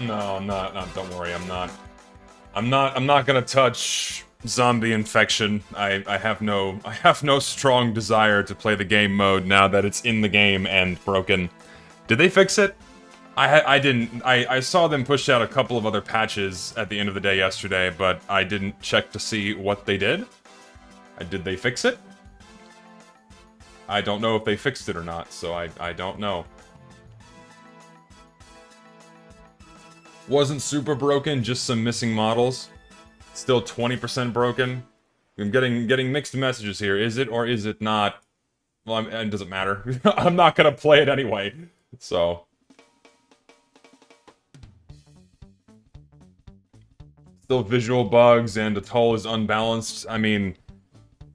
No, no, don't worry, I'm not gonna touch zombie infection. I have no strong desire to play the game mode now that it's in the game and broken. Did they fix it? I didn't. I saw them push out a couple of other patches at the end of the day yesterday, but I didn't check to see what they did. Did they fix it? I don't know if they fixed it or not, so I don't know. Wasn't super broken, just some missing models. Still 20% broken. I'm getting mixed messages here. Is it or is it not? Well, it doesn't matter. I'm not gonna play it anyway, so. Still visual bugs and Atoll is unbalanced. I mean,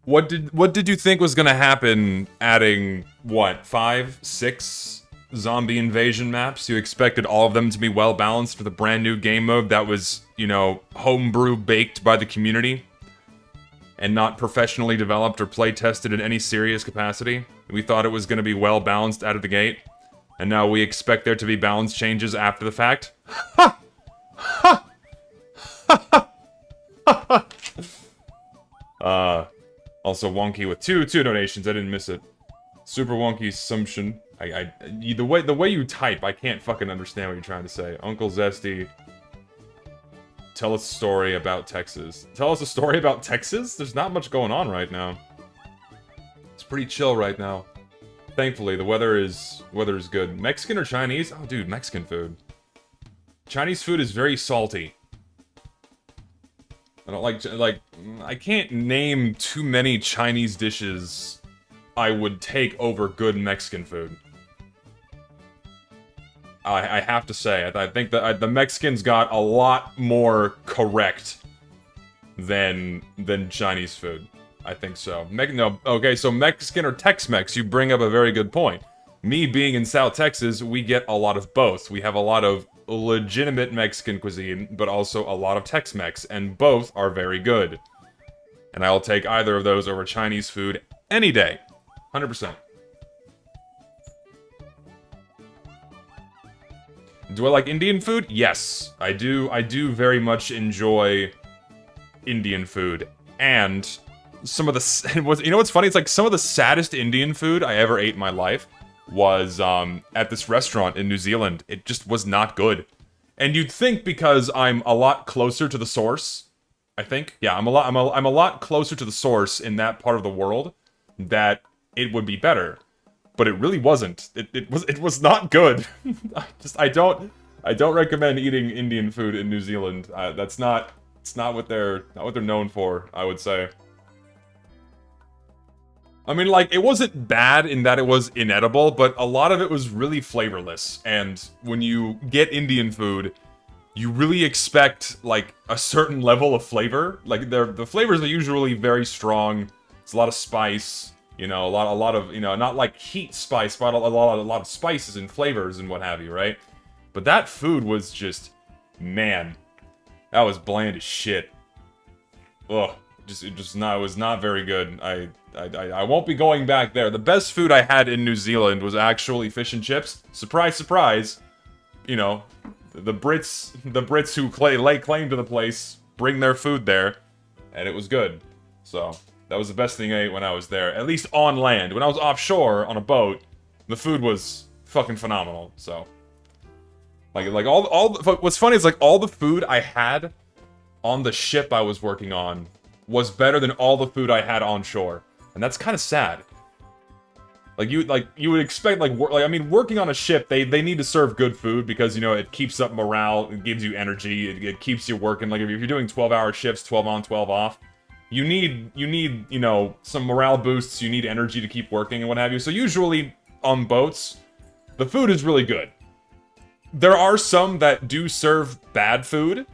what did you think was gonna happen adding, what, 5, 6 zombie invasion maps? You expected all of them to be well balanced with a brand new game mode that was, you know, homebrew baked by the community and not professionally developed or play tested in any serious capacity. We thought it was gonna be well balanced out of the gate, and now we expect there to be balance changes after the fact? Ha! Ha! Also Wonky with two donations. I didn't miss it. Super Wonky assumption. The way you type, I can't fucking understand what you're trying to say. Uncle Zesty, tell us a story about Texas. Tell us a story about Texas? There's not much going on right now. It's pretty chill right now. Thankfully, the weather is good. Mexican or Chinese? Oh, dude, Mexican food. Chinese food is very salty. I don't like, I can't name too many Chinese dishes I would take over good Mexican food. I have to say, I think that the Mexicans got a lot more correct than Chinese food. I think so. No, okay, so Mexican or Tex-Mex, you bring up a very good point. Me being in South Texas, we get a lot of both. We have a lot of legitimate Mexican cuisine, but also a lot of Tex-Mex, and both are very good. And I'll take either of those over Chinese food any day. 100%. Do I like Indian food? Yes, I do. I do very much enjoy Indian food. And some of the... You know what's funny? It's like some of the saddest Indian food I ever ate in my life was at this restaurant in New Zealand. It just was not good. And you'd think because I'm a lot closer to the source, I think, yeah, I'm a lot closer to the source in that part of the world, that it would be better. But it really wasn't. It was not good. I don't recommend eating Indian food in New Zealand. It's not what they're known for, I would say. I mean, like, it wasn't bad in that it was inedible, but a lot of it was really flavorless. And when you get Indian food, you really expect, like, a certain level of flavor. Like, the flavors are usually very strong. It's a lot of spice, you know, a lot of, you know, not like heat spice, but a lot of spices and flavors and what have you, right? But that food was just, man, that was bland as shit. Ugh, it was not very good. I won't be going back there. The best food I had in New Zealand was actually fish and chips. Surprise, surprise. You know, the Brits who lay claim to the place bring their food there, and it was good. So, that was the best thing I ate when I was there. At least on land. When I was offshore on a boat, the food was fucking phenomenal. So, like what's funny is like all the food I had on the ship I was working on was better than all the food I had on shore. And that's kind of sad. Like you would expect, I mean, working on a ship, they need to serve good food because, you know, it keeps up morale, it gives you energy, it keeps you working. Like, if you're doing 12-hour shifts, 12 on, 12 off, you need, you know, some morale boosts, you need energy to keep working and what have you. So usually, on boats, the food is really good. There are some that do serve bad food,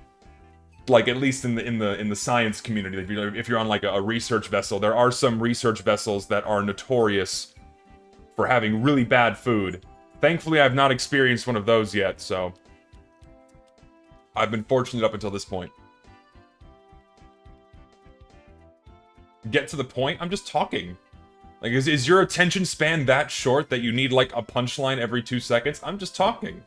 like, at least in the science community. If you're on like a research vessel, there are some research vessels that are notorious for having really bad food. Thankfully, I've not experienced one of those yet, so I've been fortunate up until this point. Get to the point? I'm just talking. Like, is your attention span that short that you need like a punchline every 2 seconds? I'm just talking.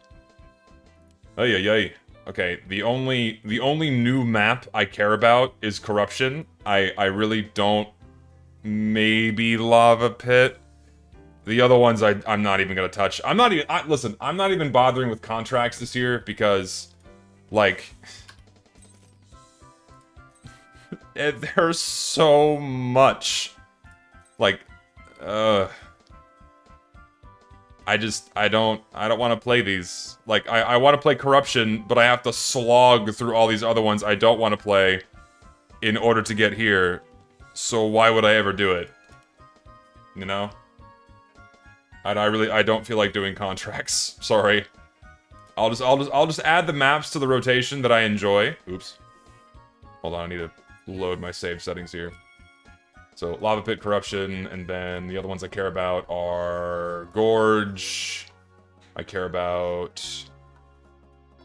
Ay ay ay. Okay, the only new map I care about is Corruption. I really don't. Maybe Lava Pit. The other ones I'm not even gonna touch. I'm not even. Listen, I'm not even bothering with contracts this year because, like, there's so much. Like, I don't want to play these. Like, I want to play Corruption, but I have to slog through all these other ones I don't want to play in order to get here. So why would I ever do it? You know? I don't feel like doing contracts. Sorry. I'll just add the maps to the rotation that I enjoy. Oops. Hold on, I need to load my save settings here. So, Lava Pit, Corruption, and then the other ones I care about are Gorge, I care about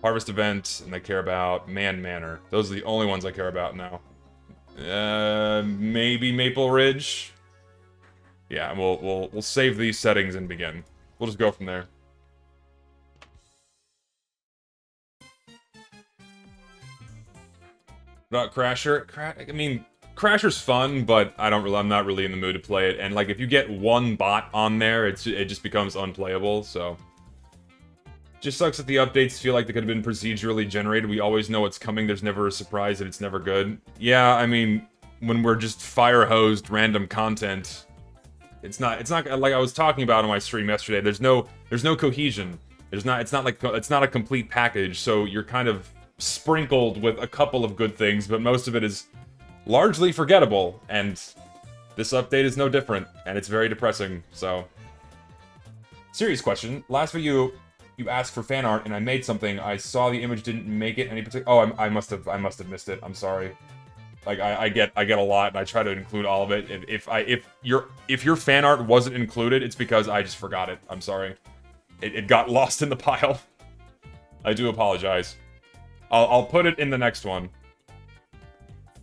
Harvest Event, and I care about Man Manor. Those are the only ones I care about now. Maybe Maple Ridge? Yeah, we'll save these settings and begin. We'll just go from there. Not Crasher? I mean, Crasher's fun, but I'm not really in the mood to play it. And like, if you get one bot on there, it just becomes unplayable. So, just sucks that the updates feel like they could have been procedurally generated. We always know what's coming. There's never a surprise, and it's never good. Yeah, I mean, when we're just fire-hosed random content, it's not like I was talking about on my stream yesterday. There's no cohesion. It's not a complete package. So you're kind of sprinkled with a couple of good things, but most of it is largely forgettable, and this update is no different, and it's very depressing, so. Serious question. Last video, you asked for fan art, and I made something. I saw the image didn't make it any particular. Oh, I must have missed it. I'm sorry. Like, I get a lot, and I try to include all of it. If your fan art wasn't included, it's because I just forgot it. I'm sorry. It got lost in the pile. I do apologize. I'll put it in the next one.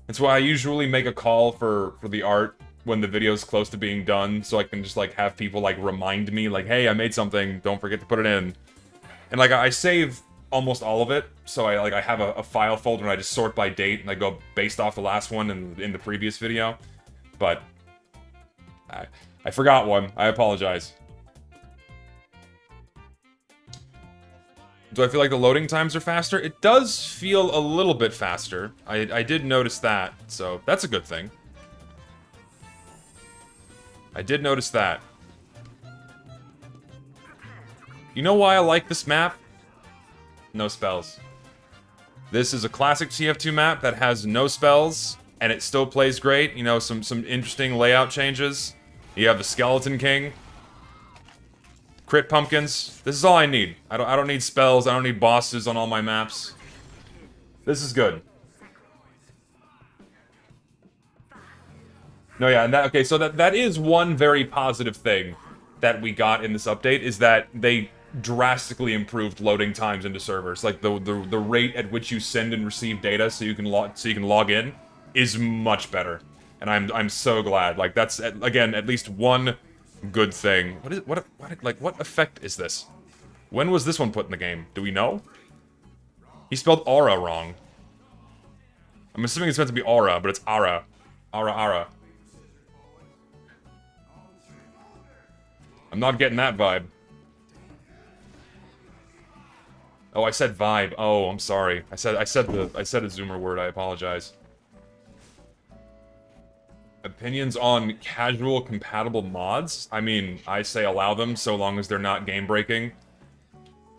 That's why I usually make a call for the art when the video's close to being done, so I can just, like, have people, like, remind me, like, hey, I made something, don't forget to put it in. And, like, I save almost all of it, so I have a file folder and I just sort by date, and I go based off the last one in the previous video. But I forgot one. I apologize. Do I feel like the loading times are faster? It does feel a little bit faster. I did notice that, so that's a good thing. I did notice that. You know why I like this map? No spells. This is a classic TF2 map that has no spells, and it still plays great. You know, some interesting layout changes. You have the Skeleton King. Crit pumpkins. This is all I need. I don't need spells. I don't need bosses on all my maps. This is good. No, yeah, and okay, so that is one very positive thing that we got in this update, is that they drastically improved loading times into servers. Like the rate at which you send and receive data so you can log in is much better. And I'm so glad. Like, that's again at least one good thing. What effect is this? When was this one put in the game? Do we know? He spelled aura wrong. I'm assuming it's meant to be aura, but it's ara. Ara. I'm not getting that vibe. Oh, I said vibe. Oh, I'm sorry. I said a Zoomer word. I apologize. Opinions on casual compatible mods? I mean, I say allow them so long as they're not game breaking.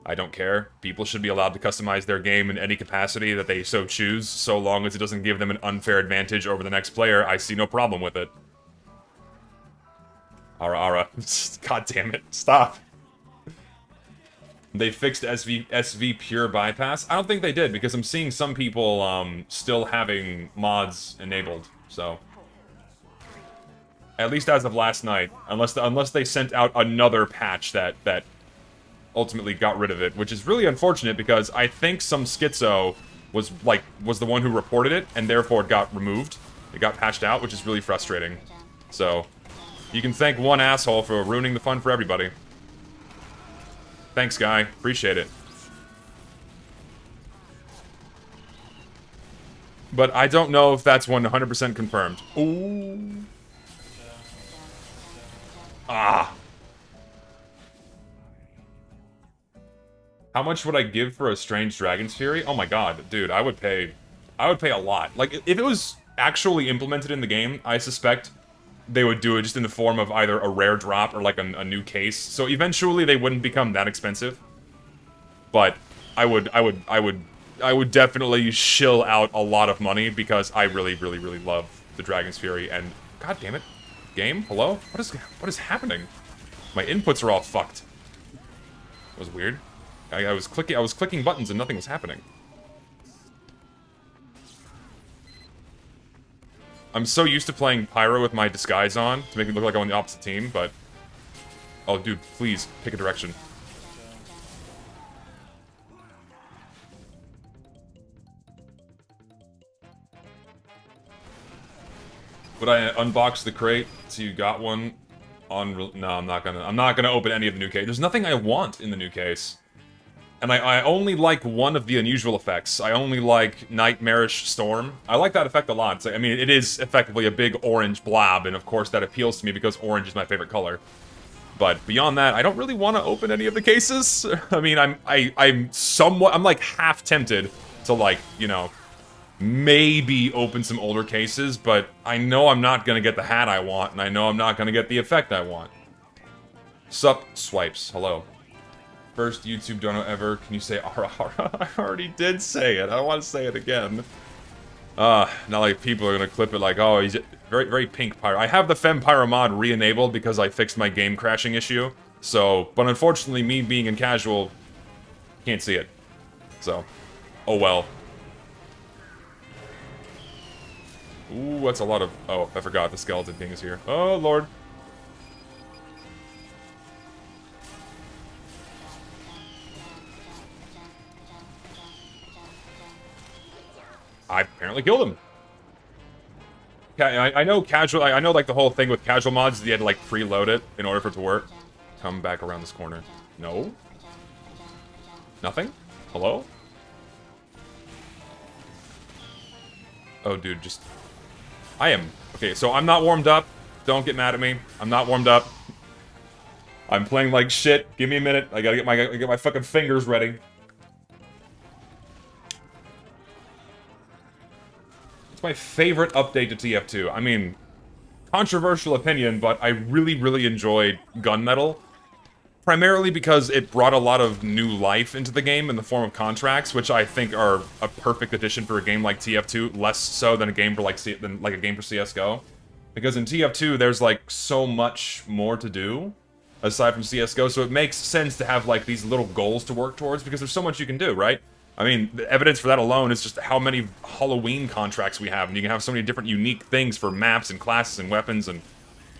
I don't care. People should be allowed to customize their game in any capacity that they so choose, so long as it doesn't give them an unfair advantage over the next player. I see no problem with it. Ara. God damn it. Stop. They fixed SV pure bypass? I don't think they did, because I'm seeing some people still having mods enabled, so. At least as of last night. Unless they sent out another patch that ultimately got rid of it, which is really unfortunate, because I think some schizo was the one who reported it, and therefore it got removed. It got patched out, which is really frustrating. So, you can thank one asshole for ruining the fun for everybody. Thanks, guy. Appreciate it. but I don't know if that's 100% confirmed. Ooh. Ah. How much would I give for a Strange Dragon's Fury? Oh my god, dude, I would pay a lot. Like, if it was actually implemented in the game, I suspect they would do it just in the form of either a rare drop or like a new case. So eventually they wouldn't become that expensive. But I would definitely shill out a lot of money because I really, really, really love the Dragon's Fury. And god damn it, game, hello? What is happening? My inputs are all fucked. That was weird. I was clicking buttons and nothing was happening. I'm so used to playing Pyro with my disguise on to make me look like I'm on the opposite team, but oh dude, please pick a direction. Would I unbox the crate so you got one on? No, I'm not gonna open any of the new case. There's nothing I want in the new case. And I only like one of the unusual effects. I only like Nightmarish Storm. I like that effect a lot. I mean, it is effectively a big orange blob, and of course that appeals to me because orange is my favorite color. But beyond that, I don't really want to open any of the cases. I mean, I'm like half tempted to, like, you know, maybe open some older cases, but I know I'm not gonna get the hat I want, and I know I'm not gonna get the effect I want. Sup, swipes. Hello. First YouTube dono ever. Can you say ara ara? I already did say it. I don't want to say it again. Not like people are gonna clip it like, oh, he's very, very pink pyro. I have the Fem Pyro mod re-enabled because I fixed my game crashing issue. So, but unfortunately, me being in casual, can't see it. So, oh well. Ooh, that's a lot of... Oh, I forgot the Skeleton King is here. Oh, Lord. I apparently killed him. I know casual... I know, like, the whole thing with casual mods is you had to, like, preload it in order for it to work. Come back around this corner. No? Nothing? Hello? Oh, dude, just... I am... Okay, so I'm not warmed up. Don't get mad at me. I'm not warmed up. I'm playing like shit. Give me a minute. I gotta get my fucking fingers ready. It's my favorite update to TF2. I mean, controversial opinion, but I really, really enjoyed Gunmetal. Primarily because it brought a lot of new life into the game in the form of contracts, which I think are a perfect addition for a game like TF2, less so than a game for like a game for CS:GO. Because in TF2, there's like so much more to do aside from CS:GO, so it makes sense to have like these little goals to work towards because there's so much you can do, right? I mean, the evidence for that alone is just how many Halloween contracts we have, and you can have so many different unique things for maps and classes and weapons, and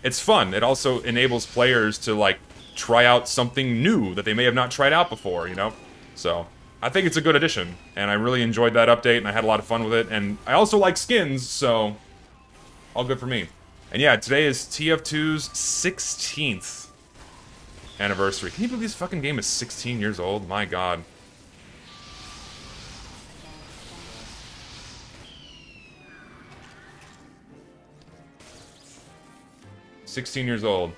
it's fun. It also enables players to, like, try out something new that they may have not tried out before, you know? So, I think it's a good addition, and I really enjoyed that update, and I had a lot of fun with it, and I also like skins, so all good for me. And yeah, today is TF2's 16th anniversary. Can you believe this fucking game is 16 years old? My god. $16 years old.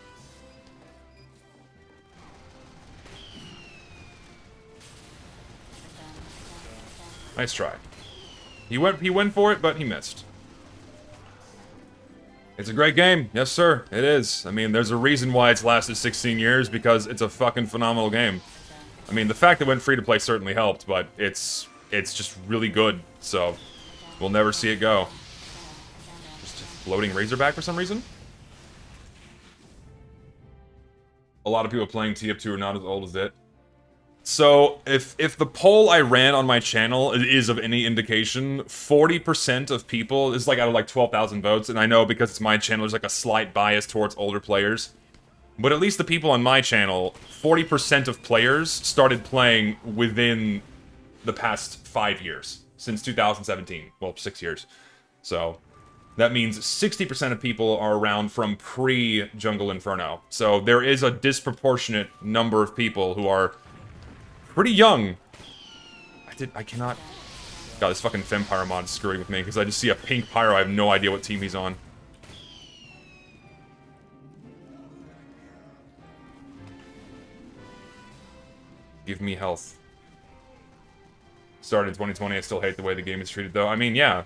Nice try. He went for it, but he missed. It's a great game. Yes, sir. It is. I mean, there's a reason why it's lasted 16 years, because it's a fucking phenomenal game. I mean, the fact that it went free to play certainly helped, but it's just really good, so we'll never see it go. Just floating Razorback for some reason? A lot of people playing TF2 are not as old as it. So, if the poll I ran on my channel is of any indication, 40% of people, is like out of like 12,000 votes, and I know because it's my channel, there's like a slight bias towards older players. But at least the people on my channel, 40% of players started playing within the past 5 years, since 2017. Well, 6 years. So, that means 60% of people are around from pre-Jungle Inferno. So, there is a disproportionate number of people who are pretty young. I cannot... God, this fucking Fempire mod is screwing with me, because I just see a pink pyro, I have no idea what team he's on. Give me health. Started in 2020, I still hate the way the game is treated, though. I mean, yeah.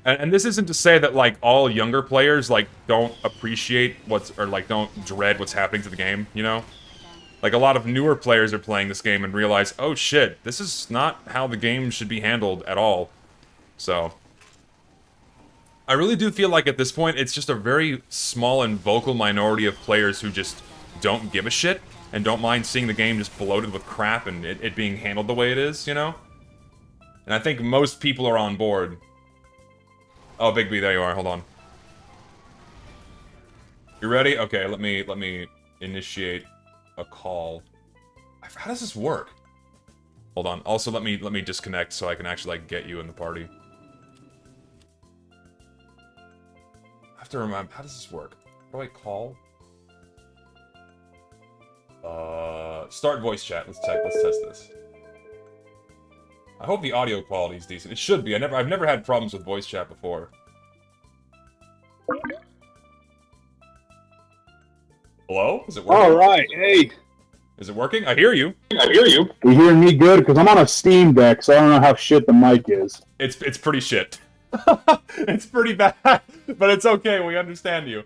And this isn't to say that, like, all younger players, like, don't appreciate what's, or, like, don't dread what's happening to the game, you know? Like, a lot of newer players are playing this game and realize, oh shit, this is not how the game should be handled at all. So, I really do feel like at this point, it's just a very small and vocal minority of players who just don't give a shit and don't mind seeing the game just bloated with crap and it being handled the way it is, you know? And I think most people are on board. Oh, Big B, there you are. Hold on. You ready? Okay, let me initiate a call. How does this work? Hold on. Also, let me disconnect so I can actually like get you in the party. I have to remember. How does this work? How do I call? Start voice chat. Let's test this. I hope the audio quality is decent. It should be. I've never had problems with voice chat before. Hello? Is it working? All right, hey. Is it working? I hear you. You hearing me good? Because I'm on a Steam Deck, so I don't know how shit the mic is. It's pretty shit. It's pretty bad, but it's okay. We understand you.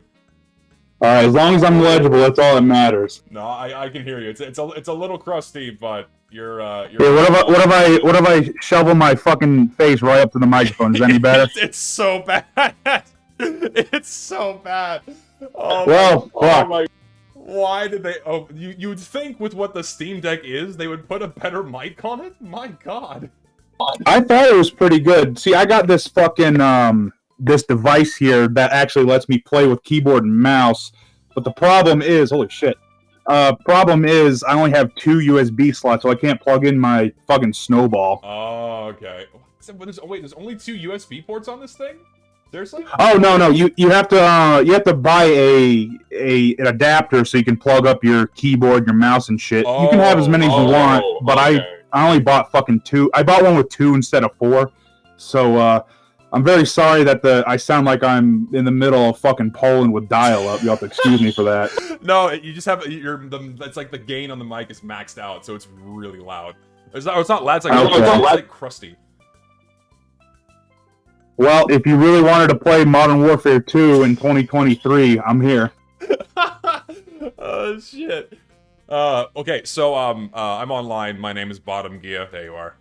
All right, as long as I'm legible, that's all that matters. No, I can hear you. It's a little crusty, but you're. Yeah, what if I shovel my fucking face right up to the microphone? Is that any better? It's so bad. It's so bad. Oh, well, fuck. Why did they? Oh, you'd think with what the Steam Deck is, they would put a better mic on it. My God. I thought it was pretty good. See, I got this fucking this device here that actually lets me play with keyboard and mouse. But the problem is, holy shit. Problem is, I only have 2 USB slots, so I can't plug in my fucking Snowball. Oh, okay. Wait, there's only 2 USB ports on this thing? Seriously? Oh no, you have to buy an adapter so you can plug up your keyboard, your mouse, and shit. You can have as many as you want, but okay. I only bought fucking 2. I bought one with 2 instead of 4. So I'm very sorry that I sound like I'm in the middle of fucking Poland with dial-up. You have to excuse me for that. No, you just have it's like the gain on the mic is maxed out, so it's really loud. It's not loud. It's like crusty. Well, if you really wanted to play Modern Warfare 2 in 2023, I'm here. Oh shit. Okay, so I'm online. My name is Bottom Gia. There you are.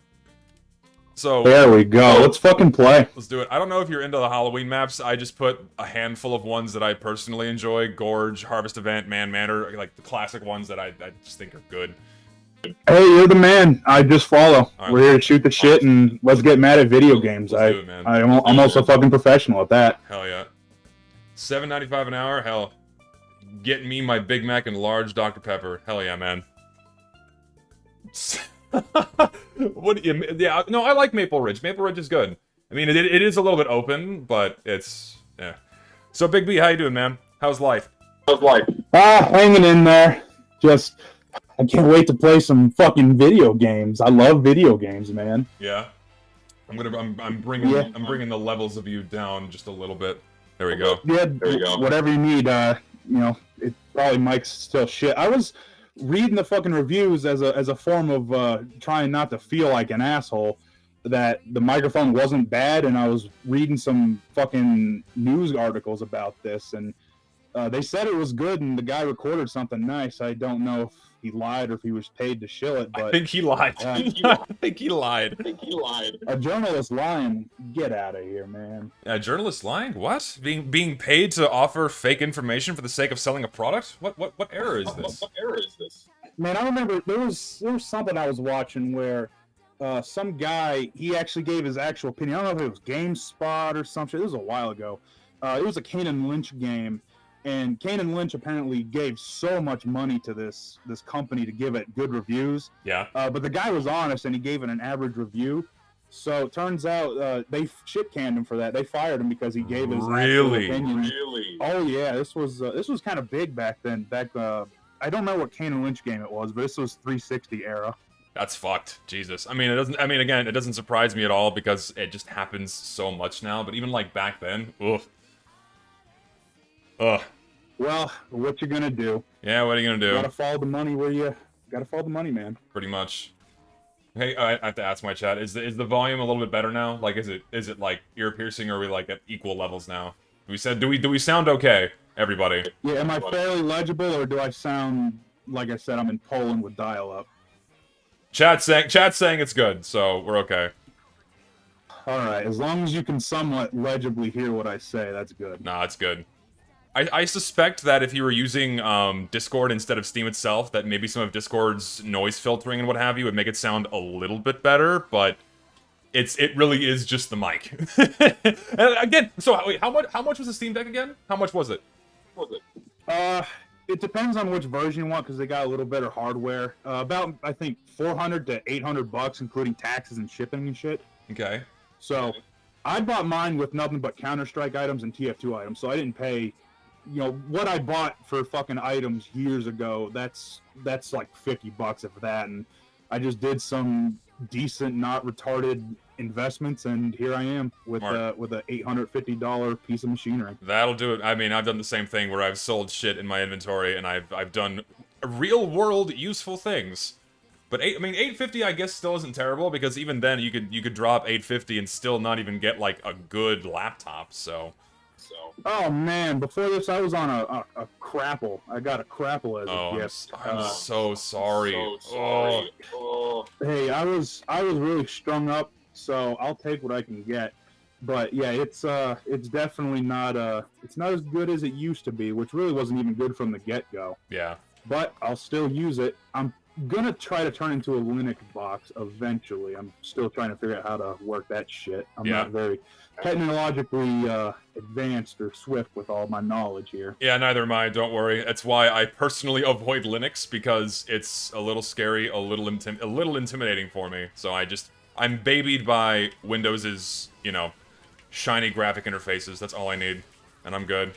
So there we go. Let's fucking play. Let's do it. I don't know if you're into the Halloween maps. I just put a handful of ones that I personally enjoy: Gorge, Harvest Event, Man Manor, like the classic ones that I just think are good. Hey, you're the man. I just follow. Right, we're here to shoot the shit and let's get mad at video games. I'm almost a fucking professional at that. Hell yeah. $7.95 an hour. Hell, get me my Big Mac and large Dr. Pepper. Hell yeah, man. What? Yeah, no, I like Maple Ridge. Maple Ridge is good. I mean, it is a little bit open, but it's yeah. So Big B, how you doing, man? How's life? Hanging in there. Just. I can't wait to play some fucking video games. I love video games, man. Yeah, I'm bringing the levels of you down just a little bit. There we go. Yeah, there you go. Whatever you need. You know, it probably Mike's still shit. I was reading the fucking reviews as a form of trying not to feel like an asshole. That the microphone wasn't bad, and I was reading some fucking news articles about this, and they said it was good, and the guy recorded something nice. I don't know if he lied or if he was paid to shill it, but I think he lied. I think he lied. A journalist lying, get out of here, man. A journalist lying? What? Being paid to offer fake information for the sake of selling a product? What error is this? What error is this? Man, I remember there was something I was watching where some guy, he actually gave his actual opinion. I don't know if it was GameSpot or something. It was a while ago. It was a Kane and Lynch game. And Kane and Lynch apparently gave so much money to this company to give it good reviews. Yeah. But the guy was honest and he gave it an average review. So it turns out they shit canned him for that. They fired him because he gave his actual opinion. Really? Oh yeah, this was kind of big back then. I don't know what Kane and Lynch game it was, but this was 360 era. That's fucked. Jesus. I mean, it doesn't. I mean, again, it doesn't surprise me at all because it just happens so much now. But even like back then, ugh, ugh. Well, what you gonna do? Yeah, what are you gonna do? Gotta follow the money where you gotta follow the money, man. Pretty much. Hey, I have to ask my chat. Is the volume a little bit better now? Like, is it like ear piercing, or are we like at equal levels now? Do we sound okay, everybody? Yeah, am I fairly legible, or do I sound like I said I'm in Poland with dial-up? Chat's saying it's good, so we're okay. All right, as long as you can somewhat legibly hear what I say, that's good. Nah, it's good. I suspect that if you were using Discord instead of Steam itself, that maybe some of Discord's noise filtering and what have you would make it sound a little bit better, but it really is just the mic. And again, so wait, how much was the Steam Deck again? How much was it? It depends on which version you want because they got a little better hardware. About I think $400 to $800, including taxes and shipping and shit. Okay. So I bought mine with nothing but Counter-Strike items and TF2 items, so I didn't pay. You know what I bought for fucking items years ago. That's like $50 of that, and I just did some decent, not retarded investments, and here I am with a $850 piece of machinery. That'll do it. I mean, I've done the same thing where I've sold shit in my inventory and I've done real world useful things. But I mean, 850 I guess still isn't terrible because even then you could drop 850 and still not even get like a good laptop. So. Oh man, before this I was on a crapple. I got a crapple as a gift. I'm so sorry. Oh. Hey, I was really strung up, so I'll take what I can get. But yeah, it's definitely not it's not as good as it used to be, which really wasn't even good from the get-go. Yeah. But I'll still use it. I'm gonna try to turn into a Linux box eventually. I'm still trying to figure out how to work that shit. I'm not very technologically advanced or swift with all my knowledge here. Yeah, neither am I, don't worry. That's why I personally avoid Linux, because it's a little scary, a little intimidating for me. So I'm babied by Windows's, shiny graphic interfaces. That's all I need, and I'm good.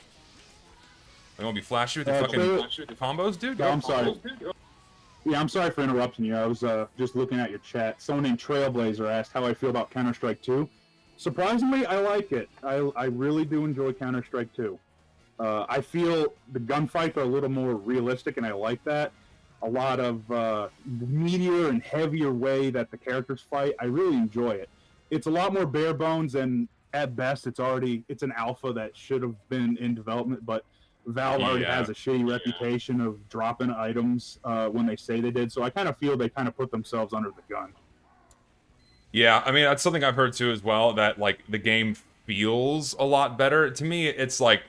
I won't be flashy with the fucking combos, dude. I'm sorry. Yeah, I'm sorry for interrupting you. I was just looking at your chat. Someone named Trailblazer asked how I feel about Counter-Strike 2. Surprisingly, I like it. I really do enjoy Counter-Strike 2. I feel the gunfights are a little more realistic, and I like that. A lot of meatier and heavier way that the characters fight. I really enjoy it. It's a lot more bare bones, and at best, it's an alpha that should have been in development, but Valve already has a shitty reputation of dropping items when they say they did, so I kind of feel they kind of put themselves under the gun. Yeah, I mean, that's something I've heard too as well, that, like, the game feels a lot better. To me, it's like,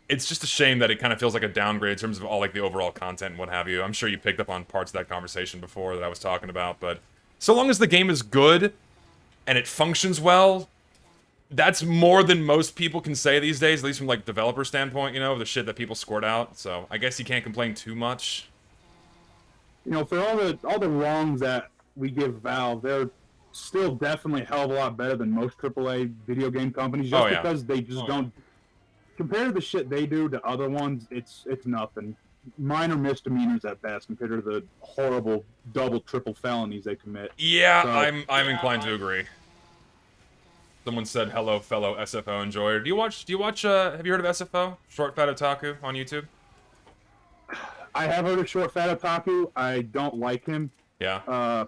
it's just a shame that it kind of feels like a downgrade in terms of all, like, the overall content and what have you. I'm sure you picked up on parts of that conversation before that I was talking about, but so long as the game is good and it functions well, that's more than most people can say these days, at least from, like, developer standpoint, the shit that people scored out. So I guess you can't complain too much. For all the wrongs that we give Valve, they're still definitely a hell of a lot better than most AAA video game companies, just because they just don't compare the shit they do to other ones. It's nothing. Minor misdemeanors at best compared to the horrible double, triple felonies they commit. Yeah, so, I'm inclined to agree. Someone said, "Hello, fellow SFO enjoyer." Do you watch? Have you heard of SFO? Short Fat Otaku on YouTube. I have heard of Short Fat Otaku. I don't like him. Yeah.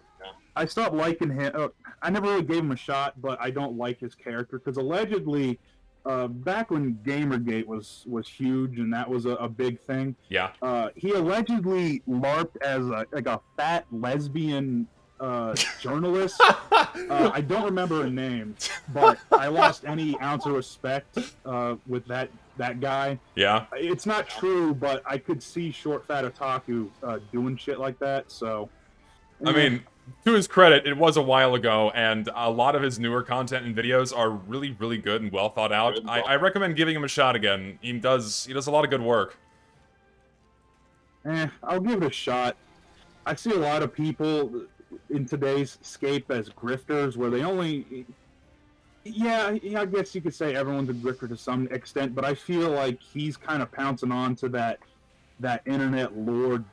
I stopped liking him. I never really gave him a shot, but I don't like his character because allegedly, back when Gamergate was huge and that was a big thing. Yeah. He allegedly LARPed as a fat lesbian journalist. I don't remember her name, but I lost any ounce of respect with that guy. Yeah. It's not true, but I could see Short Fat Otaku doing shit like that. So, I mean, to his credit, it was a while ago, and a lot of his newer content and videos are really, really good and well thought out. I recommend giving him a shot again. He does a lot of good work. I'll give it a shot. I see a lot of people in today's scape as grifters, where they only... Yeah, I guess you could say everyone's a grifter to some extent, but I feel like he's kind of pouncing on to that internet lord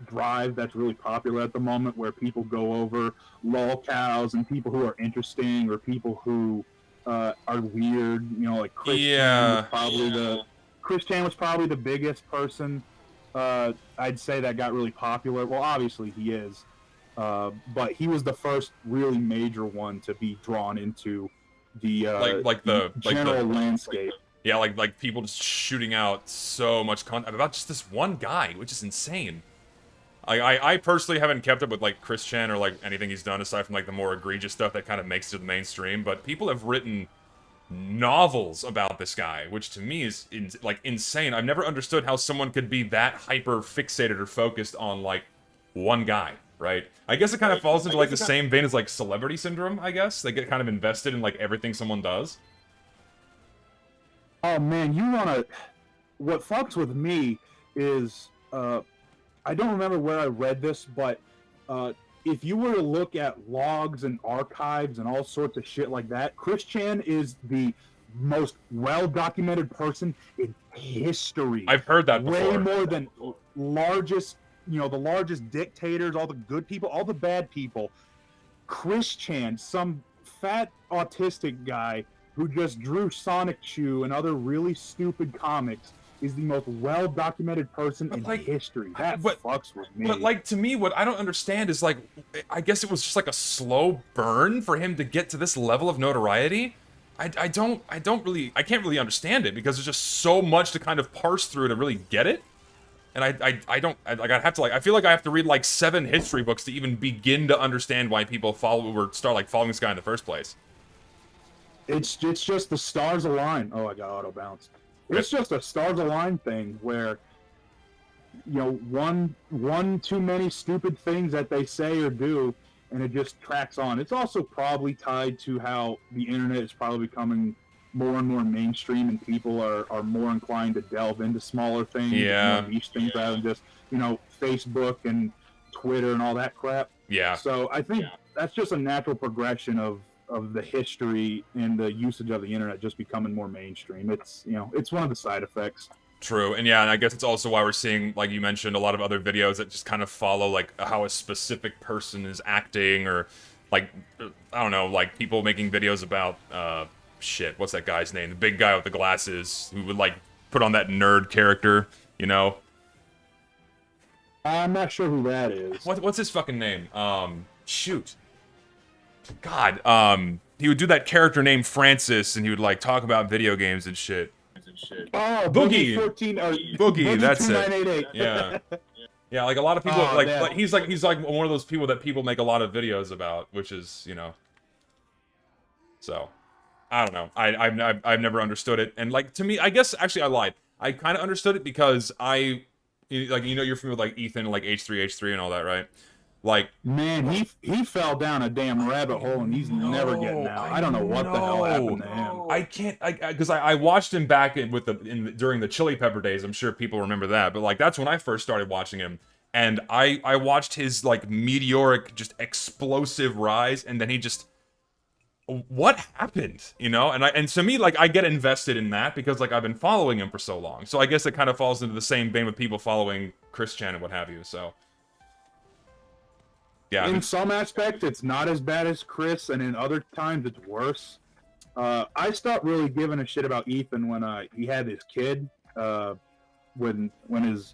drive that's really popular at the moment, where people go over lol cows and people who are interesting or people who are weird. You know, like Chris Chan was probably the biggest person I'd say that got really popular. Well, obviously he is, but he was the first really major one to be drawn into the the general landscape. Yeah, like people just shooting out so much content about just this one guy, which is insane. I personally haven't kept up with like Chris Chan or like anything he's done aside from like the more egregious stuff that kind of makes it to the mainstream, but people have written novels about this guy, which to me is insane. I've never understood how someone could be that hyper fixated or focused on like one guy, right? I guess it kind of falls into like the same vein as like celebrity syndrome, I guess. They get kind of invested in like everything someone does. Oh man, what fucks with me is I don't remember where I read this, but if you were to look at logs and archives and all sorts of shit like that, Chris Chan is the most well-documented person in history. I've heard that before. Way more than the largest dictators, all the good people, all the bad people. Chris Chan, some fat autistic guy who just drew Sonic Shoe and other really stupid comics, is the most well-documented person in history. That fucks with me. But, like, to me, what I don't understand is, like, I guess it was just, like, a slow burn for him to get to this level of notoriety. I can't really understand it, because there's just so much to kind of parse through to really get it. And I feel like I have to read, like, 7 history books to even begin to understand why people start following this guy in the first place. It's just the stars align. Oh, I got auto-bounced. It's just a stars align thing where, you know, one too many stupid things that they say or do, and it just tracks on. It's also probably tied to how the internet is probably becoming more and more mainstream, and people are more inclined to delve into smaller things, niche things, rather than just, you know, Facebook and Twitter and all that crap. Yeah. So I think that's just a natural progression of the history and the usage of the internet just becoming more mainstream. It's, you know, it's one of the side effects. True. And yeah, and I guess it's also why we're seeing, like you mentioned, a lot of other videos that just kind of follow like how a specific person is acting, or like, I don't know, like people making videos about shit, what's that guy's name? The big guy with the glasses who would like put on that nerd character, you know? I'm not sure who that is. What's his fucking name? Shoot. God, he would do that character named Francis, and he would like talk about video games and shit. Oh, Boogie. 14, Boogie, that's it. Yeah, yeah. Like a lot of people, he's like one of those people that people make a lot of videos about, which is, you know. So, I don't know. I've never understood it, and like to me, I guess actually I lied. I kind of understood it because you're familiar with like Ethan and like H3 and all that, right? Like, man, he fell down a damn rabbit hole and he's never getting out. I don't know what the hell happened to him. I can't, because I watched him back during the Chili Pepper days. I'm sure people remember that, but like that's when I first started watching him, and I watched his like meteoric, just explosive rise, and then he just, what happened, you know? And to me, like I get invested in that because like I've been following him for so long. So I guess it kind of falls into the same vein with people following Chris Chan and what have you. So. Yeah. In some aspects, it's not as bad as Chris, and in other times, it's worse. I stopped really giving a shit about Ethan when he had his kid. When his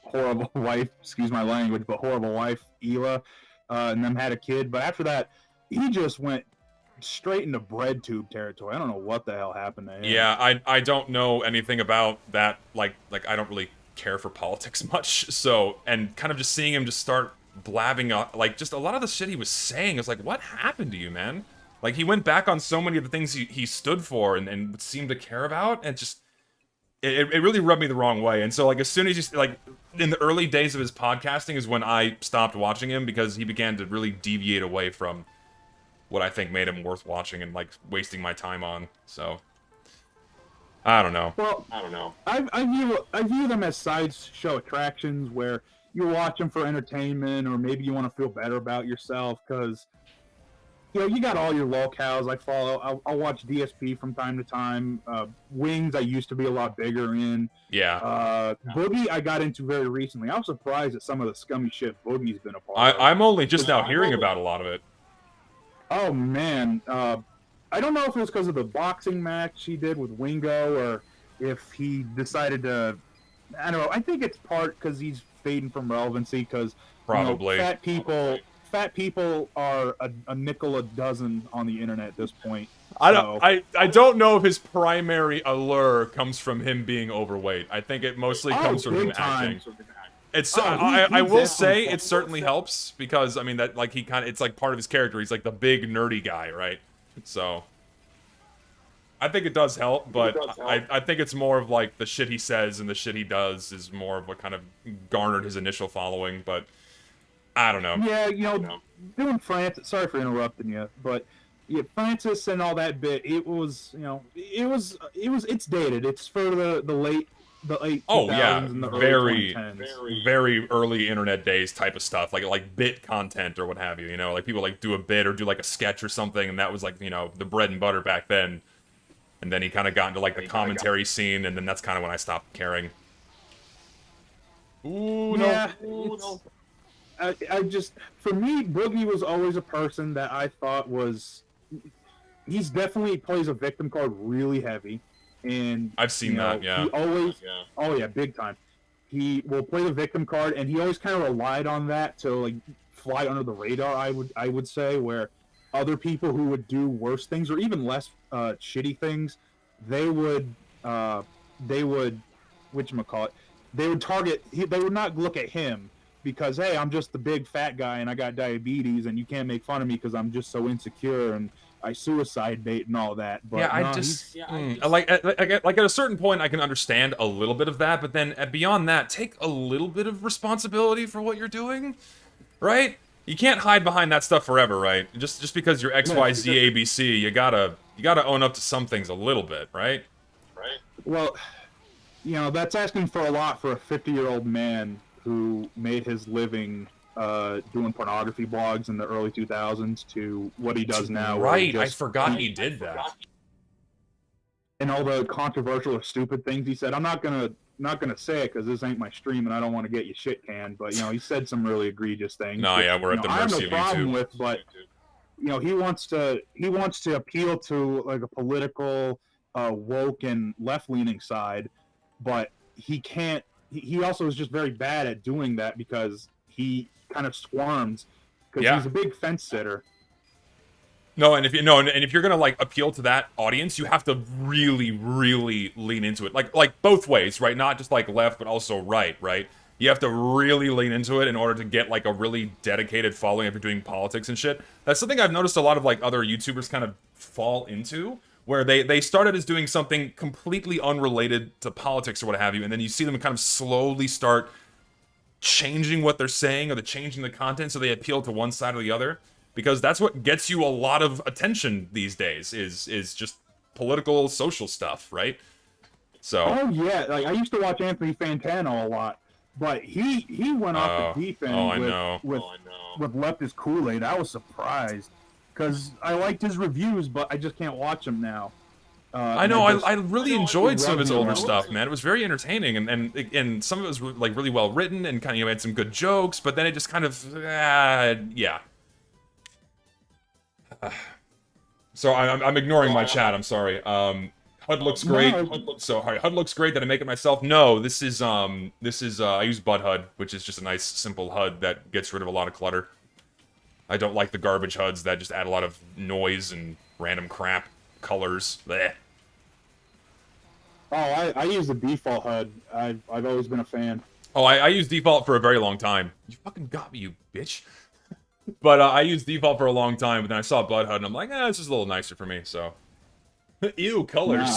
horrible wife, excuse my language, but horrible wife Ela, and them had a kid. But after that, he just went straight into bread tube territory. I don't know what the hell happened to him. Yeah, I don't know anything about that. Like I don't really care for politics much. So, and kind of just seeing him just start blabbing like just a lot of the shit he was saying is like, what happened to you, man? Like he went back on so many of the things he stood for and seemed to care about, and just it really rubbed me the wrong way. And so like as soon as he's like in the early days of his podcasting is when I stopped watching him, because he began to really deviate away from what I think made him worth watching and like wasting my time on. So I don't know. Well, I don't know. I view them as sideshow attractions where you watch them for entertainment, or maybe you want to feel better about yourself, because you got all your locales I follow. I'll watch DSP from time to time. Wings I used to be a lot bigger in. Yeah. Boogie I got into very recently. I was surprised at some of the scummy shit Boogie's been a part of. I'm only just now hearing about a lot of it. Oh man, I don't know if it was because of the boxing match he did with Wingo, or if he decided to. I don't know. I think it's part because he's fading from relevancy because Probably. fat people are a nickel a dozen on the internet at this point. I don't know if his primary allure comes from him being overweight. I think it mostly comes from him acting. It's I will say it certainly helps because I mean that like it's like part of his character. He's like the big nerdy guy, right? So I think it does help, but I think it's more of like the shit he says and the shit he does is more of what kind of garnered his initial following, but I don't know. Yeah, doing Francis, sorry for interrupting you, but yeah, Francis and all that bit, it's dated. It's for the late 2000s and the early 2010s. Very early internet days type of stuff, like bit content or what have you, like people like do a bit or do like a sketch or something, and that was like, the bread and butter back then. And then he kind of got into like the commentary scene, and then that's kind of when I stopped caring. Ooh, no. Yeah, I just, for me, Boogie was always a person that I thought he's definitely plays a victim card really heavy. And I've seen that, yeah. He always, oh yeah, big time. He will play the victim card, and he always kind of relied on that to like fly under the radar. I would say, where other people who would do worse things or even less shitty things, they would whatchamacallit, they would target. They would not look at him because, hey, I'm just the big fat guy and I got diabetes, and you can't make fun of me because I'm just so insecure and I suicide bait and all that. But yeah, like at a certain point, I can understand a little bit of that, but then beyond that, take a little bit of responsibility for what you're doing, right? You can't hide behind that stuff forever, right? Just because you're XYZ ABC, you gotta own up to some things a little bit, right? Right. Well, that's asking for a lot for a 50-year-old man who made his living doing pornography blogs in the early 2000s to what he does now. Right, I forgot he did that. And all the controversial or stupid things he said. I'm not gonna say it because this ain't my stream and I don't want to get you shit canned. But he said some really egregious things. No, yeah, we're at the mercy of YouTube. I have no problem with, but he wants to appeal to like a political, woke and left-leaning side, but he can't. He also is just very bad at doing that because he kind of squirms because he's a big fence sitter. No, and if you're gonna like appeal to that audience, you have to really, really lean into it, like both ways, right? Not just like left, but also right. You have to really lean into it in order to get like a really dedicated following if you're doing politics and shit. That's something I've noticed a lot of like other YouTubers kind of fall into, where they started as doing something completely unrelated to politics or what have you, and then you see them kind of slowly start changing what they're saying or changing the content so they appeal to one side or the other. Because that's what gets you a lot of attention these days, is just political, social stuff, right? So. Oh yeah, like I used to watch Anthony Fantano a lot, but he went off the deep end with leftist Kool-Aid. I was surprised because I liked his reviews, but I just can't watch them now. I know. I really enjoyed some of his older stuff, man. It was very entertaining, and some of it was like really well written and kind of had some good jokes, but then it just kind of yeah. So I'm ignoring my chat. I'm sorry. HUD looks great. So HUD looks great. Did I make it myself? No. This is I use Bud HUD, which is just a nice simple HUD that gets rid of a lot of clutter. I don't like the garbage HUDs that just add a lot of noise and random crap, colors. Blech. Oh, I use the default HUD. I've always been a fan. Oh, I use default for a very long time. You fucking got me, you bitch. But I used default for a long time, but then I saw Bud HUD, and I'm like, this is a little nicer for me, so. Ew, colors.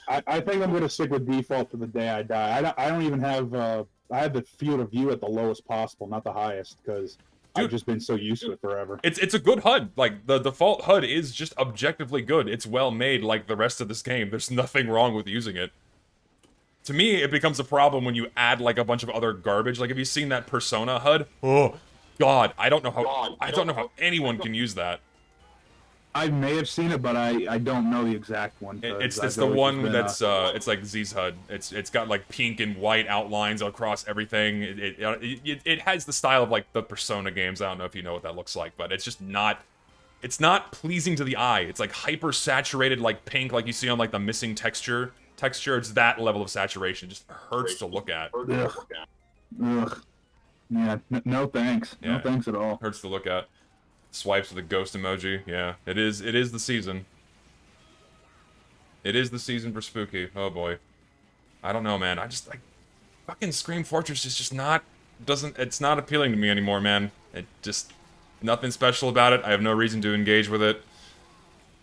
I think I'm going to stick with default to the day I die. I don't even have, I have the field of view at the lowest possible, not the highest, because I've just been so used to it forever. It's a good HUD. Like, the default HUD is just objectively good. It's well made like the rest of this game. There's nothing wrong with using it. To me, it becomes a problem when you add, like, a bunch of other garbage. Like, have you seen that Persona HUD? Oh. God, I don't know how anyone can use that. I may have seen it, but I don't know the exact one. It's I've the always one been, that's it's like Z's HUD. It's got like pink and white outlines across everything. It has the style of like the Persona games. I don't know if you know what that looks like, but it's just not. It's not pleasing to the eye. It's like hyper saturated, like pink, like you see on like the missing texture. It's that level of saturation. It just hurts to look at. Ugh. Ugh. Yeah. No thanks. Yeah. No thanks at all. Hurts to look at. Swipes with a ghost emoji. Yeah, it is. It is the season. It is the season for spooky. Oh boy. I don't know, man. I just like fucking Scream Fortress is just not it's not appealing to me anymore, man. It just nothing special about it. I have no reason to engage with it.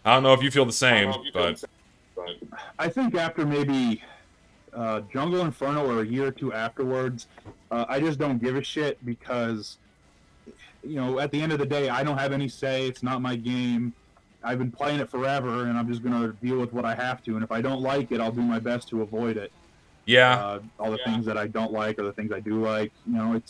I don't know if you feel the same, but I think after maybe Jungle Inferno or a year or two afterwards, I just don't give a shit because, you know, at the end of the day, I don't have any say. It's not my game. I've been playing it forever, and I'm just going to deal with what I have to. And if I don't like it, I'll do my best to avoid it. yeah. All the things that I don't like or the things I do like, you know,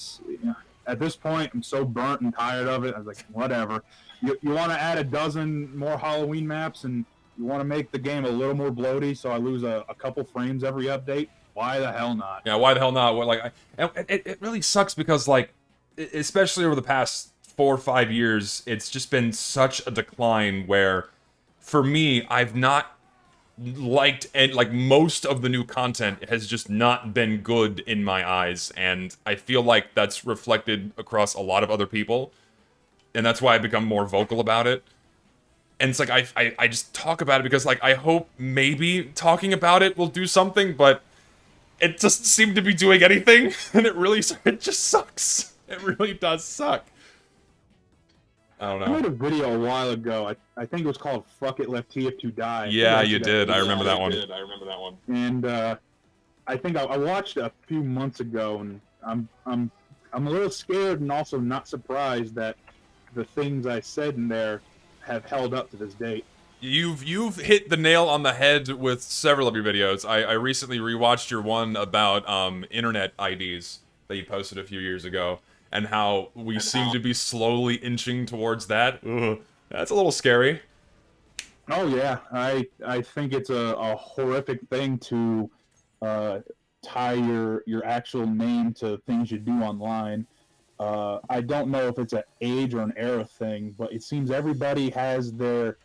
at this point, I'm so burnt and tired of it. I was like, whatever. You want to add a dozen more Halloween maps and you want to make the game a little more bloaty so I lose a couple frames every update? Why the hell not? Yeah, why the hell not? What, like, it really sucks because, like, especially over the past 4 or 5 years, it's just been such a decline where, for me, I've not liked, and like, most of the new content has just not been good in my eyes, and I feel like that's reflected across a lot of other people, and that's why I've become more vocal about it. And it's like, I just talk about it because, like, I hope maybe talking about it will do something, but it doesn't seem to be doing anything, and it just sucks. It really does suck. I don't I made know. a video a while ago. I think it was called "Fuck It, Left TF to Die." Yeah, you did. I remember that one. And I think I watched it a few months ago, and I'm a little scared and also not surprised that the things I said in there have held up to this date. You've hit the nail on the head with several of your videos. I recently rewatched your one about internet IDs that you posted a few years ago, and how we seem to be slowly inching towards that. Ugh, that's a little scary. Oh yeah, I think it's a horrific thing to tie your actual name to things you do online. I don't know if it's an age or an era thing, but it seems everybody has their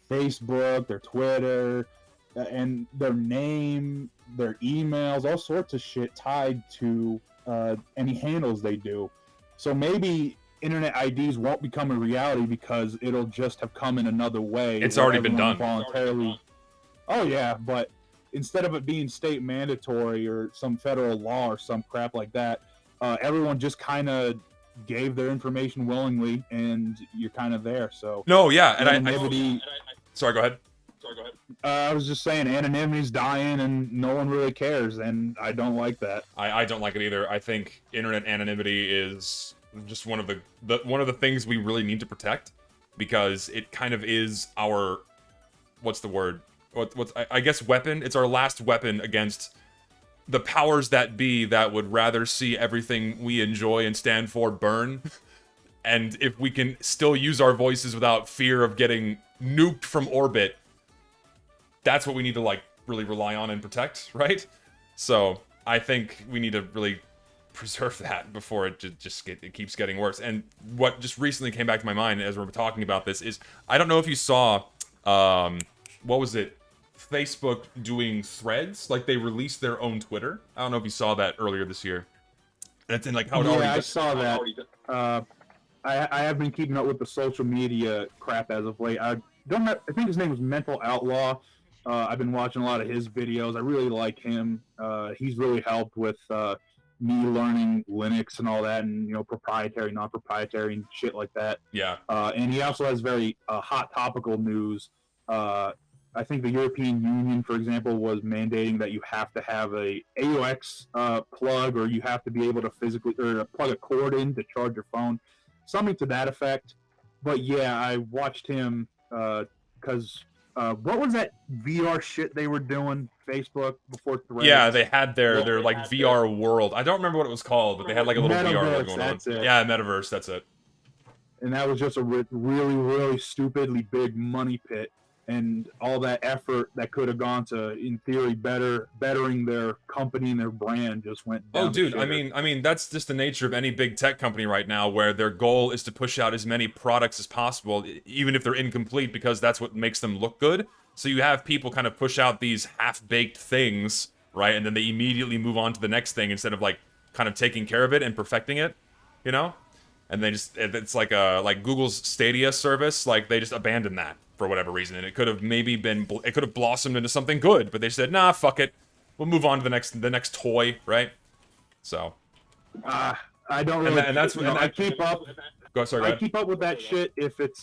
Facebook, their Twitter, and their name, their emails, all sorts of shit tied to any handles they do. So maybe internet IDs won't become a reality because it'll just have come in another way. It's already been done. Voluntarily. Oh yeah, but instead of it being state mandatory or some federal law or some crap like that, everyone just kind of gave their information willingly, and you're kind of there. So No, yeah, and anonymity. Sorry, go ahead. I was just saying, anonymity's dying, and no one really cares, and I don't like that. I don't like it either. I think internet anonymity is just one of the things we really need to protect, because it kind of is our, what's the word? I guess weapon. It's our last weapon against the powers that be that would rather see everything we enjoy and stand for burn. And if we can still use our voices without fear of getting nuked from orbit, that's what we need to, like, really rely on and protect, right? So I think we need to really preserve that before it it keeps getting worse. And what just recently came back to my mind as we're talking about this is, I don't know if you saw, what was it? Facebook doing threads, like they released their own Twitter. I don't know if you saw that earlier this year. That's in like how it already. I saw that. I have been keeping up with the social media crap as of late. I think his name was Mental Outlaw. I've been watching a lot of his videos. I really like him. He's really helped with me learning Linux and all that, and, you know, proprietary, non-proprietary, and shit like that. Yeah. And he also has very hot topical news. I think the European Union, for example, was mandating that you have to have a AUX plug, or you have to be able to physically or plug a cord in to charge your phone, something to that effect. But yeah, I watched him because what was that VR shit they were doing? Facebook before Threads. Yeah, they had their like VR world. I don't remember what it was called, but they had like a little VR world going on. It. Yeah, Metaverse. That's it. and that was just a really, really stupidly big money pit. And all that effort that could have gone to, in theory, bettering their company and their brand just went down. Oh, dude, the shitter. I mean, that's just the nature of any big tech company right now, where their goal is to push out as many products as possible, even if they're incomplete, because that's what makes them look good. So you have people kind of push out these half-baked things, right, and then they immediately move on to the next thing instead of like kind of taking care of it and perfecting it, you know? And they just, it's like Google's Stadia service, like they just abandoned that for whatever reason, and it could have maybe been, it could have blossomed into something good, but they said, nah, fuck it, we'll move on to the next toy, right? So, I don't really. and that's, I keep up. Go, sorry, go I ahead. keep up with that shit if it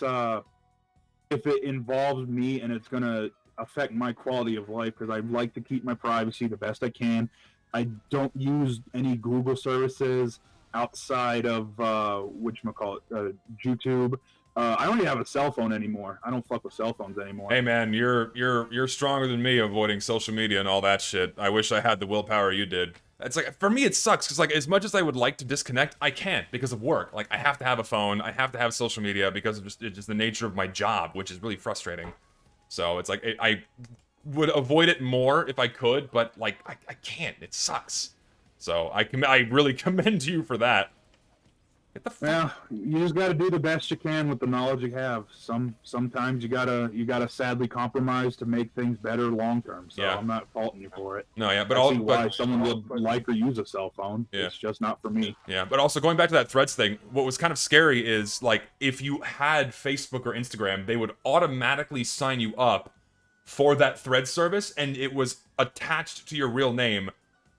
involves me and it's gonna affect my quality of life, because I like to keep my privacy the best I can. I don't use any Google services outside of YouTube. I don't even have a cell phone anymore. I don't fuck with cell phones anymore. Hey man, you're stronger than me avoiding social media and all that shit. I wish I had the willpower you did. It's like, for me it sucks, because like as much as I would like to disconnect, I can't because of work. Like I have to have a phone, I have to have social media because of it's just the nature of my job, which is really frustrating. So it's like I would avoid it more if I could, but like I can't. It sucks. So I really commend you for that. Get the fuck. Well, you just got to do the best you can with the knowledge you have. Sometimes you gotta sadly compromise to make things better long term. So Yeah. I'm not faulting you for it. No, yeah, but I all see why but someone would like or use a cell phone. Yeah. It's just not for me. yeah, but also going back to that Threads thing, what was kind of scary is like if you had Facebook or Instagram, they would automatically sign you up for that Threads service, and it was attached to your real name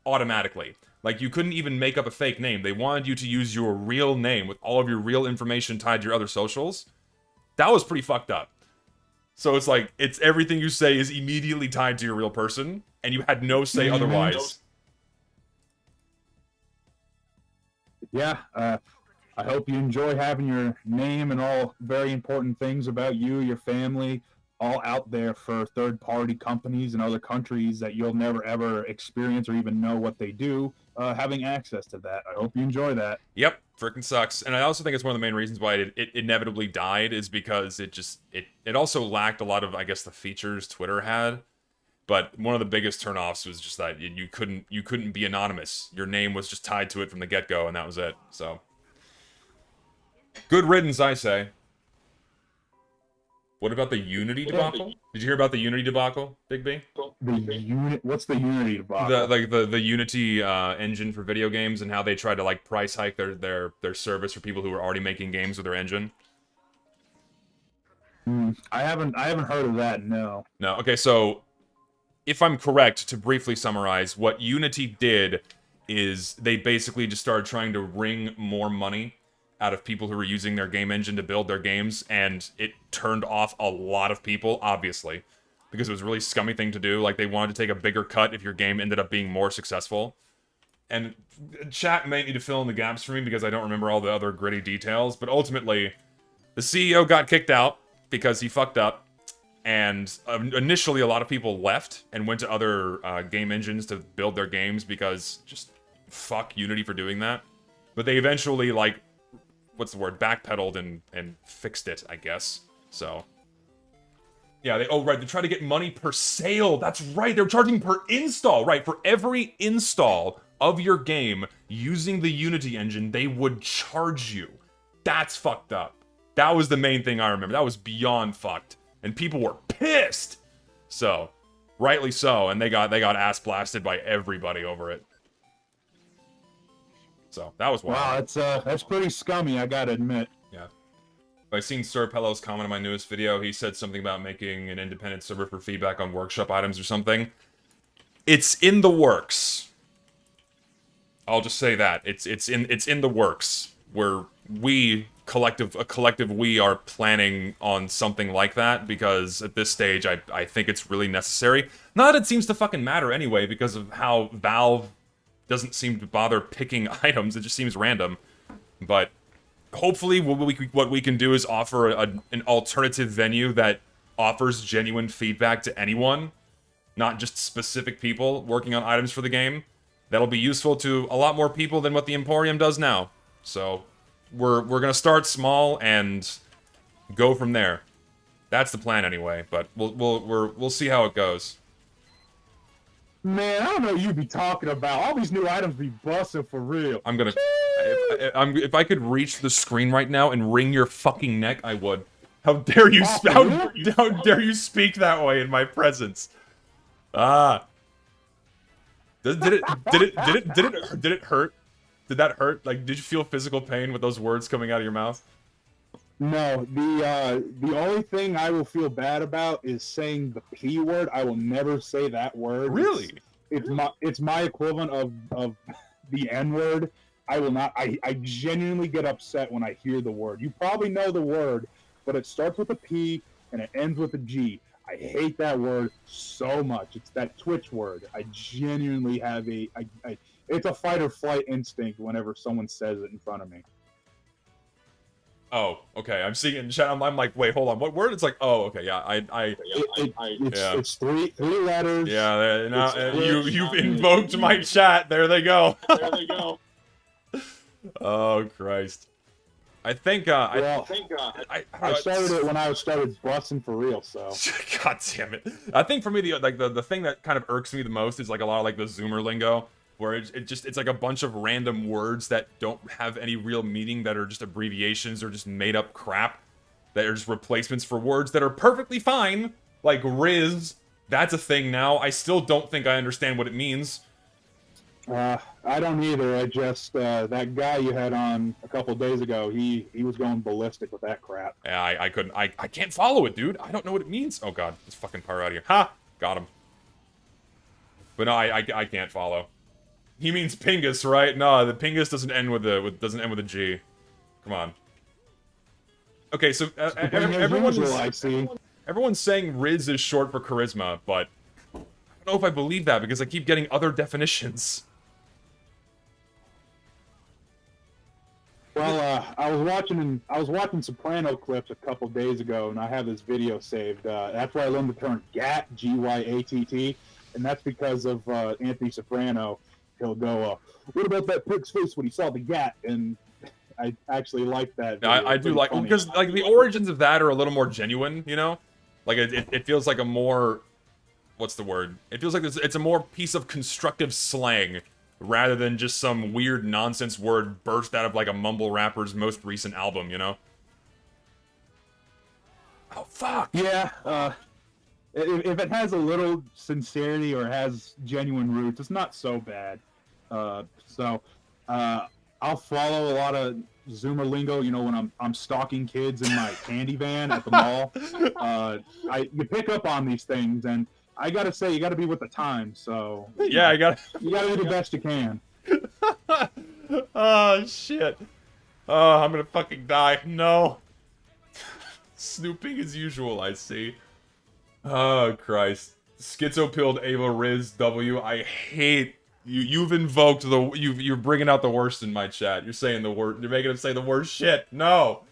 automatically. Like, you couldn't even make up a fake name. They wanted you to use your real name with all of your real information tied to your other socials. That was pretty fucked up. So it's like, it's everything you say is immediately tied to your real person, and you had no say otherwise. Yeah, I hope you enjoy having your name and all very important things about you, your family, all out there for third-party companies and other countries that you'll never ever experience or even know what they do, having access to that. I hope you enjoy that. Yep, freaking sucks. And I also think it's one of the main reasons why it inevitably died, is because it also lacked a lot of, I guess, the features Twitter had. But one of the biggest turnoffs was just that you couldn't be anonymous. Your name was just tied to it from the get-go, and that was it. So, good riddance, I say. What about the Unity debacle? Did you hear about the Unity debacle, Big B? What's the Unity debacle? The Unity engine for video games, and how they tried to like price hike their service for people who were already making games with their engine. I haven't heard of that. No. No. Okay, so if I'm correct, to briefly summarize, what Unity did is they basically just started trying to wring more money out of people who were using their game engine to build their games, and it turned off a lot of people, obviously, because it was a really scummy thing to do. Like, they wanted to take a bigger cut if your game ended up being more successful. And chat may need to fill in the gaps for me because I don't remember all the other gritty details, but ultimately, the CEO got kicked out because he fucked up, and initially a lot of people left and went to other game engines to build their games because just fuck Unity for doing that. But they eventually, like, what's the word, backpedaled and fixed it, I guess. So, yeah, they try to get money per sale. That's right, they're charging per install. Right, for every install of your game using the Unity engine, they would charge you. That's fucked up. That was the main thing I remember. That was beyond fucked. And people were pissed. So, rightly so, and they got ass blasted by everybody over it. So, that was wild. Wow, that's pretty scummy, I gotta admit. Yeah. I've seen Sir Pello's comment on my newest video. He said something about making an independent server for feedback on workshop items or something. It's in the works. I'll just say that. It's in the works. Where a collective we are planning on something like that, because at this stage I think it's really necessary. Not that it seems to fucking matter anyway, because of how Valve doesn't seem to bother picking items. It just seems random. But hopefully what we can do is offer an alternative venue that offers genuine feedback to anyone, not just specific people working on items for the game. That'll be useful to a lot more people than what the Emporium does now. So, we're gonna start small and go from there. That's the plan anyway. But we'll see how it goes. Man, I don't know what you be talking about. All these new items be busting for real. I'm gonna. If I could reach the screen right now and wring your fucking neck, I would. How dare you? How dare you speak that way in my presence? Ah. Did it hurt? Did that hurt? Like, did you feel physical pain with those words coming out of your mouth? No, the only thing I will feel bad about is saying the P word. I will never say that word. Really? It's my equivalent of the N word. I will not. I genuinely get upset when I hear the word. You probably know the word, but it starts with a P and it ends with a G. I hate that word so much. It's that Twitch word. I genuinely have it's a fight or flight instinct whenever someone says it in front of me. Oh, okay. I'm seeing it in chat. I'm like, wait, hold on. What word? It's like, oh, okay, yeah. It's three letters. Yeah, now you've invoked my chat. There they go. There they go. Oh Christ. I started it when I started busting for real, so. God damn it. I think for me, the thing that kind of irks me the most is like a lot of like the Zoomer lingo, where it's like a bunch of random words that don't have any real meaning, that are just abbreviations or just made up crap, that are just replacements for words that are perfectly fine, like Riz. That's a thing now. I still don't think I understand what it means. I don't either. I just that guy you had on a couple days ago, he was going ballistic with that crap. Yeah, I couldn't. I can't follow it, dude. I don't know what it means. Oh god, this fucking pyro out of here. Ha! Got him. But no, I can't follow. He means Pingus, right? No, the Pingus doesn't end with a G. Come on. Okay, so everyone's saying Riz is short for charisma, but I don't know if I believe that because I keep getting other definitions. Well, I was watching Soprano clips a couple days ago, and I have this video saved. That's where I learned the term GAT, G-Y-A-T-T, and that's because of Anthony Soprano. He'll go, "What about that prick's face when he saw the GAT?" And I actually like that. I do like, because like the origins of that are a little more genuine, you know. Like it feels like a more, what's the word? It feels like it's a more piece of constructive slang, rather than just some weird nonsense word burst out of like a mumble rapper's most recent album, you know? Oh, fuck! Yeah, if it has a little sincerity or has genuine roots, it's not so bad. I'll follow a lot of Zoomer lingo, you know, when I'm stalking kids in my candy van at the mall. You pick up on these things, and I gotta say, you gotta be with the times, so... Yeah, you gotta do the best you can. Oh, shit. Oh, I'm gonna fucking die. No. Snooping as usual, I see. Oh, Christ. Schizo-pilled Ava Riz W. I hate... You've invoked the... You're bringing out the worst in my chat. You're saying the worst... You're making him say the worst shit. No!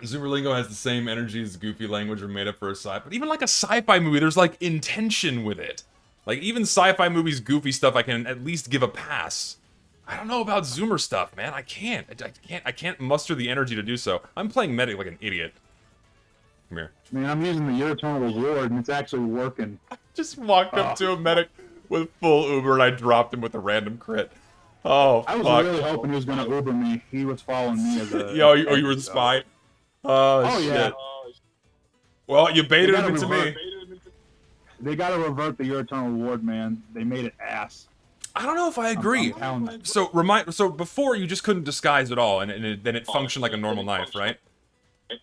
Zoomer lingo has the same energy as goofy language or made up for a sci-fi. But even like a sci-fi movie, there's like intention with it. Like even sci-fi movies, goofy stuff, I can at least give a pass. I don't know about Zoomer stuff, man. I can't muster the energy to do so. I'm playing medic like an idiot. Come here. Man, I'm using the Your Eternal Reward, and it's actually working. I just walked up to a medic with full Uber, and I dropped him with a random crit. Oh, I was really hoping he was going to Uber me. He was following me as a... Yo, you were the spy? Oh, shit. Yeah. Well, you baited him into me. They gotta revert the Your Eternal Reward, man. They made it ass. I don't know if I agree. So before you just couldn't disguise at all, and then it functioned like a normal knife, right?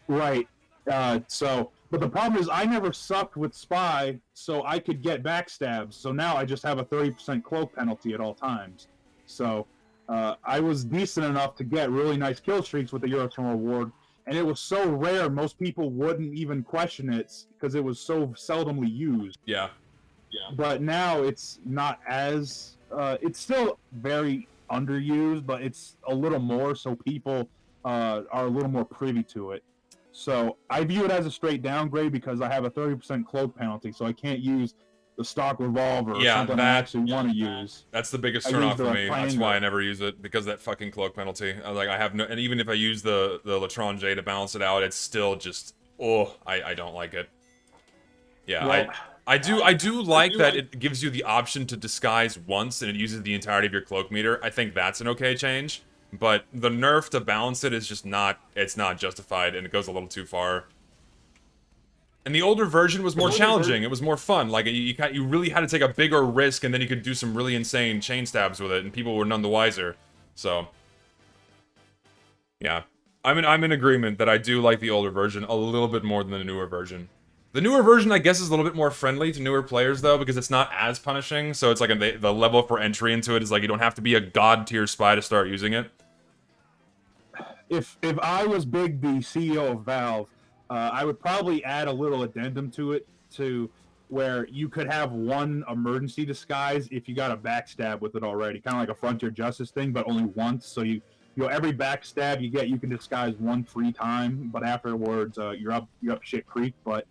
Right. But the problem is I never sucked with Spy, so I could get backstabs. So now I just have a 30% cloak penalty at all times. So I was decent enough to get really nice kill streaks with the Your Eternal Reward, and it was so rare most people wouldn't even question it because it was so seldomly used. Yeah. But now it's not as... it's still very underused, but it's a little more, so people are a little more privy to it. So I view it as a straight downgrade because I have a 30% cloak penalty, so I can't use the stock revolver or Yeah, something I actually want to use. That's the biggest I turnoff use the for me. That's rectangle. why I never use it, because of that fucking cloak penalty. Like, I have no, and even if I use the L'Étranger to balance it out, it's still just, oh, I don't like it. Yeah, Well, I do like that it gives you the option to disguise once and it uses the entirety of your cloak meter. I think that's an okay change, but the nerf to balance it is just not, it's not justified, and it goes a little too far. And the older version was more challenging. It was more fun. Like, you really had to take a bigger risk, and then you could do some really insane chain stabs with it, and people were none the wiser. So, yeah. I'm in agreement that I do like the older version a little bit more than the newer version. The newer version, I guess, is a little bit more friendly to newer players, though, because it's not as punishing. So it's like the level for entry into it is like you don't have to be a god-tier spy to start using it. If I was Big, the CEO of Valve, I would probably add a little addendum to it to where you could have one emergency disguise if you got a backstab with it already, kind of like a Frontier Justice thing, but only once. So you know, every backstab you get, you can disguise one free time, but afterwards you're up shit creek. But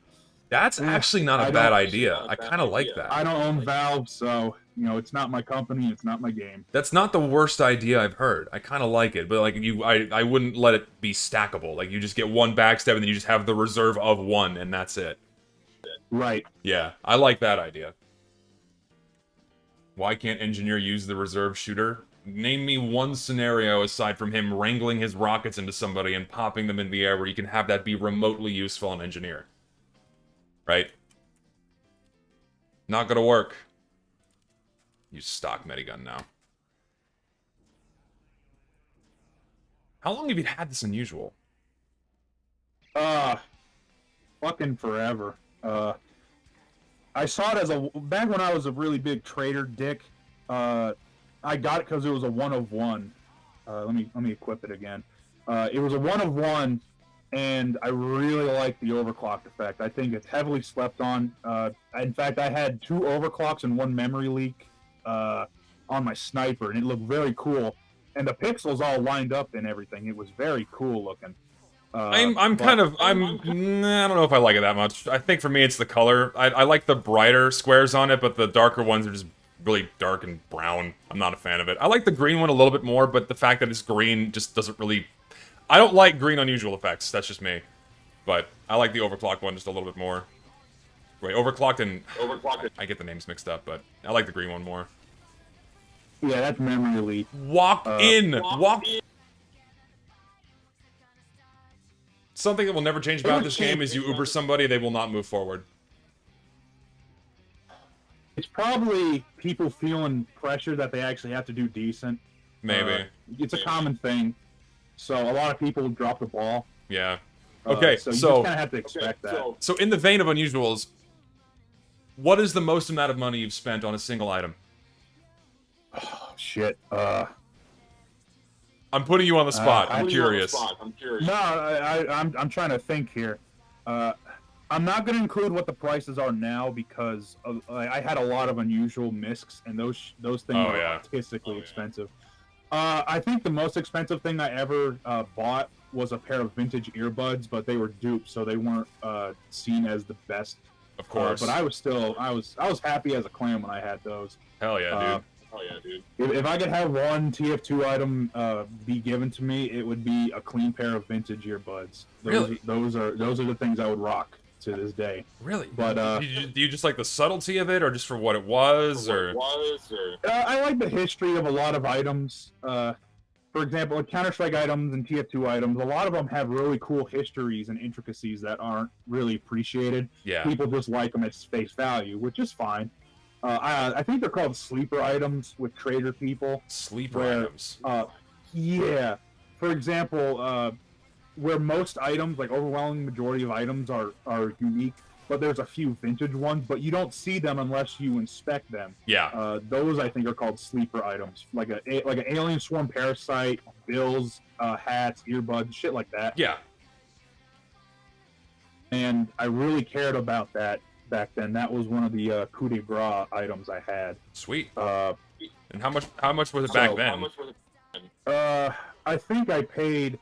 that's actually not a bad idea. I kind of like that. I don't own Valve, so you know, it's not my company, it's not my game. That's not the worst idea I've heard. I kind of like it, but like I wouldn't let it be stackable. Like you just get one backstab and then you just have the reserve of one, and that's it. Right. Yeah, I like that idea. Why can't Engineer use the reserve shooter? Name me one scenario aside from him wrangling his rockets into somebody and popping them in the air where you can have that be remotely useful on Engineer. Right? Not gonna work. Use stock medigun now. How long have you had this unusual? Fucking forever. I saw it as back when I was a really big trader dick. I got it because it was a 1 of 1. Let me equip it again. It was a 1 of 1, and I really like the overclocked effect. I think it's heavily slept on. In fact, I had 2 overclocks and 1 memory leak on my sniper, and it looked very cool. And the pixels all lined up and everything. It was very cool looking. I don't know if I like it that much. I think for me it's the color. I like the brighter squares on it, but the darker ones are just really dark and brown. I'm not a fan of it. I like the green one a little bit more, but the fact that it's green just doesn't really... I don't like green unusual effects. That's just me. But I like the overclocked one just a little bit more. Wait, overclocked and... I get the names mixed up, but I like the green one more. Yeah, that's memory leak. Walk in! Something that will never change about this game is you Uber somebody, they will not move forward. It's probably people feeling pressure that they actually have to do decent. Maybe. It's a common thing. So a lot of people drop the ball. Yeah. Okay, so you just kind of have to expect that. So in the vein of unusuals, what is the most amount of money you've spent on a single item? Oh, shit. I'm putting you on the spot. I'm curious. No, I'm trying to think here. I'm not going to include what the prices are now because I had a lot of unusual miscs, and those things are artistically expensive. I think the most expensive thing I ever bought was a pair of vintage earbuds, but they were dupes, so they weren't seen as the best. Of course. But I was happy as a clam when I had those. Hell yeah, dude. If I could have one TF2 item be given to me, it would be a clean pair of vintage earbuds. Those are the things I would rock to this day. Really? But do you just like the subtlety of it, or just for what it was, or? I like the history of a lot of items. For example, like Counter-Strike items and TF2 items, a lot of them have really cool histories and intricacies that aren't really appreciated. Yeah. People just like them at face value, which is fine. I think they're called sleeper items with trader people. Sleeper items? Yeah. For example, where most items, like overwhelming majority of items are unique, but there's a few vintage ones, but you don't see them unless you inspect them. Yeah. Those, I think, are called sleeper items. Like an alien swarm parasite, bills, hats, earbuds, shit like that. Yeah. And I really cared about that back then. That was one of the coup de grace items I had. Sweet. And how much was it back then? I think I paid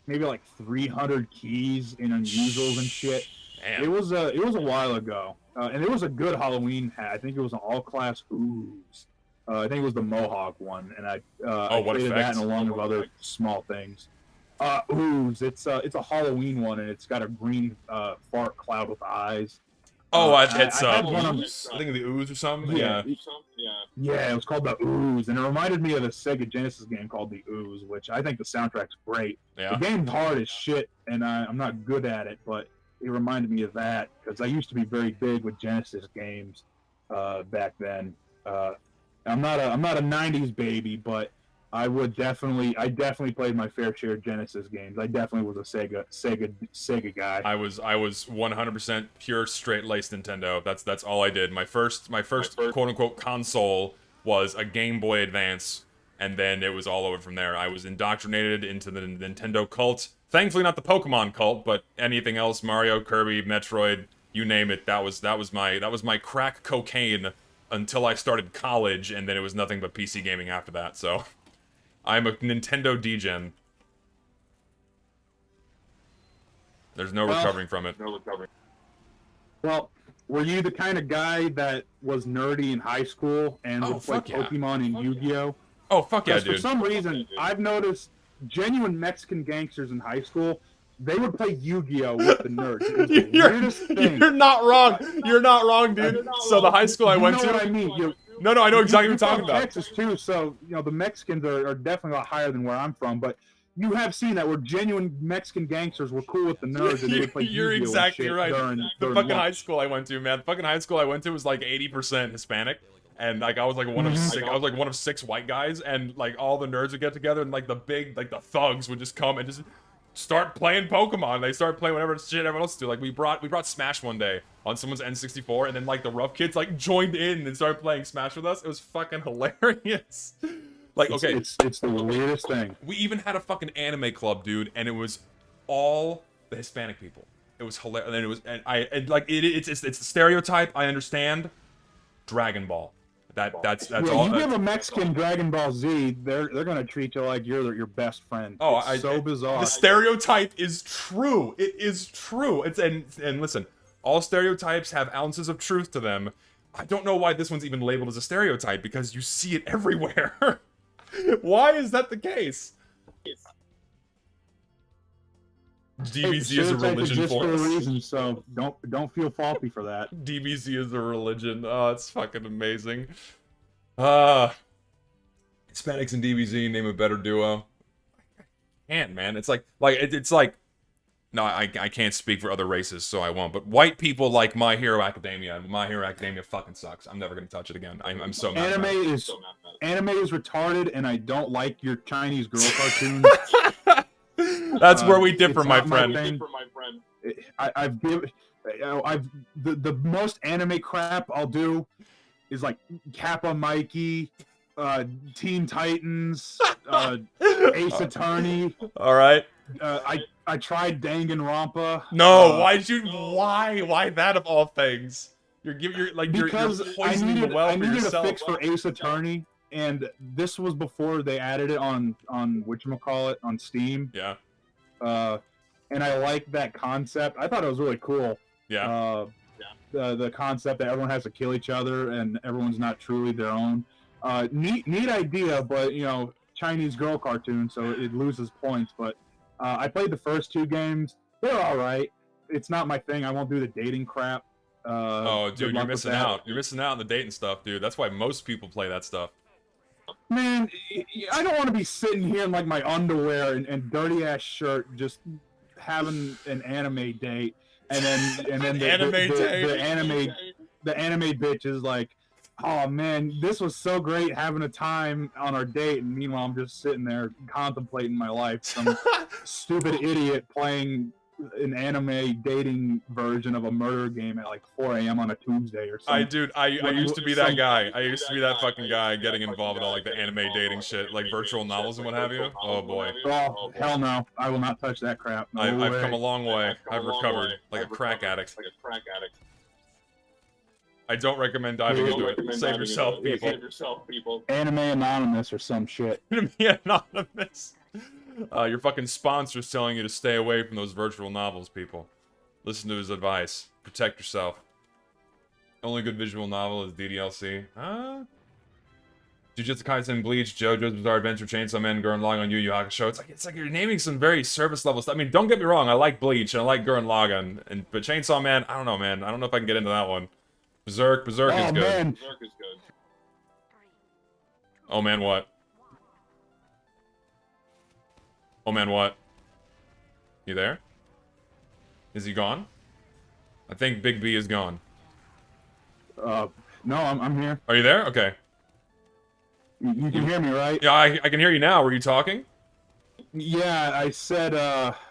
maybe like 300 keys in unusuals and shit. Damn. It was a while ago. and it was a good Halloween hat. I think it was an all-class ooze. I think it was the Mohawk one, and I traded that and along with other small things. Ooze. It's a Halloween one, and it's got a green fart cloud with eyes. Oh, I it's had one of- Ooze? I think the Ooze or something. Yeah. Yeah. Yeah, it was called the Ooze, and it reminded me of the Sega Genesis game called the Ooze, which I think the soundtrack's great. Yeah. The game's hard as shit, and I'm not good at it, but it reminded me of that because I used to be very big with Genesis games back then. I'm not a '90s baby, but I definitely played my fair share of Genesis games. I definitely was a Sega guy. I was 100% pure straight-laced Nintendo. That's all I did. My first quote-unquote console was a Game Boy Advance, and then it was all over from there. I was indoctrinated into the Nintendo cult. Thankfully not the Pokemon cult, but anything else, Mario, Kirby, Metroid, you name it, that was my crack cocaine until I started college, and then it was nothing but PC gaming after that. So I'm a Nintendo degen. There's no recovering from it. Well, were you the kind of guy that was nerdy in high school and would play Pokemon and Yu-Gi-Oh? Oh, fuck yeah, dude. For some reason, I've noticed genuine Mexican gangsters in high school, they would play Yu-Gi-Oh with the nerds. It was the weirdest thing. You're not wrong. You're not wrong, dude. So the high school I went to... You know what I mean? No, I know exactly what you're talking about. Texas, too, so, the Mexicans are definitely a lot higher than where I'm from, but you have seen that where genuine Mexican gangsters were cool with the nerds and they would play You're Yu-Gi-Oh exactly right. The fucking lunch. high school I went to, man. The fucking high school I went to was like 80% Hispanic. And like I was like one of six, I was like one of 6 white guys, and like all the nerds would get together, and like the thugs would just come and just start playing Pokemon. They start playing whatever shit everyone else do. Like we brought Smash one day on someone's N64, and then like the rough kids like joined in and started playing Smash with us. It was fucking hilarious. Like okay, it's the weirdest thing. We even had a fucking anime club, dude, and it was all the Hispanic people. It was hilarious, and it was it's the stereotype. I understand. Dragon Ball. That's all. You give a Mexican Dragon Ball Z, they're gonna treat you like you're your best friend. Oh, it's so bizarre. The stereotype is true. It is true. And listen, all stereotypes have ounces of truth to them. I don't know why this one's even labeled as a stereotype because you see it everywhere. Why is that the case? DBZ is a religion just for a us. reason, so don't feel faulty for that. DBZ is a religion. Oh, it's fucking amazing. Hispanics and DBZ name a better duo. I can't, man. It's like no, I can't speak for other races, so I won't. But white people like My Hero Academia, and My Hero Academia fucking sucks. I'm never gonna touch it again. I'm so mad. Anime is retarded, and I don't like your Chinese girl cartoons. That's where we differ, my friend. The most anime crap I'll do is like Kappa Mikey, Teen Titans, Ace Attorney. All right. I tried Danganronpa. No, why that of all things? You're poisoning the well for yourself. I needed a fix for Ace Attorney. And this was before they added it on whatchamacallit, on Steam. Yeah. And I liked that concept. I thought it was really cool. Yeah. The concept that everyone has to kill each other and everyone's not truly their own. Neat idea, but Chinese girl cartoon, so it loses points. But I played the first 2 games. They're all right. It's not my thing. I won't do the dating crap. Oh, dude, you're missing out. You're missing out on the dating stuff, dude. That's why most people play that stuff. Man, I don't want to be sitting here in like my underwear and dirty ass shirt, just having an anime date, and then the anime bitch is like, oh man, this was so great having a time on our date, and meanwhile I'm just sitting there contemplating my life, some stupid idiot playing an anime dating version of a murder game at like 4 a.m. on a Tuesday or something. I used to be that guy. I used to be that fucking guy getting involved in all like the anime dating shit, like virtual novels and what have you. Oh boy. Oh hell no! I will not touch that crap. No I've come a long way. I've recovered like a crack addict. I don't recommend diving into it. Save yourself, people. Anime Anonymous or some shit. Anime Anonymous. Your fucking sponsor's telling you to stay away from those virtual novels, people. Listen to his advice. Protect yourself. Only good visual novel is DDLC. Jujutsu Kaisen, Bleach, JoJo's Bizarre Adventure, Chainsaw Man, Gurren Lagann, Yu Yu Hakusho. It's like you're naming some very surface level stuff. I mean, don't get me wrong, I like Bleach and I like Gurren Lagann, but Chainsaw Man, I don't know, man. I don't know if I can get into that one. Berserk is good. Man. Berserk is good. Oh man, what? Oh man, what? You there? Is he gone? I think Big B is gone. No, I'm here. Are you there? Okay. You can hear me, right? Yeah, I can hear you now. Were you talking? Yeah, I said,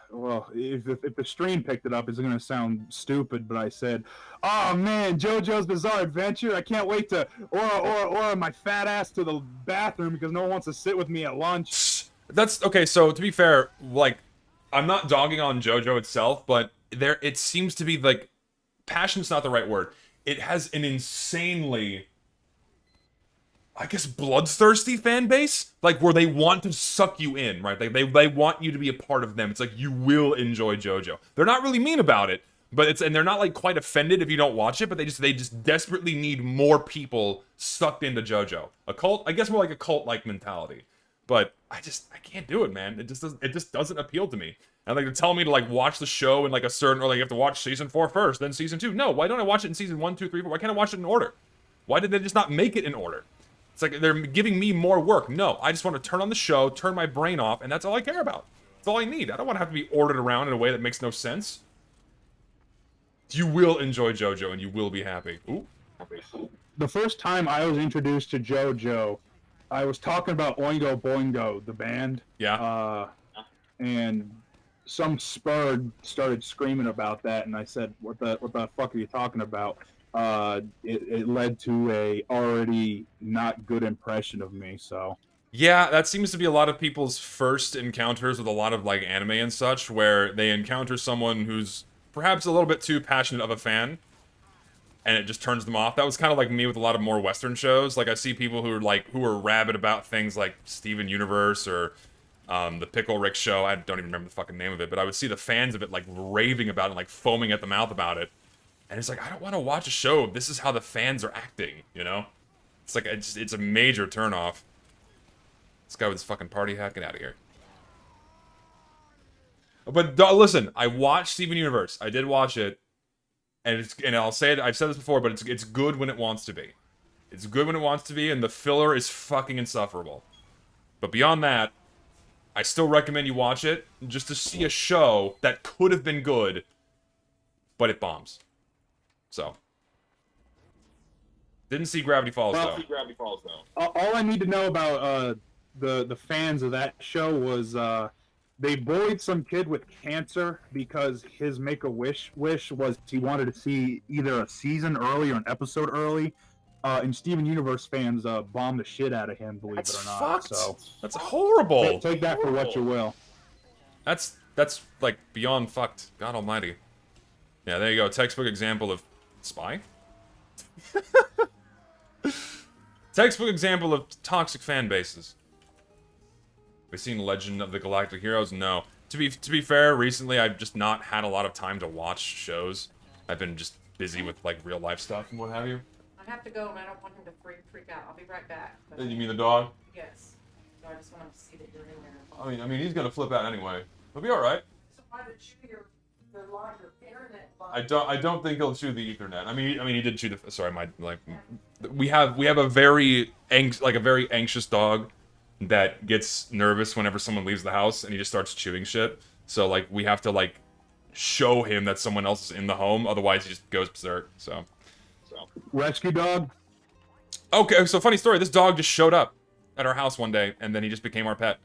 well, if the stream picked it up, it's gonna sound stupid, but I said, oh man, JoJo's Bizarre Adventure, I can't wait to or my fat ass to the bathroom because no one wants to sit with me at lunch. That's okay. So to be fair, like, I'm not dogging on JoJo itself, but it seems to be like, passion's not the right word. It has an insanely, I guess, bloodthirsty fan base, like where they want to suck you in, right? They want you to be a part of them. It's like you will enjoy JoJo. They're not really mean about it, but and they're not like quite offended if you don't watch it, but they just desperately need more people sucked into JoJo. A cult, I guess, more like a cult-like mentality. But I can't do it, man. It just doesn't appeal to me. And like, they're telling me to like watch the show in like a certain, or like you have to watch season 4 first, then season 2. No, why don't I watch it in season 1, 2, 3, 4? Why can't I watch it in order? Why did they just not make it in order? It's like they're giving me more work. No, I just want to turn on the show, turn my brain off, and that's all I care about. That's all I need. I don't want to have to be ordered around in a way that makes no sense. You will enjoy JoJo, and you will be happy. Ooh. The first time I was introduced to JoJo, I was talking about Oingo Boingo, the band. Yeah. And some spurred started screaming about that, and I said, "What the fuck are you talking about?" It led to a already not good impression of me. So yeah, that seems to be a lot of people's first encounters with a lot of like anime and such, where they encounter someone who's perhaps a little bit too passionate of a fan, and it just turns them off. That was kind of like me with a lot of more Western shows. Like I see people who are rabid about things like Steven Universe or the Pickle Rick show. I don't even remember the fucking name of it, but I would see the fans of it like raving about it and like foaming at the mouth about it. And it's like, I don't want to watch a show. This is how the fans are acting, you know? It's like, it's a major turnoff. This guy with his fucking party hat, get out of here. But listen, I watched Steven Universe. I did watch it. And I'll say it, I've said this before, but it's good when it wants to be. It's good when it wants to be, and the filler is fucking insufferable. But beyond that, I still recommend you watch it, just to see a show that could have been good, but it bombs. So. Didn't see Gravity Falls, though. all I need to know about the fans of that show was they bullied some kid with cancer because his make-a-wish was he wanted to see either a season early or an episode early. And Steven Universe fans bombed the shit out of him, believe it or not. Fucked. So That's horrible. take that for what you will. That's like beyond fucked. God almighty. Yeah, there you go. Textbook example of spy. Textbook example of toxic fan bases. We've seen Legend of the Galactic Heroes? No. To be fair, recently I've just not had a lot of time to watch shows. I've been just busy with like real life stuff and what have you. I have to go and I don't want him to freak out. I'll be right back. But You mean the dog? yes. So I just want him to see that you're in there. I mean he's gonna flip out anyway. He'll be all right. So why did you your line your internet line? I don't think he'll chew the Ethernet. I mean he did chew the. Sorry, my like. We have a very anxious dog that gets nervous whenever someone leaves the house and he just starts chewing shit. So like we have to like show him that someone else is in the home, otherwise he just goes berserk. So Rescue dog? okay, so funny story. This dog just showed up at our house one day and then he just became our pet.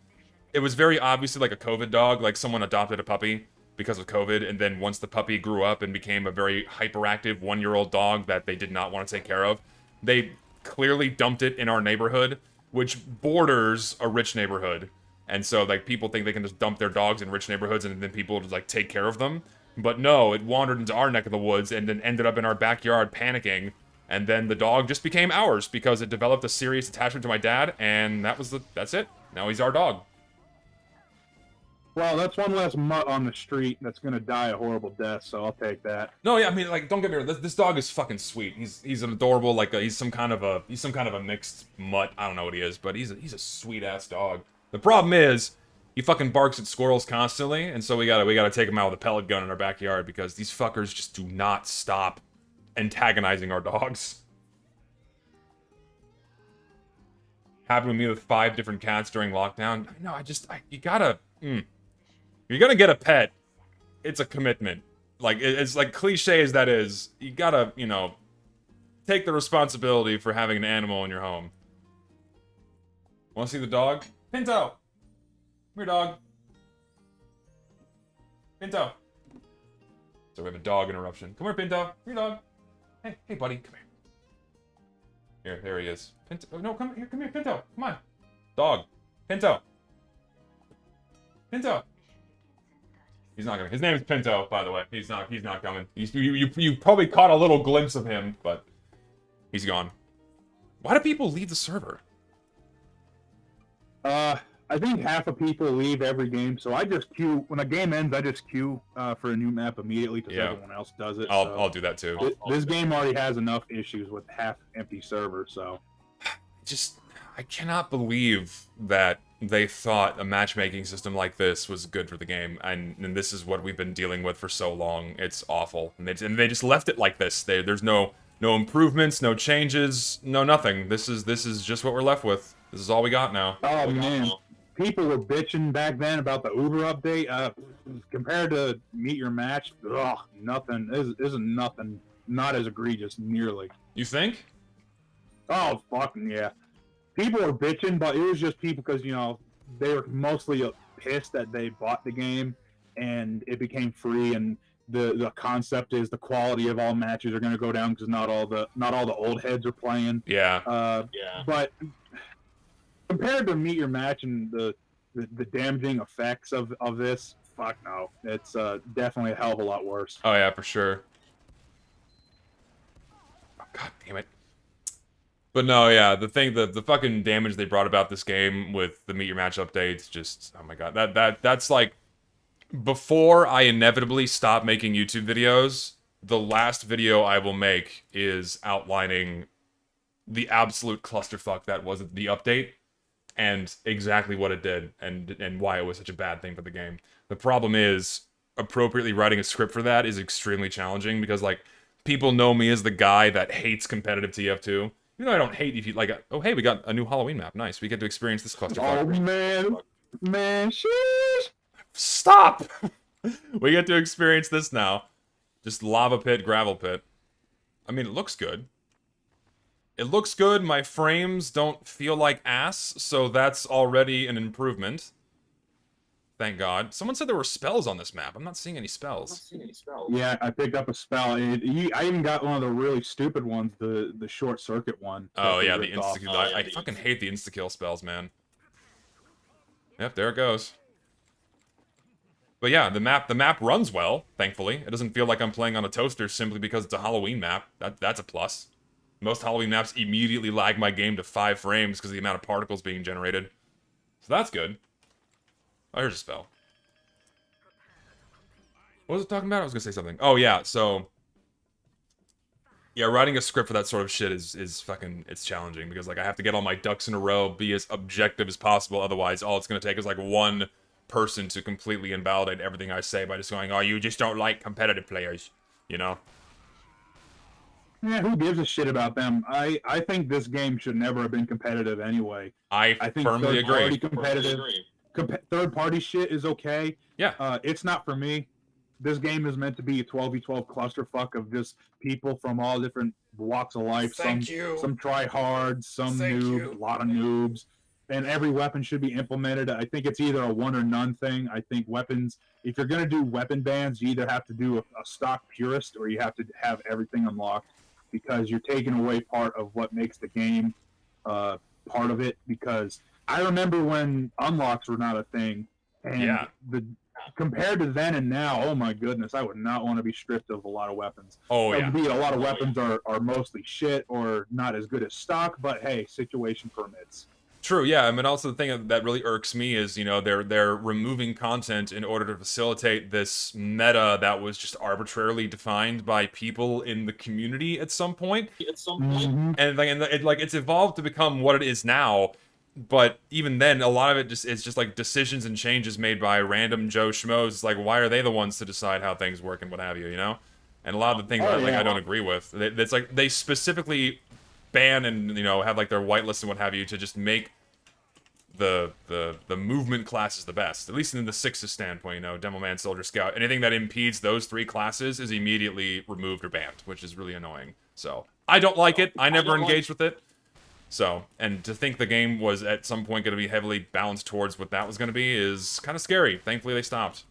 It was very obviously like a COVID dog, like someone adopted a puppy because of COVID, and then once the puppy grew up and became a very hyperactive 1-year-old dog that they did not want to take care of, they clearly dumped it in our neighborhood, which borders a rich neighborhood. And so, like, people think they can just dump their dogs in rich neighborhoods and then people just, like, take care of them. But no, it wandered into our neck of the woods and then ended up in our backyard panicking. And then the dog just became ours because it developed a serious attachment to my dad, and that's it. Now he's our dog. Well, that's one less mutt on the street that's gonna die a horrible death, so I'll take that. No, yeah, I mean, like, don't get me wrong. This dog is fucking sweet. He's an adorable, like, he's some kind of a mixed mutt. I don't know what he is, but he's a sweet ass dog. The problem is, he fucking barks at squirrels constantly, and so we gotta take him out with a pellet gun in our backyard because these fuckers just do not stop antagonizing our dogs. Happened with me with 5 different cats during lockdown. No, you gotta. You're gonna get a pet. It's a commitment. Like, it's like cliche as that is, you gotta, take the responsibility for having an animal in your home. Wanna see the dog? Pinto! Come here, dog. Pinto. So we have a dog interruption. Come here, Pinto. Come here, dog. Hey, buddy, come here. There he is. Pinto. Oh, no, come here, Pinto. Come on. Dog. Pinto. Pinto. He's not coming. His name is Pinto, by the way. He's not coming. You probably caught a little glimpse of him, but he's gone. Why do people leave the server? I think half of people leave every game, so I just queue when a game ends. I just queue for a new map immediately because everyone else does it. I'll do that too. This game already has enough issues with half-empty servers, so I cannot believe that they thought a matchmaking system like this was good for the game, and this is what we've been dealing with for so long. It's awful, and they just left it like this. There's no improvements, no changes, no nothing. This is just what we're left with. This is all we got now. Oh man, people were bitching back then about the Uber update. Compared to Meet Your Match, nothing isn't nothing. Not as egregious nearly. You think? Oh fucking yeah. People were bitching, but it was just people because they were mostly pissed that they bought the game and it became free, and the concept is the quality of all matches are going to go down because not all the old heads are playing. Yeah. But compared to Meet Your Match and the damaging effects of this, fuck no, it's definitely a hell of a lot worse. Oh yeah, for sure. Oh, God damn it. But no, yeah, the fucking damage they brought about this game with the Meet Your Match updates, just, oh my god, that's like, before I inevitably stop making YouTube videos, the last video I will make is outlining the absolute clusterfuck that was the update, and exactly what it did, and why it was such a bad thing for the game. The problem is, appropriately writing a script for that is extremely challenging, because, like, people know me as the guy that hates competitive TF2. Even though I don't hate if you like. Oh hey, we got a new Halloween map. Nice. We get to experience this clusterfuck. Oh man, sheesh. Stop. We get to experience this now. Just lava pit, gravel pit. I mean, it looks good. It looks good. My frames don't feel like ass, so that's already an improvement. Thank God. Someone said there were spells on this map. I'm not seeing any spells. Yeah, I picked up a spell. I even got one of the really stupid ones, the short circuit one. Oh yeah, the insta kill. I fucking hate the insta kill spells, man. Yep, there it goes. But yeah, the map runs well, thankfully. It doesn't feel like I'm playing on a toaster simply because it's a Halloween map. That's a plus. Most Halloween maps immediately lag my game to 5 frames because of the amount of particles being generated. So that's good. Oh, here's a spell. What was it talking about? I was gonna say something. Oh yeah, so yeah, writing a script for that sort of shit is fucking, it's challenging because like I have to get all my ducks in a row, be as objective as possible. Otherwise, all it's gonna take is like one person to completely invalidate everything I say by just going, "Oh, you just don't like competitive players," you know? Yeah, who gives a shit about them? I think this game should never have been competitive anyway. I think firmly agree. Competitive. Third-party shit is okay. Yeah. It's not for me. This game is meant to be a 12v12 clusterfuck of just people from all different walks of life. Some try hard, some noobs, a lot of noobs. And every weapon should be implemented. I think it's either a one or none thing. I think weapons, if you're going to do weapon bans, you either have to do a stock purist or you have to have everything unlocked because you're taking away part of what makes the game part of it. Because I remember when unlocks were not a thing, and compared to then and now, oh my goodness, I would not want to be stripped of a lot of weapons. Oh yeah, a lot of weapons are mostly shit or not as good as stock, but hey, situation permits. True, yeah. I mean, also the thing that really irks me is, they're removing content in order to facilitate this meta that was just arbitrarily defined by people in the community at some point. Mhm. And it's evolved to become what it is now. But even then, a lot of it just is just like decisions and changes made by random Joe Schmoes. It's like, why are they the ones to decide how things work and what have you, you know? And a lot of the things Oh, that yeah. I don't agree with. It's like they specifically ban and have like their whitelist and what have you to just make the movement classes the best. At least in the Six's standpoint, Demo Man, Soldier, Scout. Anything that impedes those three classes is immediately removed or banned, which is really annoying. So I don't like it. I never engaged with it. So, and to think the game was at some point going to be heavily balanced towards what that was going to be is kind of scary. Thankfully, they stopped.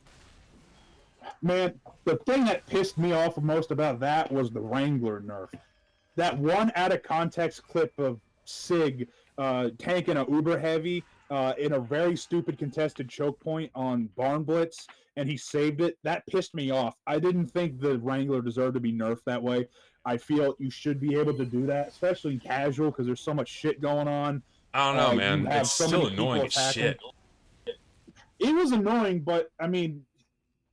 Man, the thing that pissed me off most about that was the Wrangler nerf. That one out of context clip of Sig tanking a uber heavy in a very stupid contested choke point on Barn Blitz, and he saved it. That pissed me off. I didn't think the Wrangler deserved to be nerfed that way. I feel you should be able to do that, especially in casual, because there's so much shit going on. I don't know, man. You have It's so still many people annoying as attacking. shit. It was annoying, but I mean,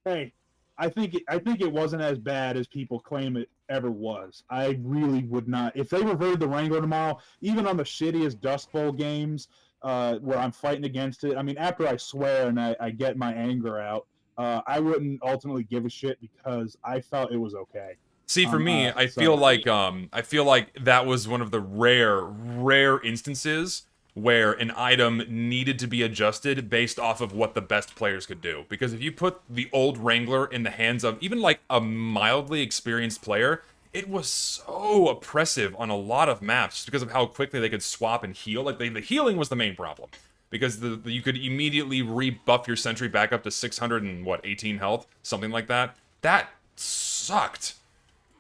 hey, I think it wasn't as bad as people claim it ever was. I really would not. If they reverted the Wrangler tomorrow, even on the shittiest Dust Bowl games where I'm fighting against it, I mean, after I swear and I get my anger out, I wouldn't ultimately give a shit because I felt it was okay. See, for me, I feel like that was one of the rare instances where an item needed to be adjusted based off of what the best players could do. Because if you put the old Wrangler in the hands of even like a mildly experienced player, it was so oppressive on a lot of maps just because of how quickly they could swap and heal. Like the healing was the main problem. Because you could immediately rebuff your sentry back up to 600 and 18 health, something like that. That sucked.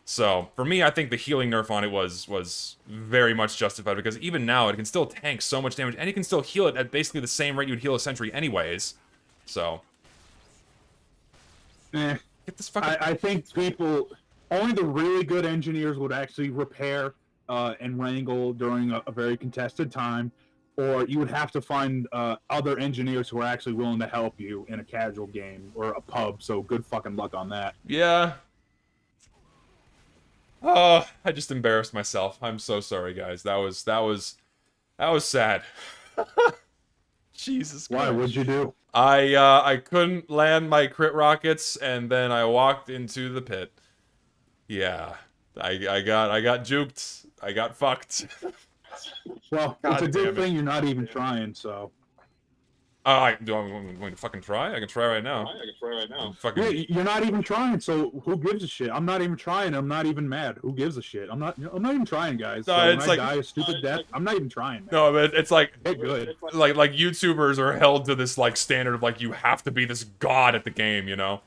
So, for me, I think the healing nerf on it was very much justified, because even now, it can still tank so much damage, and you can still heal it at basically the same rate you'd heal a sentry anyways. So... Get this fucking... I think only the really good engineers would actually repair and wrangle during a very contested time, or you would have to find other engineers who are actually willing to help you in a casual game or a pub, so good fucking luck on that. Yeah. Oh, I just embarrassed myself. I'm so sorry, guys. That was sad. Jesus Christ. Why? What'd you do? I couldn't land my crit rockets, and then I walked into the pit. Yeah. I got juked. I got fucked. Well, God it's a good damn it. thing you're not even trying, so. I'm going to fucking try? I can try right now. Fucking... Yeah, you're not even trying, so who gives a shit? I'm not even trying. I'm not even mad. Who gives a shit? I'm not even trying, guys. No, So it's when like... I die a stupid death, I'm not even trying, man. No, but it's like... Get good. Like YouTubers are held to this, like, standard of, like, you have to be this god at the game, you know?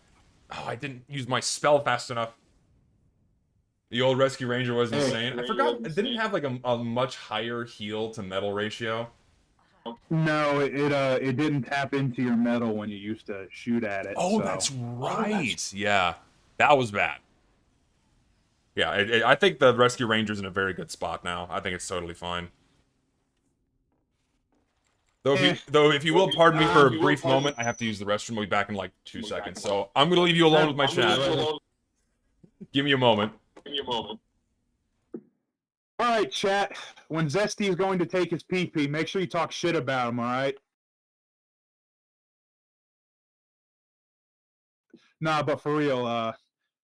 Oh, I didn't use my spell fast enough. The old Rescue Ranger was insane. I forgot, it didn't have, like, a much higher heal to metal ratio. No, it didn't tap into your metal when you used to shoot at it. Oh, so. that's right. Yeah, that was bad. Yeah, I think the Rescue Ranger's in a very good spot now. I think it's totally fine. Though if you will pardon me for a brief moment, I have to use the restroom. I'll be back in like 2 seconds. So I'm gonna leave you alone with my chat. Give me a moment. All right, chat. When Zesty is going to take his pee-pee, make sure you talk shit about him, all right? Nah, but for real,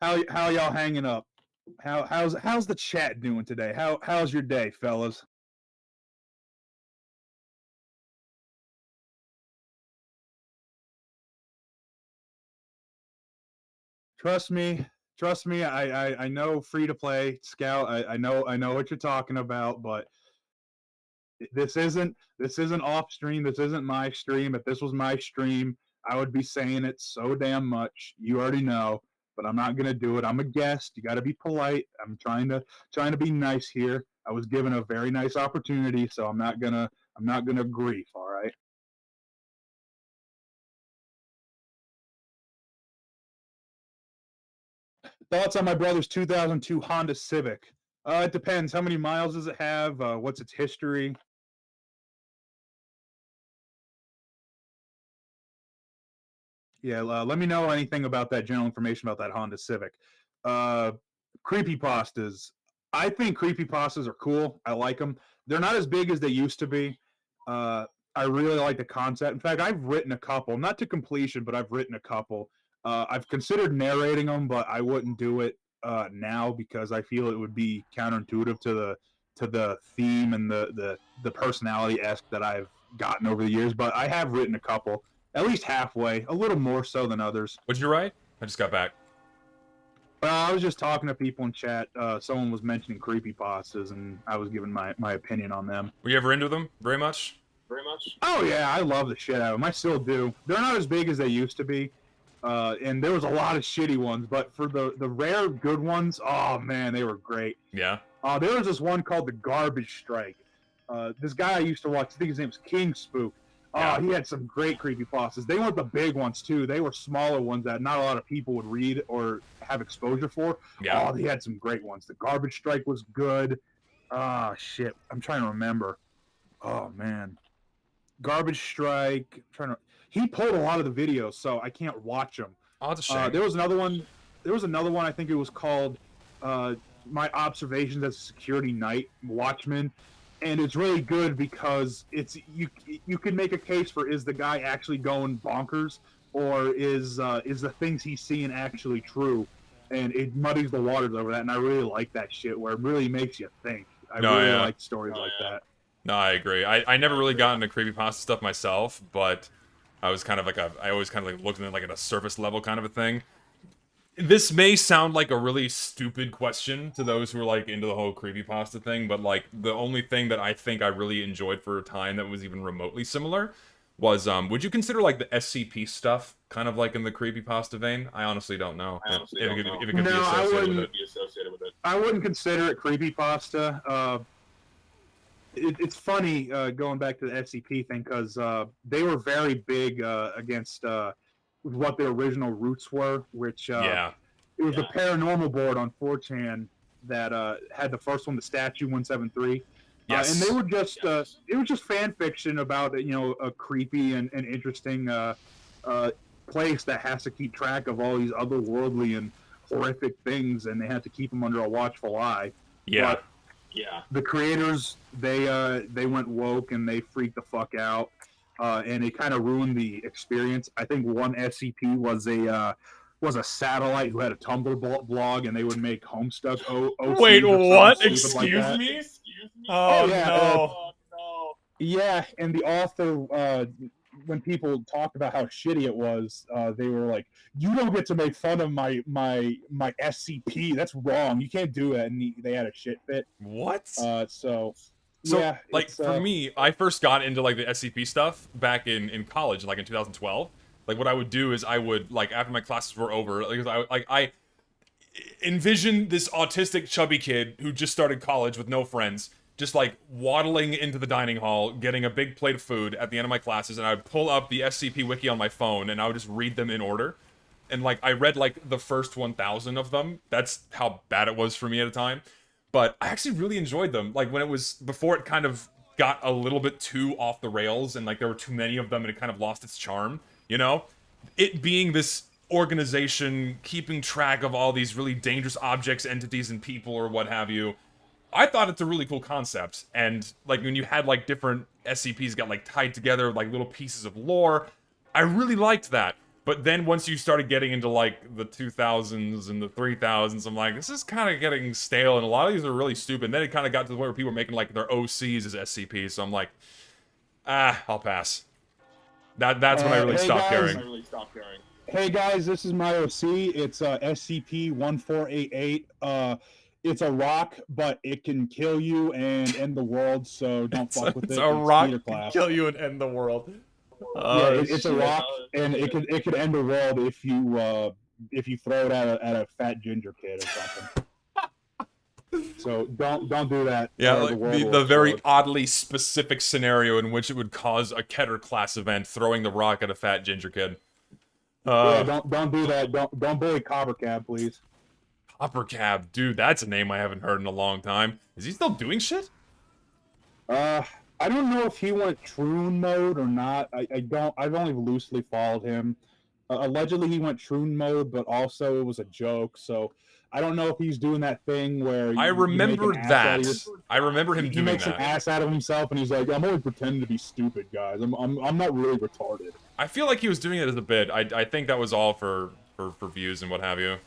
how y'all hanging up? How's the chat doing today? How's your day, fellas? Trust me, I know free to play Scout. I know what you're talking about, but this isn't off stream. This isn't my stream. If this was my stream, I would be saying it so damn much. You already know, but I'm not gonna do it. I'm a guest. You got to be polite. I'm trying to be nice here. I was given a very nice opportunity, so I'm not gonna grief. All right. Thoughts on my brother's 2002 Honda Civic? It depends. How many miles does it have? What's its history? Yeah, let me know anything about that general information about that Honda Civic. Uh, creepypastas. I think creepypastas are cool. I like them. They're not as big as they used to be. Uh, I really like the concept. In fact, I've written a couple, not to completion, but I've written a couple. I've considered narrating them, but I wouldn't do it now because I feel it would be counterintuitive to the theme and the personality esque that I've gotten over the years. But I have written a couple, at least halfway, a little more so than others. What'd you write? I just got back. I was just talking to people in chat. Someone was mentioning creepypastas, and I was giving my opinion on them. Were you ever into them very much? Oh, yeah, I love the shit out of them. I still do. They're not as big as they used to be, and there was a lot of shitty ones, but for the rare good ones, oh, man, they were great. Yeah. There was this one called the Garbage Strike. This guy I used to watch, I think his name was King Spook. Yeah. He had some great creepypastas. They weren't the big ones, too. They were smaller ones that not a lot of people would read or have exposure for. Yeah. Oh, they had some great ones. The Garbage Strike was good. Shit. I'm trying to remember. Oh, man. Garbage Strike. He pulled a lot of the videos, so I can't watch them. Oh, that's a shame. There was another one. I think it was called My Observations as a Security Night Watchman. And it's really good because it's you can make a case for, is the guy actually going bonkers, or is the things he's seeing actually true, and it muddies the waters over that. And I really like that shit where it really makes you think. I really like stories like that. No, I agree. I never really got into creepypasta stuff myself, but I was kind of like I always kind of like looked at it like at a surface level kind of a thing. This may sound like a really stupid question to those who are like into the whole creepypasta thing, but like the only thing that I think I really enjoyed for a time that was even remotely similar was would you consider like the SCP stuff kind of like in the creepypasta vein? I honestly don't know if it could be associated with it. I wouldn't consider it creepypasta. It's funny going back to the SCP thing because they were very big against what their original roots were, which it was the paranormal board on 4chan that had the first one, the Statue 173. Yes. And they were just it was just fan fiction about a creepy and interesting place that has to keep track of all these otherworldly and horrific things, and they have to keep them under a watchful eye. Yeah. But the creators, they went woke and they freaked the fuck out, and it kind of ruined the experience. I think one SCP was a satellite who had a Tumblr blog, and they would make Homestuck OCs. Wait, what? Excuse me? Oh yeah, no. Yeah, and the author, when people talked about how shitty it was, they were like, "You don't get to make fun of my SCP. That's wrong. You can't do it." And they had a shit fit. What? So yeah, like for me, I first got into like the SCP stuff back in college, like in 2012. Like what I would do is I would like after my classes were over, I envisioned this autistic chubby kid who just started college with no friends, just like waddling into the dining hall, getting a big plate of food at the end of my classes, and I would pull up the SCP wiki on my phone and I would just read them in order. And like I read like the first 1,000 of them. That's how bad it was for me at the time. But I actually really enjoyed them. Like when it was before it kind of got a little bit too off the rails and like there were too many of them and it kind of lost its charm, you know? It being this organization keeping track of all these really dangerous objects, entities, and people or what have you, I thought it's a really cool concept. And like when you had like different SCPs got like tied together like little pieces of lore, I really liked that. But then once you started getting into like the 2000s and the 3000s, I'm like, this is kind of getting stale, and a lot of these are really stupid. And then it kind of got to the point where people were making like their OCs as SCPs, so I'm like, I'll pass. That's when I really stopped caring. Hey guys, this is my OC. It's SCP-1488. It's a rock, but it can kill you and end the world, so don't fuck with it. It's a rock can kill you and end the world. It's a rock, and it could end the world if you throw it at a fat ginger kid or something. So don't do that. Yeah, like the very oddly specific scenario in which it would cause a Keter class event, throwing the rock at a fat ginger kid. Yeah, don't do that. Don't bully Copper Cab, please. Copper Cab, dude, that's a name I haven't heard in a long time. Is he still doing shit? I don't know if he went Troon mode or not. I don't. I've only loosely followed him. Allegedly, he went Troon mode, but also it was a joke. So I don't know if he's doing that thing where I remember that. I remember him he doing makes that. an ass out of himself, and he's like, "I'm only pretending to be stupid, guys. I'm not really retarded." I feel like he was doing it as a bit. I think that was all for views and what have you.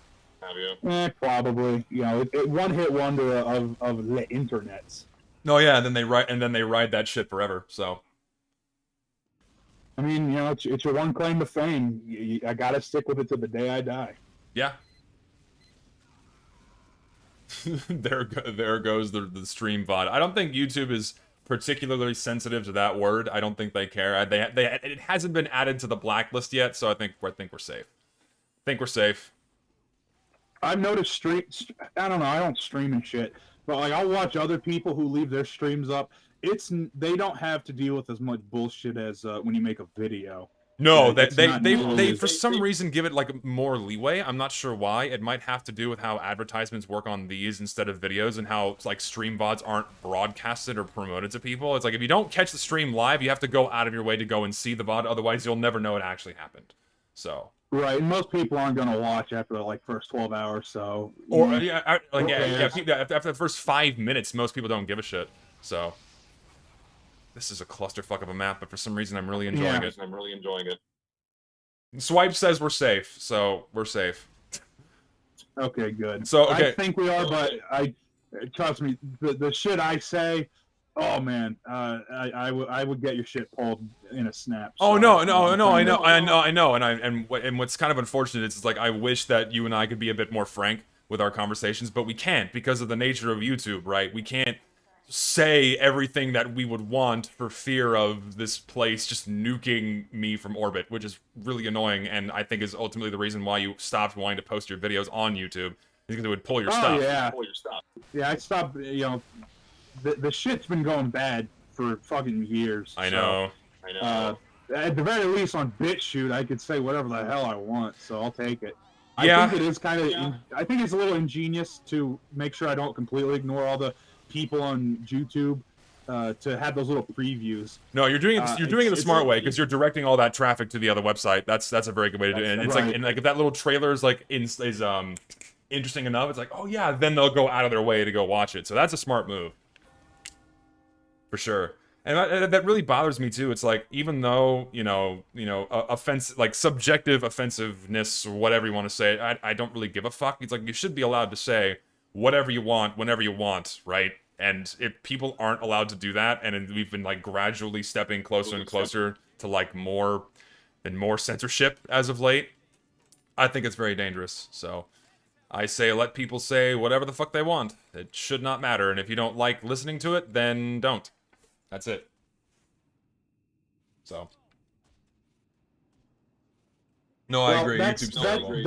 Probably. You know, it one hit wonder of the internets. No, yeah, and then they ride that shit forever. So. I mean, you know, it's your one claim to fame. I gotta stick with it to the day I die. Yeah. there goes the stream VOD. I don't think YouTube is particularly sensitive to that word. I don't think they care. It hasn't been added to the blacklist yet, so I think we're safe. We're safe. I've noticed I don't know. I don't stream and shit, but like I'll watch other people who leave their streams up. They don't have to deal with as much bullshit as when you make a video. No, they for some reason give it like more leeway. I'm not sure why. It might have to do with how advertisements work on these instead of videos, and how like stream VODs aren't broadcasted or promoted to people. It's like if you don't catch the stream live, you have to go out of your way to go and see the VOD. Otherwise, you'll never know it actually happened. So. Right, and most people aren't gonna watch after the like first 12 hours. So. Or after the first 5 minutes, most people don't give a shit. So. This is a clusterfuck of a map, but for some reason I'm really enjoying it. Swipe says we're safe, so we're safe. Okay, good. So okay. I think we are, but trust me, the shit I say, oh man, I would get your shit pulled in a snap. Oh no, I know, and what's kind of unfortunate is like I wish that you and I could be a bit more frank with our conversations, but we can't because of the nature of YouTube, right? We can't say everything that we would want for fear of this place just nuking me from orbit, which is really annoying, and I think is ultimately the reason why you stopped wanting to post your videos on YouTube, is because it would pull your stuff. Yeah, I stopped, you know, the shit's been going bad for fucking years. I know. At the very least on BitChute, I could say whatever the hell I want, so I'll take it. Yeah. I think it is kind of, I think it's a little ingenious to make sure I don't completely ignore all the people on YouTube to have those little previews. No, you're doing it. You're doing it the smart way because you're directing all that traffic to the other website. That's a very good way to do it. And it's right. like, and like if that little trailer is like interesting enough, it's like, oh yeah, then they'll go out of their way to go watch it. So that's a smart move, for sure. And that really bothers me too. It's like even though offense, like subjective offensiveness or whatever you want to say, I don't really give a fuck. It's like you should be allowed to say whatever you want whenever you want, right? And if people aren't allowed to do that, and we've been like gradually stepping closer and closer to like more and more censorship as of late, I think it's very dangerous. So I say let people say whatever the fuck they want. It should not matter. And if you don't like listening to it, then don't. That's it. So. No, I agree. YouTube's terrible.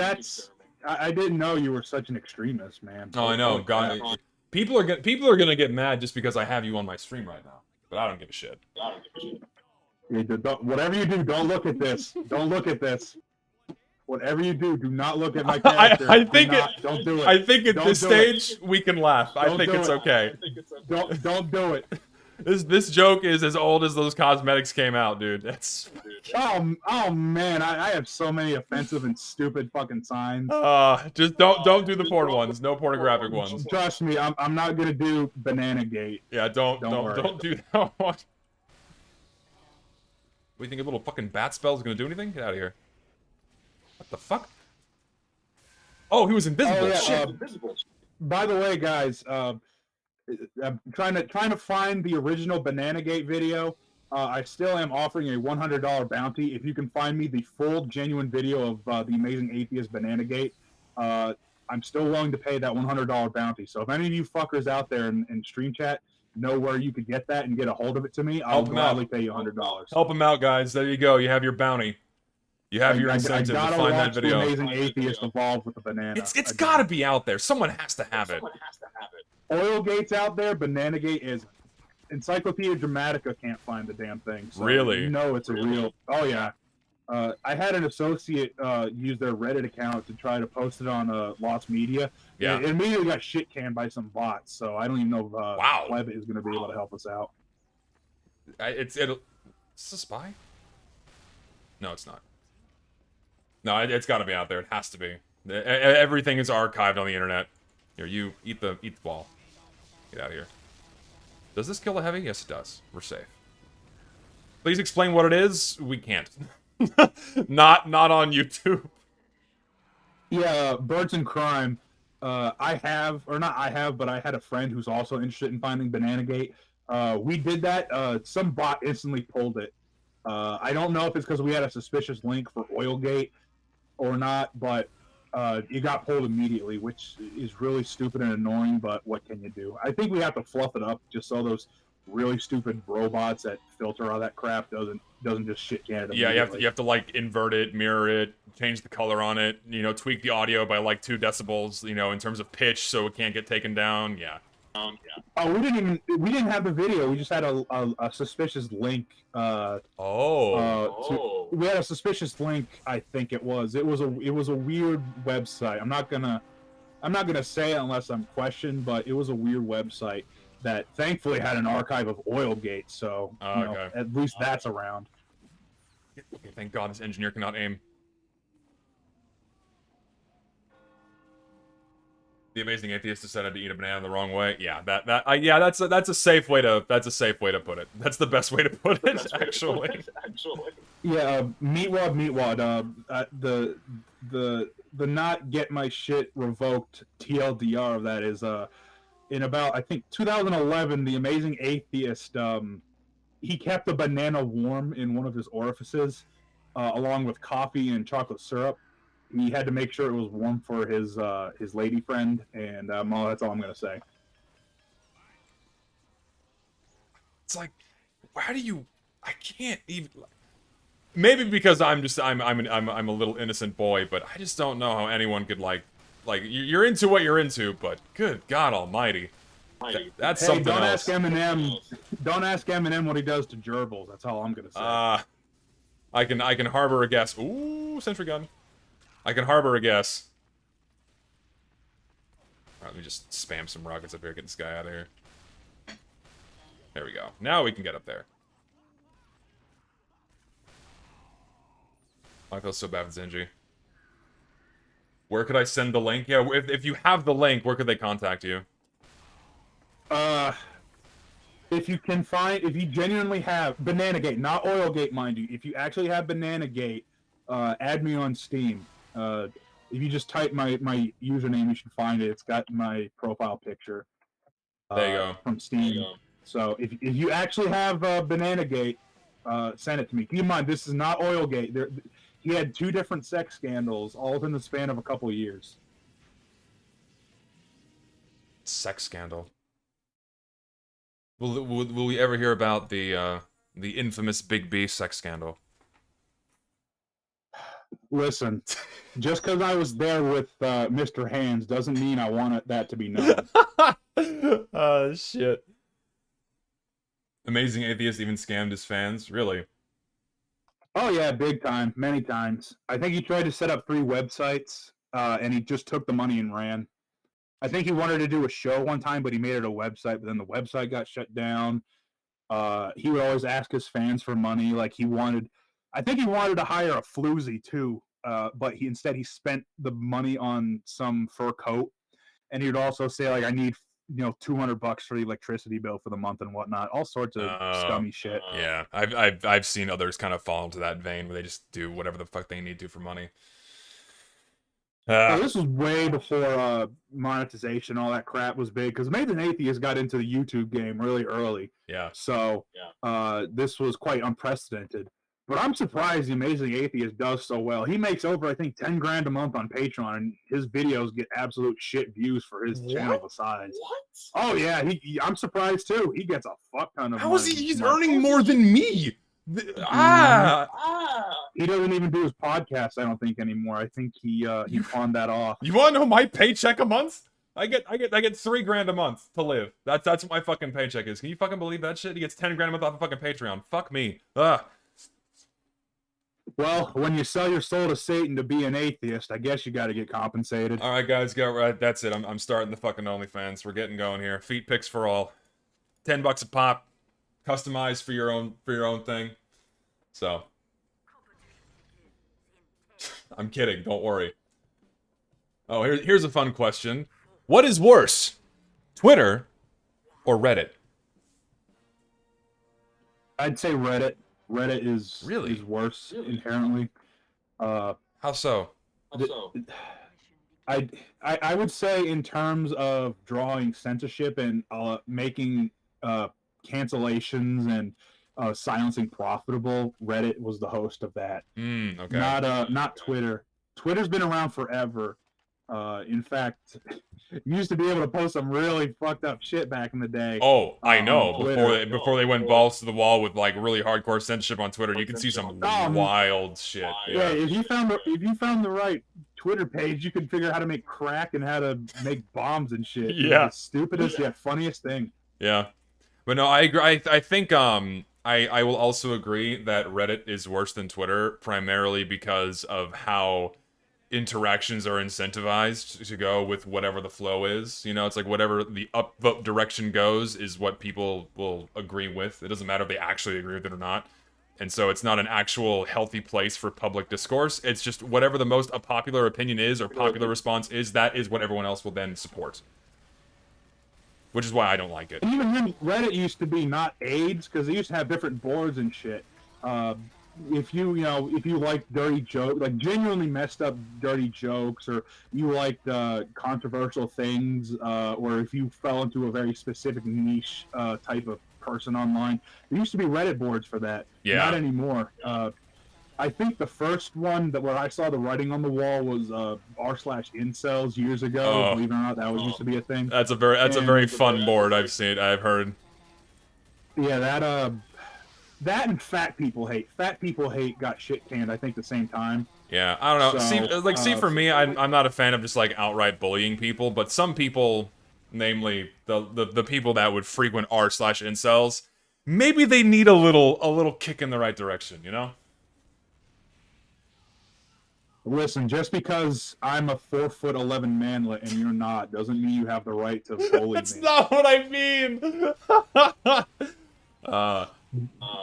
I didn't know you were such an extremist, man. Oh, I know. God, people are gonna get mad just because I have you on my stream right now, but I don't give a shit. Whatever you do, don't look at this. Don't look at this. Whatever you do, do not look at my character. Don't do it. I think at this stage we can laugh. I think it's okay. Don't do it. This joke is as old as those cosmetics came out, dude. That's. Oh man, I have so many offensive and stupid fucking signs. Just don't do the porn ones. No pornographic ones. Trust me, I'm not gonna do Banana Gate. Yeah, don't do that one. What do you think a little fucking bat spell is gonna do anything? Get out of here. What the fuck? Oh, he was invisible. Yeah, shit. By the way, guys, I'm trying to find the original Banana Gate video. I still am offering a $100 bounty if you can find me the full genuine video of the Amazing Atheist Banana Gate. I'm still willing to pay that $100 bounty. So if any of you fuckers out there in stream chat know where you could get that and get a hold of it to me, I'll gladly pay you $100. Help him out, guys. There you go. You have your bounty. You have your incentive to find that video. The Amazing Atheist evolved with the banana. It's got to be out there. Someone has to have it. Oil Gate's out there. Banana Gate is. Encyclopedia Dramatica can't find the damn thing. So really? No, it's a real. Oh yeah. I had an associate use their Reddit account to try to post it on Lost Media. Yeah. It immediately got shit canned by some bots. So I don't even know if wow. Pleb is going to be able to help us out. Is this a spy? No, it's not. No, it's got to be out there. It has to be. Everything is archived on the internet. Here, you eat the ball. Get out of here. Does this kill a heavy? Yes, it does. We're safe. Please explain what it is. We can't. Not on YouTube. Yeah, Birds in Crime. I have, or not I have, but I had a friend who's also interested in finding Banana Gate. We did that. Some bot instantly pulled it. I don't know if it's because we had a suspicious link for Oilgate or not, but it got pulled immediately, which is really stupid and annoying, but what can you do? I think we have to fluff it up just so those really stupid robots that filter all that crap doesn't just shit can it. Yeah, you have to like invert it, mirror it, change the color on it, you know, tweak the audio by like 2 decibels, you know, in terms of pitch so it can't get taken down. Yeah. Oh, we didn't have the video. We just had a suspicious link. We had a suspicious link. I think it was a weird website. I'm not gonna say it unless I'm questioned, but it was a weird website that thankfully had an archive of Oilgate. So okay. At least that's around. Okay, thank God this engineer cannot aim. The amazing atheist decided to eat a banana the wrong way. Yeah, that's a safe way to put it. That's the best way to put it, actually. Yeah, Meatwad. The not get my shit revoked TLDR of that is in about I think 2011. The amazing atheist he kept a banana warm in one of his orifices, along with coffee and chocolate syrup. He had to make sure it was warm for his lady friend, and well, that's all I'm gonna say. It's like, why do you? I can't even. Maybe because I'm a little innocent boy, but I just don't know how anyone could like you're into what you're into, but good God Almighty, that's hey, something don't else. Don't ask Eminem what he does to gerbils. That's all I'm gonna say. I can harbor a guess. Ooh, sentry gun. I can harbor a guess. Alright, let me just spam some rockets up here, get this guy out of here. There we go. Now we can get up there. I feel so bad with Zinji. Where could I send the link? Yeah, if you have the link, where could they contact you? If you genuinely have Banana Gate, not Oilgate, mind you. If you actually have Banana Gate, add me on Steam. If you just type my username, you should find it. It's got my profile picture. There you go. From Steam. So if you actually have Banana Gate, send it to me. Keep in mind, this is not Oilgate. He had 2 different sex scandals, all within the span of a couple of years. Sex scandal. Will we ever hear about the infamous Big B sex scandal? Listen, just because I was there with Mr. Hands doesn't mean I want that to be known. Oh, shit. Amazing atheist even scammed his fans? Really? Oh, yeah, big time. Many times. I think he tried to set up 3 websites, and he just took the money and ran. I think he wanted to do a show one time, but he made it a website, but then the website got shut down. He would always ask his fans for money. Like I think he wanted to hire a floozy too, but instead he spent the money on some fur coat, and he would also say like, I need $200 for the electricity bill for the month and whatnot. All sorts of scummy shit. Yeah, I've seen others kind of fall into that vein where they just do whatever the fuck they need to for money. So this was way before monetization, all that crap was big, because Amazing Atheist got into the YouTube game really early. Yeah. So this was quite unprecedented. But I'm surprised the Amazing Atheist does so well. He makes over, I think, 10 grand a month on Patreon, and his videos get absolute shit views for his channel the size. What? Oh yeah, I'm surprised too. He gets a fuck ton of money. How is he? He's earning more than me. He doesn't even do his podcast, I don't think, anymore. I think he pawned that off. You want to know my paycheck a month? I get 3 grand a month to live. That's what my fucking paycheck is. Can you fucking believe that shit? He gets 10 grand a month off of fucking Patreon. Fuck me. Ugh. Well, when you sell your soul to Satan to be an atheist, I guess you got to get compensated. All right, guys, go right. That's it. I'm starting the fucking OnlyFans. We're getting going here. Feet pics for all. $10 a pop. Customized for your own thing. So. I'm kidding. Don't worry. Oh, here's a fun question. What is worse, Twitter or Reddit? I'd say Reddit. Reddit is Really? worse inherently. How so? I would say in terms of drawing censorship and making cancellations and silencing profitable, Reddit was the host of that. Okay. Not Twitter. Twitter's been around forever. In fact, you used to be able to post some really fucked up shit back in the day. Oh, I know. on Twitter. Before they went balls to the wall with like really hardcore censorship on Twitter, you can see some wild shit. Yeah, if you found the right Twitter page, you could figure out how to make crack and how to make bombs and shit. Yeah. It's the stupidest yet funniest thing. Yeah. But no, I agree. I think I will also agree that Reddit is worse than Twitter, primarily because of how interactions are incentivized to go with whatever the flow is. You know, it's like whatever the upvote direction goes is what people will agree with. It doesn't matter if they actually agree with it or not. And so it's not an actual healthy place for public discourse. It's just whatever the most popular opinion is or popular response is, that is what everyone else will then support. Which is why I don't like it. Even then, Reddit used to be not AIDS, because they used to have different boards and shit. If you like dirty jokes, like genuinely messed up dirty jokes, or you liked controversial things, or if you fell into a very specific niche type of person online, there used to be Reddit boards for that. Yeah. Not anymore. I think the first one where I saw the writing on the wall was r/incels years ago. Oh. Believe it or not, that used to be a thing. That's a very fun board. I've heard. Yeah, that and fat people hate. Fat people hate got shit canned, I think, the same time. Yeah, I don't know. So, see, for me, I'm not a fan of just like outright bullying people, but some people, namely the people that would frequent r/incels, maybe they need a little kick in the right direction, you know? Listen, just because I'm a 4'11" manlet and you're not, doesn't mean you have the right to bully That's me. not what I mean.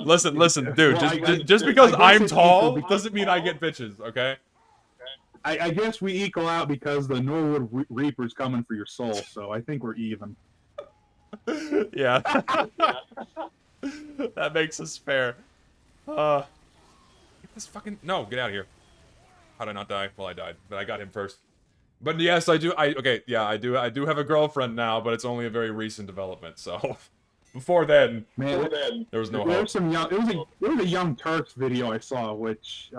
Listen, dude. Just because I'm tall doesn't mean I get bitches, okay? I guess we equal out because the Norwood Reaper's coming for your soul, so I think we're even. Yeah. That makes us fair. This fucking get out of here. How did I not die? Well, I died, but I got him first. But yes, I do. I do have a girlfriend now, but it's only a very recent development. So before then, there was no hope. There was a Young Turks video I saw, which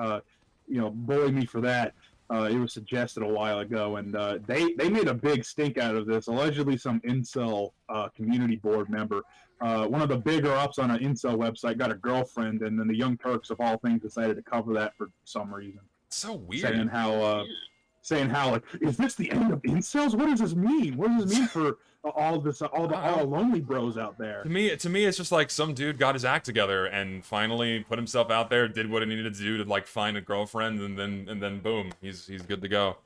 bullied me for that. It was suggested a while ago, and they made a big stink out of this. Allegedly, some incel community board member, one of the bigger ups on an incel website, got a girlfriend, and then the Young Turks, of all things, decided to cover that for some reason. So weird. Saying how like, is this the end of incels? What does this mean? What does this mean for all the lonely bros out there? To me, it's just like some dude got his act together and finally put himself out there, did what he needed to do to like find a girlfriend, and then boom, he's good to go.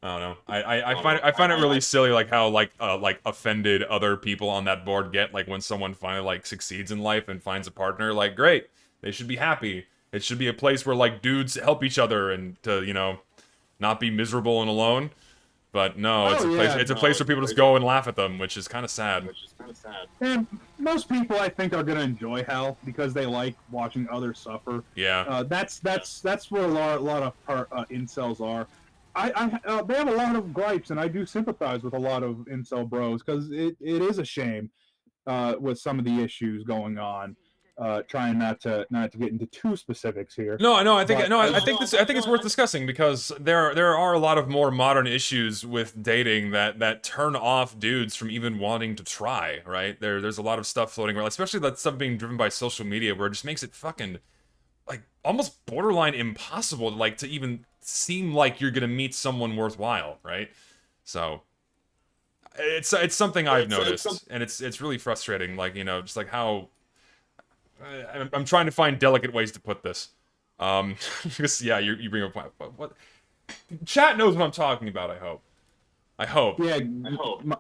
I don't know. I find it really silly, like how like offended other people on that board get, like when someone finally like succeeds in life and finds a partner. Like, great, they should be happy. It should be a place where like dudes help each other and to not be miserable and alone. But no, it's a place where people just go and laugh at them, which is kind of sad. And most people, I think, are gonna enjoy hell because they like watching others suffer. Yeah. That's what a lot of incels are. They have a lot of gripes, and I do sympathize with a lot of incel bros because it is a shame with some of the issues going on. Trying not to get into too specifics here. I think it's worth discussing because there are a lot of more modern issues with dating that turn off dudes from even wanting to try. Right? There's a lot of stuff floating around, especially that stuff being driven by social media, where it just makes it fucking like almost borderline impossible to even seem like you're gonna meet someone worthwhile. Right? So it's something I've noticed, and it's really frustrating. Like just like how. I'm trying to find delicate ways to put this. Because, yeah, you bring up what? Chat knows what I'm talking about. I hope. Yeah,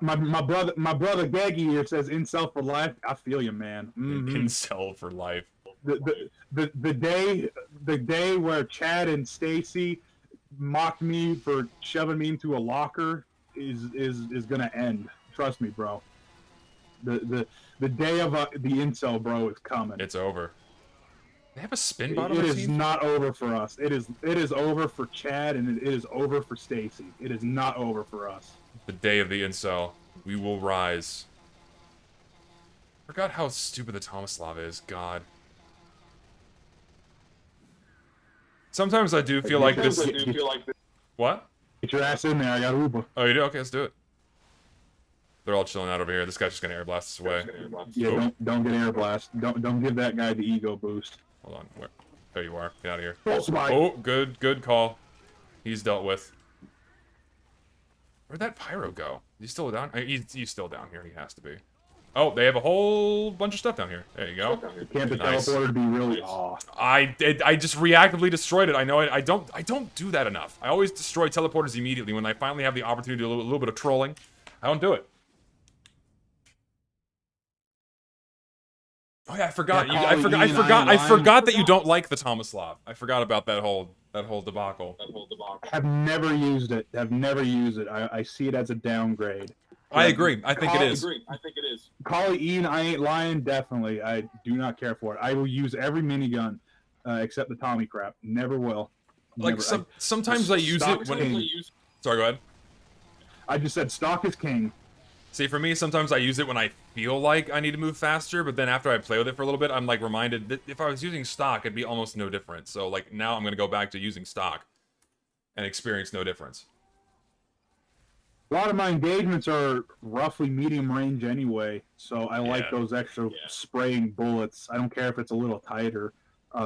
my brother Gaggy here says incel for life. I feel you, man. Mm-hmm. Incel for life. The day where Chad and Stacy mocked me for shoving me into a locker is gonna end. Trust me, bro. The day of the incel, bro, is coming. It's over. They have a spin bot on It their is team? not over for us. It is over for Chad, and it is over for Stacy. It is not over for us. The day of the incel. We will rise. Forgot how stupid the Tomislav is. God. Sometimes I do feel like this. What? Get your ass in there. I got Uber. Oh, you do? Okay, let's do it. They're all chilling out over here. This guy's just gonna air blast us away. Yeah, Oh. don't get air blast. Don't give that guy the ego boost. Hold on. Where? There you are. Get out of here. Spike. Oh, good call. He's dealt with. Where'd that pyro go? He's still down? He's still down here. He has to be. Oh, they have a whole bunch of stuff down here. There you go. Can't the Nice. teleporter be really off? I just reactively destroyed it. I know it. I don't do that enough. I always destroy teleporters immediately when I finally have the opportunity to do a little bit of trolling. I don't do it. Oh yeah, I forgot. Yeah, I forgot that you don't like the Tomislav. I forgot about that whole debacle. Have never used it. I see it as a downgrade. I agree. I think it is. Call it Ian, I ain't lying, definitely. I do not care for it. I will use every minigun except the Tommy crap. Never will. Like Never. sometimes I use it when. Sorry, go ahead. I just said stock is king. See, for me, sometimes I use it when I feel like I need to move faster, but then after I play with it for a little bit, I'm like reminded that if I was using stock, it'd be almost no different. So like now I'm gonna go back to using stock and experience no difference. A lot of my engagements are roughly medium range anyway, so I like Yeah. those extra spraying bullets. I don't care if it's a little tighter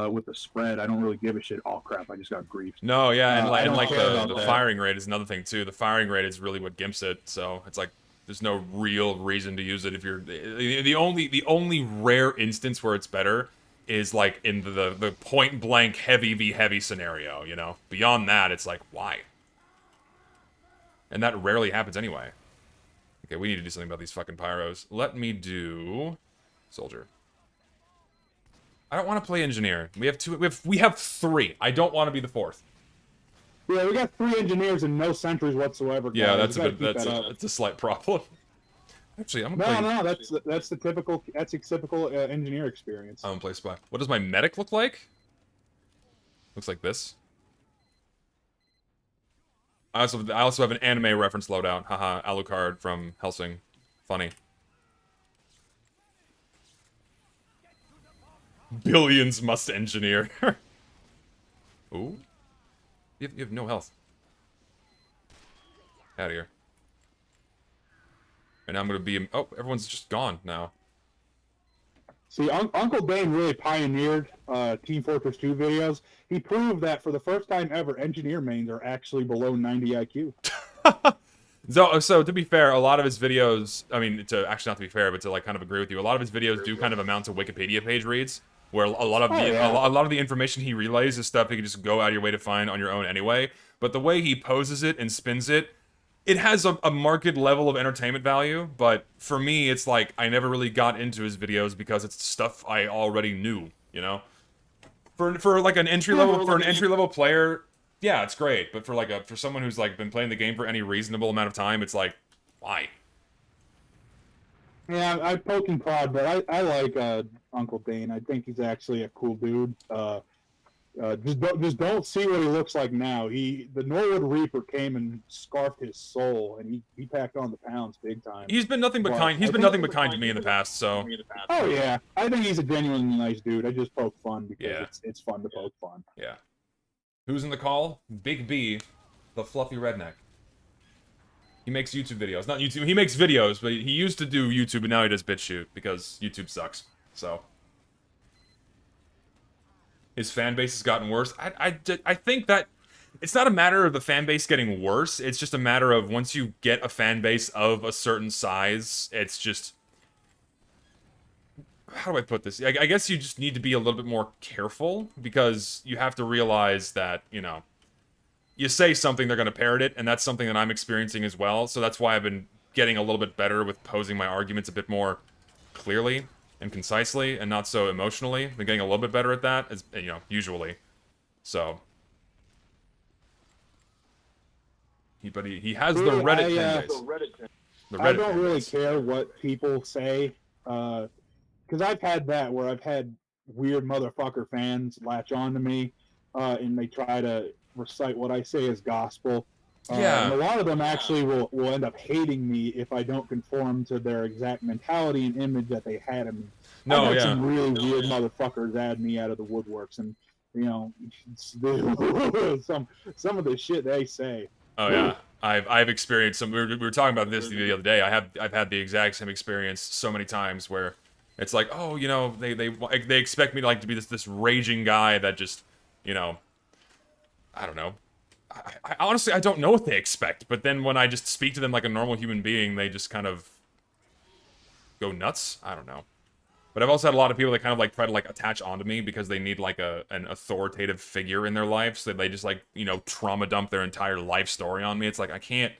with the spread. I don't really give a shit. Oh crap! I just got griefed. No, yeah, and I don't like care about the that. firing rate is another thing too. The firing rate is really what gimps it. So it's like there's no real reason to use it if you're the only rare instance where it's better is like in the point blank heavy v heavy scenario. You know, beyond that, it's like why. And that rarely happens anyway. Okay, we need to do something about these fucking pyros. Let me do soldier. I don't want to play engineer. We have two. We have three. I don't want to be the fourth. Yeah, we got 3 engineers and no sentries whatsoever. Yeah, guys. that's We a gotta bit. keep that up. That's a slight problem. Actually, I'm gonna play. No, that's the typical engineer experience. I'm gonna play spy. What does my medic look like? Looks like this. I also have an anime reference loadout. Haha, Alucard from Helsing. Funny. Billions must engineer. Ooh. You have no health. Out of here. And I'm gonna be. Oh, everyone's just gone now. See, Uncle Dane really pioneered Team Fortress 2 videos. He proved that for the first time ever, engineer mains are actually below 90 IQ. So to be fair, a lot of his videos, I mean, to actually not to be fair, but to like kind of agree with you, a lot of his videos do kind of amount to Wikipedia page reads, where a lot of a lot of the information he relays is stuff you can just go out of your way to find on your own anyway. But the way he poses it and spins it, it has a marked level of entertainment value. But for me, it's like I never really got into his videos because it's stuff I already knew. You know, for like an entry level player. Yeah, it's great, but for someone who's like been playing the game for any reasonable amount of time, it's like, why? Yeah, I poke and prod, but I like Uncle Dane. I think he's actually a cool dude. Just don't see what he looks like now. The Norwood Reaper came and scarfed his soul, and he packed on the pounds big time. He's been nothing but kind. He's been nothing but kind to me in the past. So Oh yeah, I think he's a genuinely nice dude. I just poke fun because it's fun to poke fun. yeah. Who's in the call? Big B, the fluffy redneck. He makes YouTube videos. Not YouTube. He makes videos, but he used to do YouTube, but now he does BitChute because YouTube sucks. So his fan base has gotten worse. I think that it's not a matter of the fan base getting worse. It's just a matter of once you get a fan base of a certain size, it's just, how do I put this? I guess you just need to be a little bit more careful because you have to realize that, you know, you say something, they're going to parrot it, and that's something that I'm experiencing as well. So that's why I've been getting a little bit better with posing my arguments a bit more clearly and concisely and not so emotionally. I've been getting a little bit better at that, as you know, usually. So He has the Really, Reddit I, 10 days. The Reddit I don't 10 really days. care what people say, because I've had that where I've had weird motherfucker fans latch on to me, and they try to recite what I say as gospel. And a Yeah. lot of them actually will end up hating me if I don't conform to their exact mentality and image that they had of me. I've No, had yeah. some really weird motherfuckers add me out of the woodworks, and you know, some of the shit they say. Oh yeah. I've experienced some. We were talking about this the other day. I've had the exact same experience so many times where it's like, oh, you know, they expect me to like to be this raging guy that just, you know, I don't know. I honestly I don't know what they expect, but then when I just speak to them like a normal human being, they just kind of go nuts. I don't know. But I've also had a lot of people that kind of like try to like attach onto me because they need like an authoritative figure in their life, so they just like, you know, trauma dump their entire life story on me. It's like I can't.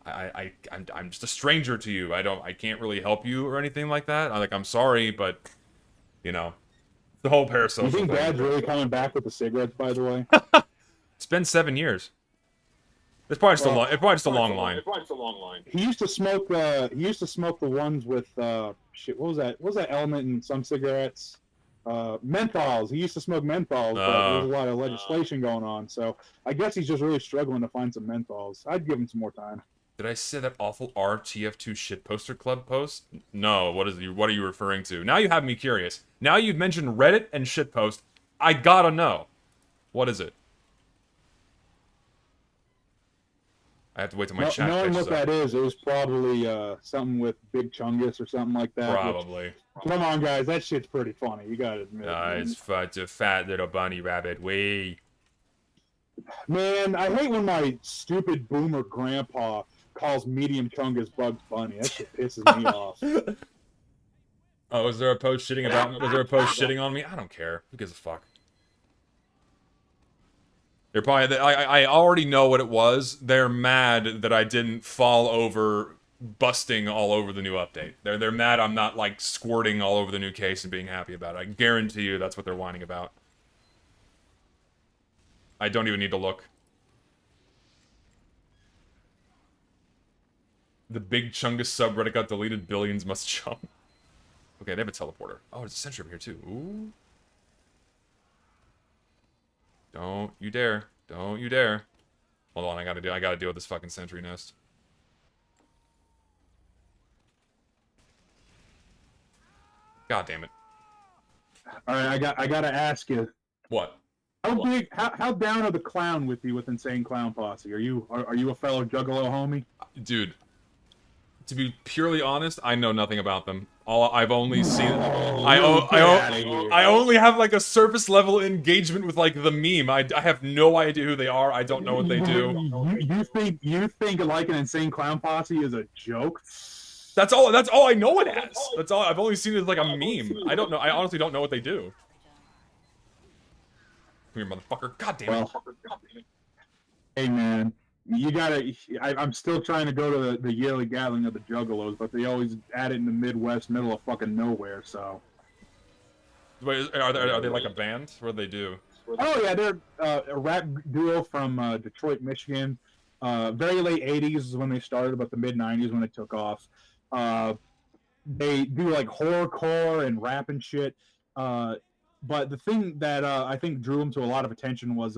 I'm just a stranger to you. I can't really help you or anything like that. I'm sorry, but you know, the whole parasocial You think thing. Dad's really coming back with the cigarettes, by the way? It's been 7 years. It's probably just a Well, long. It's probably just a long line. He used to smoke. He used to smoke the ones with shit. What was that? What was that element in some cigarettes? Menthols. He used to smoke menthols, but there's a lot of legislation going on. So I guess he's just really struggling to find some menthols. I'd give him some more time. Did I say that awful RTF2 shit poster club post? No. What are you referring to? Now you have me curious. Now you've mentioned Reddit and shitpost. I gotta know. What is it? I have to wait till my chat Knowing catches what up. that is, it was probably something with Big Chungus or something like that. Probably. Come on, guys, that shit's pretty funny. You gotta admit. It's a fat little bunny rabbit. Wee. Man, I hate when my stupid boomer grandpa calls medium Chungus Bugs Bunny. That shit pisses me off. Oh, was there a post shitting about me? Was there a post shitting on me? I don't care. Who gives a fuck? They're probably. I already know what it was. They're mad that I didn't fall over, busting all over the new update. They're mad I'm not like squirting all over the new case and being happy about it. I guarantee you that's what they're whining about. I don't even need to look. The Big Chungus subreddit got deleted. Billions must jump. Okay, they have a teleporter. Oh, there's a sentry over here too. Ooh. Don't you dare. Don't you dare. Hold on, I gotta deal with this fucking sentry nest. God damn it. Alright, I gotta ask you. What? How down are the clown with you with Insane Clown Posse? Are you a fellow Juggalo homie? Dude, to be purely honest, I know nothing about them. I've only seen. I only have like a surface level engagement with like the meme. I have no idea who they are. I don't know what they do. You think like an Insane Clown Posse is a joke? That's all I know it as. That's all I've only seen it as like a meme. I don't know. I honestly don't know what they do. Come here, motherfucker. God damn it. Hey man, you gotta. I'm still trying to go to the yearly gathering of the Juggalos, but they always add it in the Midwest, middle of fucking nowhere. So. Wait, are they like a band? What do they do? Oh yeah, they're a rap duo from Detroit, Michigan. Very late '80s is when they started, but the mid '90s when it took off. They do like horrorcore and rap and shit. But the thing that I think drew them to a lot of attention was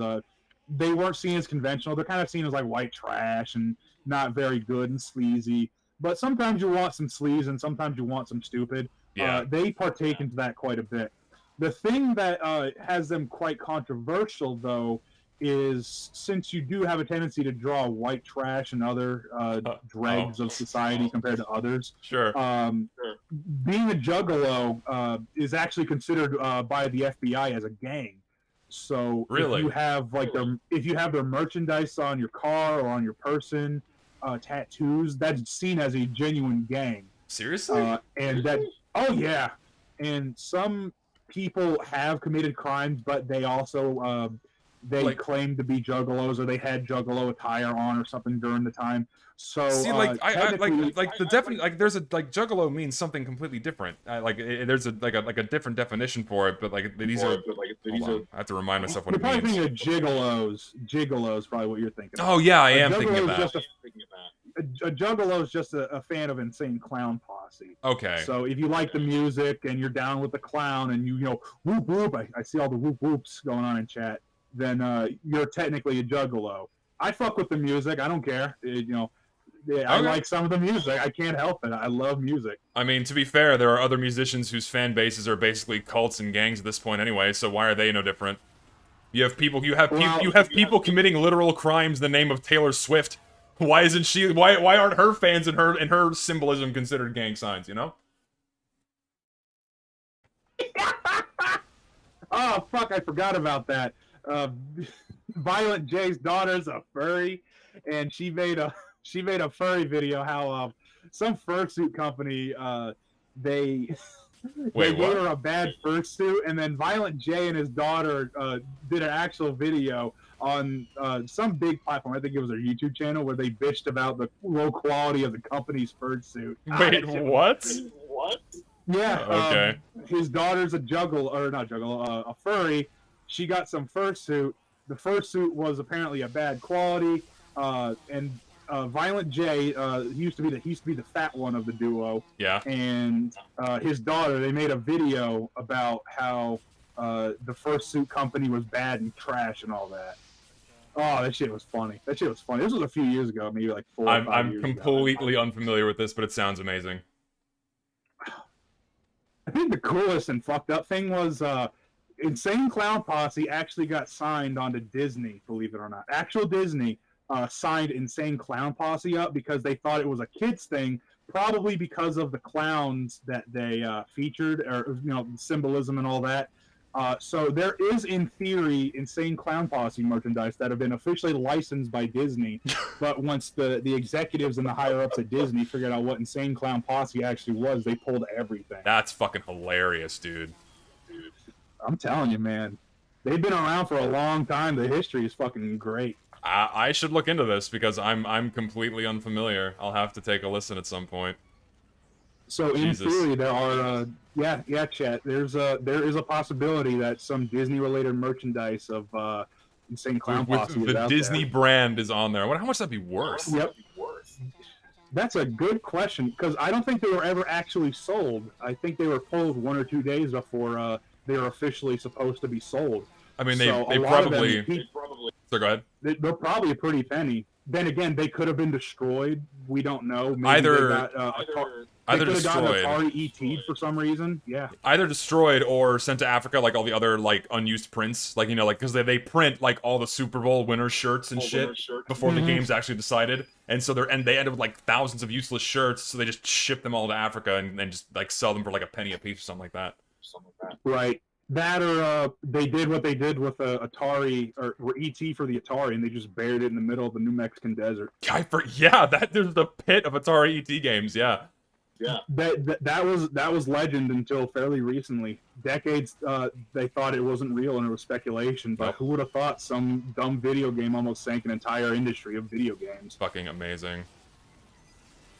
they weren't seen as conventional. They're kind of seen as like white trash and not very good and sleazy. But sometimes you want some sleaze and sometimes you want some stupid. Yeah. They partake into that quite a bit. The thing that has them quite controversial, though, is since you do have a tendency to draw white trash and other dregs of society compared to others. Sure. Being a juggalo is actually considered by the FBI as a gang. So really, if you have their merchandise on your car or on your person, tattoos, that's seen as a genuine gang. Seriously? Oh yeah, and some people have committed crimes, but they also they Like- claimed to be juggalos or they had juggalo attire on or something during the time. So See, like I technically- like the definite like there's a like juggalo means something completely different. There's a like a different definition for it, but like these are. Hold on, I have to remind myself what You're it probably means. thinking of gigolos. Gigolos, probably what you're thinking of. Oh yeah, I A am thinking of juggalo is that. a juggalo is just a fan of Insane Clown Posse. Okay. So if you like the music and you're down with the clown and you know whoop whoop, I see all the whoop whoops going on in chat, then you're technically a juggalo. I fuck with the music. I don't care. I Okay. like some of the music. I can't help it. I love music. I mean, to be fair, there are other musicians whose fan bases are basically cults and gangs at this point anyway. So why are they no different? You have people. You have people committing literal crimes in the name of Taylor Swift. Why isn't she? Why aren't her fans and her symbolism considered gang signs? You know? Oh fuck! I forgot about that. Violent J's daughter's a furry, and she made a furry video. How some fursuit company they Wait, gave what? her a bad fursuit, and then Violent J and his daughter did an actual video on some big platform. I think it was their YouTube channel where they bitched about the low quality of the company's fursuit. Wait, what? Yeah. Okay. His daughter's a a furry. She got some fursuit. The fursuit was apparently a bad quality. And Violent J, he used to be the fat one of the duo. Yeah. And his daughter, they made a video about how the fursuit company was bad and trash and all that. Oh, that shit was funny. This was a few years ago, maybe like 4 or 5 I'm years completely ago. unfamiliar with this, but it sounds amazing. I think the coolest and fucked up thing was Insane Clown Posse actually got signed onto Disney, believe it or not. Actual Disney signed Insane Clown Posse up because they thought it was a kids thing, probably because of the clowns that they featured, or symbolism and all that. So there is, in theory, Insane Clown Posse merchandise that have been officially licensed by Disney. But once the executives and the higher ups at Disney figured out what Insane Clown Posse actually was, they pulled everything. That's fucking hilarious, dude. I'm telling you, man. They've been around for a long time. The history is fucking great. I should look into this because I'm completely unfamiliar. I'll have to take a listen at some point. So in Jesus. theory, there are chat. There is a possibility that some Disney-related merchandise of Insane Clown Posse is The out Disney there. brand is on there. I wonder how much that'd be worth. Yep. That's a good question because I don't think they were ever actually sold. I think they were pulled 1 or 2 days before they were officially supposed to be sold. I mean, So they a lot of them, probably. So go ahead. they're probably a pretty penny. Then again, they could have been destroyed. We don't know. Maybe Either- they got, Either they could have gotten destroyed, Atari ET'd for some reason. Yeah. either destroyed or sent to Africa, like all the other like unused prints, like because they print like all the Super Bowl winner shirts and shit before the Mhm. game's actually decided, and so they end up with like thousands of useless shirts, so they just ship them all to Africa and just like sell them for like a penny a piece or something like that. Right. That or they did what they did with Atari or ET for the Atari, and they just buried it in the middle of the New Mexican desert. There's the pit of Atari ET games. Yeah. That was legend until fairly recently. Decades, they thought it wasn't real and it was speculation. But Nope. who would have thought some dumb video game almost sank an entire industry of video games? Fucking amazing.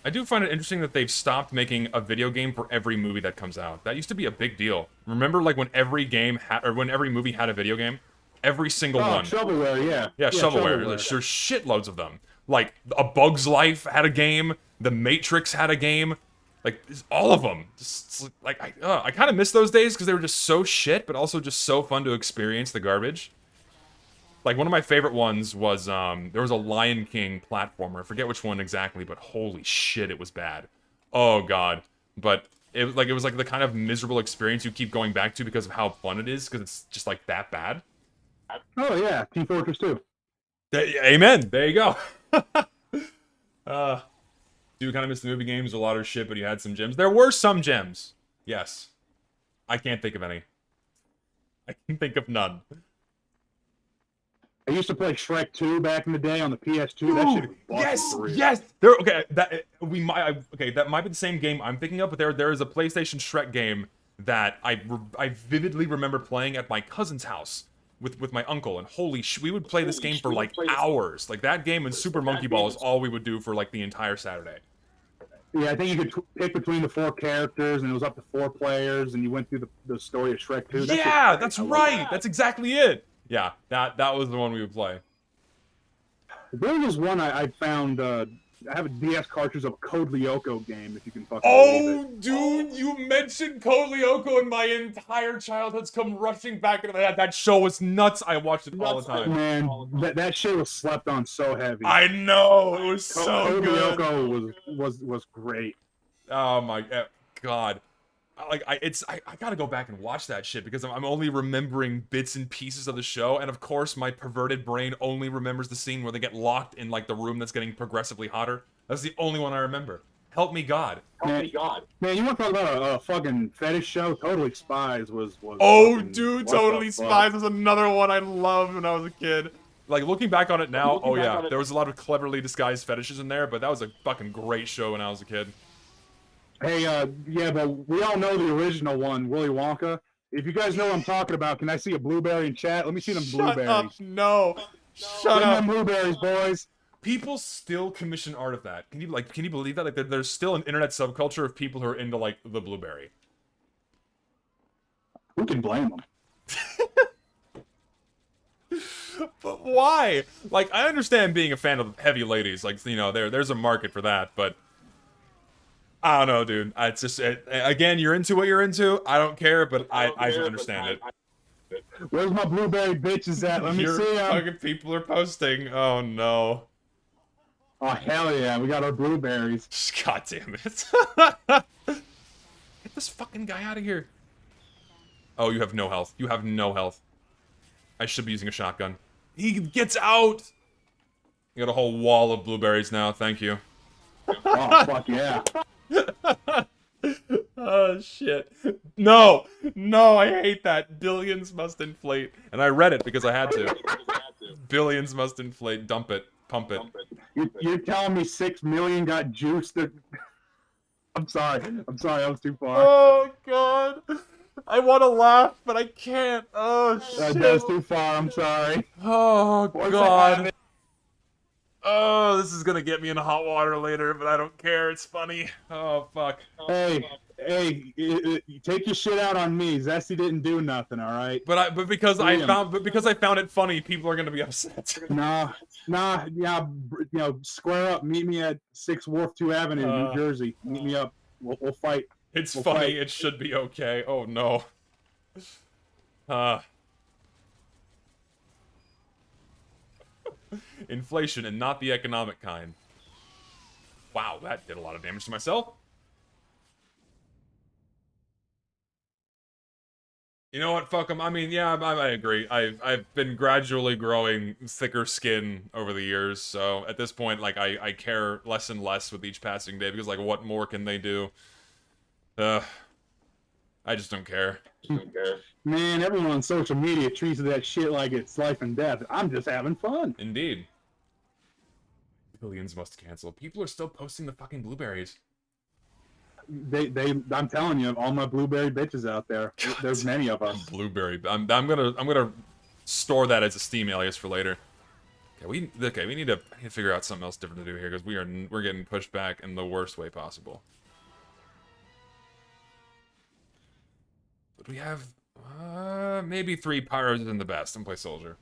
I do find it interesting that they've stopped making a video game for every movie that comes out. That used to be a big deal. Remember, like when every game when every movie had a video game, every single one. Shovelware, yeah. Yeah, shovelware. There's shitloads of them. Like A Bug's Life had a game. The Matrix had a game. Like all of them. Just like I kind of miss those days because they were just so shit, but also just so fun to experience the garbage. Like one of my favorite ones was there was a Lion King platformer. I forget which one exactly, but holy shit, it was bad. Oh god. But it was like the kind of miserable experience you keep going back to because of how fun it is, because it's just like that bad. Oh yeah, Team Fortress 2. Amen. There you go. Do kind of miss the movie games, a lot of shit, but you had some gems. There were some gems. Yes. I can't think of any. I can think of none. I used to play Shrek 2 back in the day on the PS2. That shit was busted for real. Yes. There. Okay. That might be the same game I'm thinking of, but there is a PlayStation Shrek game that I vividly remember playing at my cousin's house with my uncle, and we would play this game for like hours. Like that game and Super Monkey Ball is all we would do for like the entire Saturday. Yeah, I think you could pick between the 4 characters, and it was up to 4 players, and you went through the story of Shrek 2. Yeah, that's right. That's exactly it. Yeah, that was the one we would play. There was one I found. I have a DS cartridge of a Code Lyoko game, if you can fucking Oh, believe it. dude, you mentioned Code Lyoko, and my entire childhood's come rushing back into my head. That show was nuts. I watched it all the time. Man, that shit was slept on so heavy. I know, it was so Code good. Lyoko was great. Oh my god. I gotta go back and watch that shit because I'm only remembering bits and pieces of the show, and of course my perverted brain only remembers the scene where they get locked in like the room that's getting progressively hotter. That's the only one I remember. Help me God. Man, you want to talk about a fucking fetish show? Totally Spies was Oh, fucking, dude, what Totally the fuck? Spies was another one I loved when I was a kid. Like, looking back on it now, oh yeah, there was a lot of cleverly disguised fetishes in there, but that was a fucking great show when I was a kid. Hey, yeah, but we all know the original one, Willy Wonka. If you guys know what I'm talking about, can I see a blueberry in chat? Let me see them blueberries. Shut up, no. Shut Bring up. them blueberries, boys. People still commission art of that. Can you believe that? Like, there's still an internet subculture of people who are into, like, the blueberry. Who can blame them? But why? Like, I understand being a fan of heavy ladies. Like, you know, there's a market for that, but I don't know, dude. It's just, again, you're into what you're into. I don't care, but I don't understand it. Where's my blueberry bitches at? Let me see them. Fucking people are posting. Oh, no. Oh, hell yeah. We got our blueberries. God damn it. Get this fucking guy out of here. Oh, you have no health. You have no health. I should be using a shotgun. He gets out! You got a whole wall of blueberries now. Thank you. Oh, fuck yeah. Oh, shit. No! No, I hate that. Billions must inflate. And I read it because I had to. Billions must inflate. Dump it. Pump it. You're telling me 6 million got juiced? I'm sorry. I was too far. Oh, God. I want to laugh, but I can't. Oh, shit. That was too far. I'm sorry. Oh, God. Oh, this is gonna get me in hot water later, but I don't care. It's funny. Oh, fuck. Hey, take your shit out on me. Zesty didn't do nothing, all right? But because I found it funny, people are gonna be upset. Nah, yeah, you know, square up. Meet me at 6 Wharf 2 Avenue, New Jersey. Meet me up. We'll fight. It's We'll funny. fight. It should be okay. Oh no. Inflation, and not the economic kind. Wow, that did a lot of damage to myself. You know what? Fuck them. I mean, yeah, I agree. I've been gradually growing thicker skin over the years, so at this point, like, I care less and less with each passing day, because, like, what more can they do? I just don't care. Man, everyone on social media treats that shit like it's life and death. I'm just having fun. Indeed. Billions must cancel. People are still posting the fucking blueberries. I'm telling you, all my blueberry bitches out there. There's many of us. Blueberry. I'm gonna store that as a Steam alias for later. Okay, we need to figure out something else different to do here, because we're getting pushed back in the worst way possible. But we have maybe 3 pyros in the best. I'm play soldier.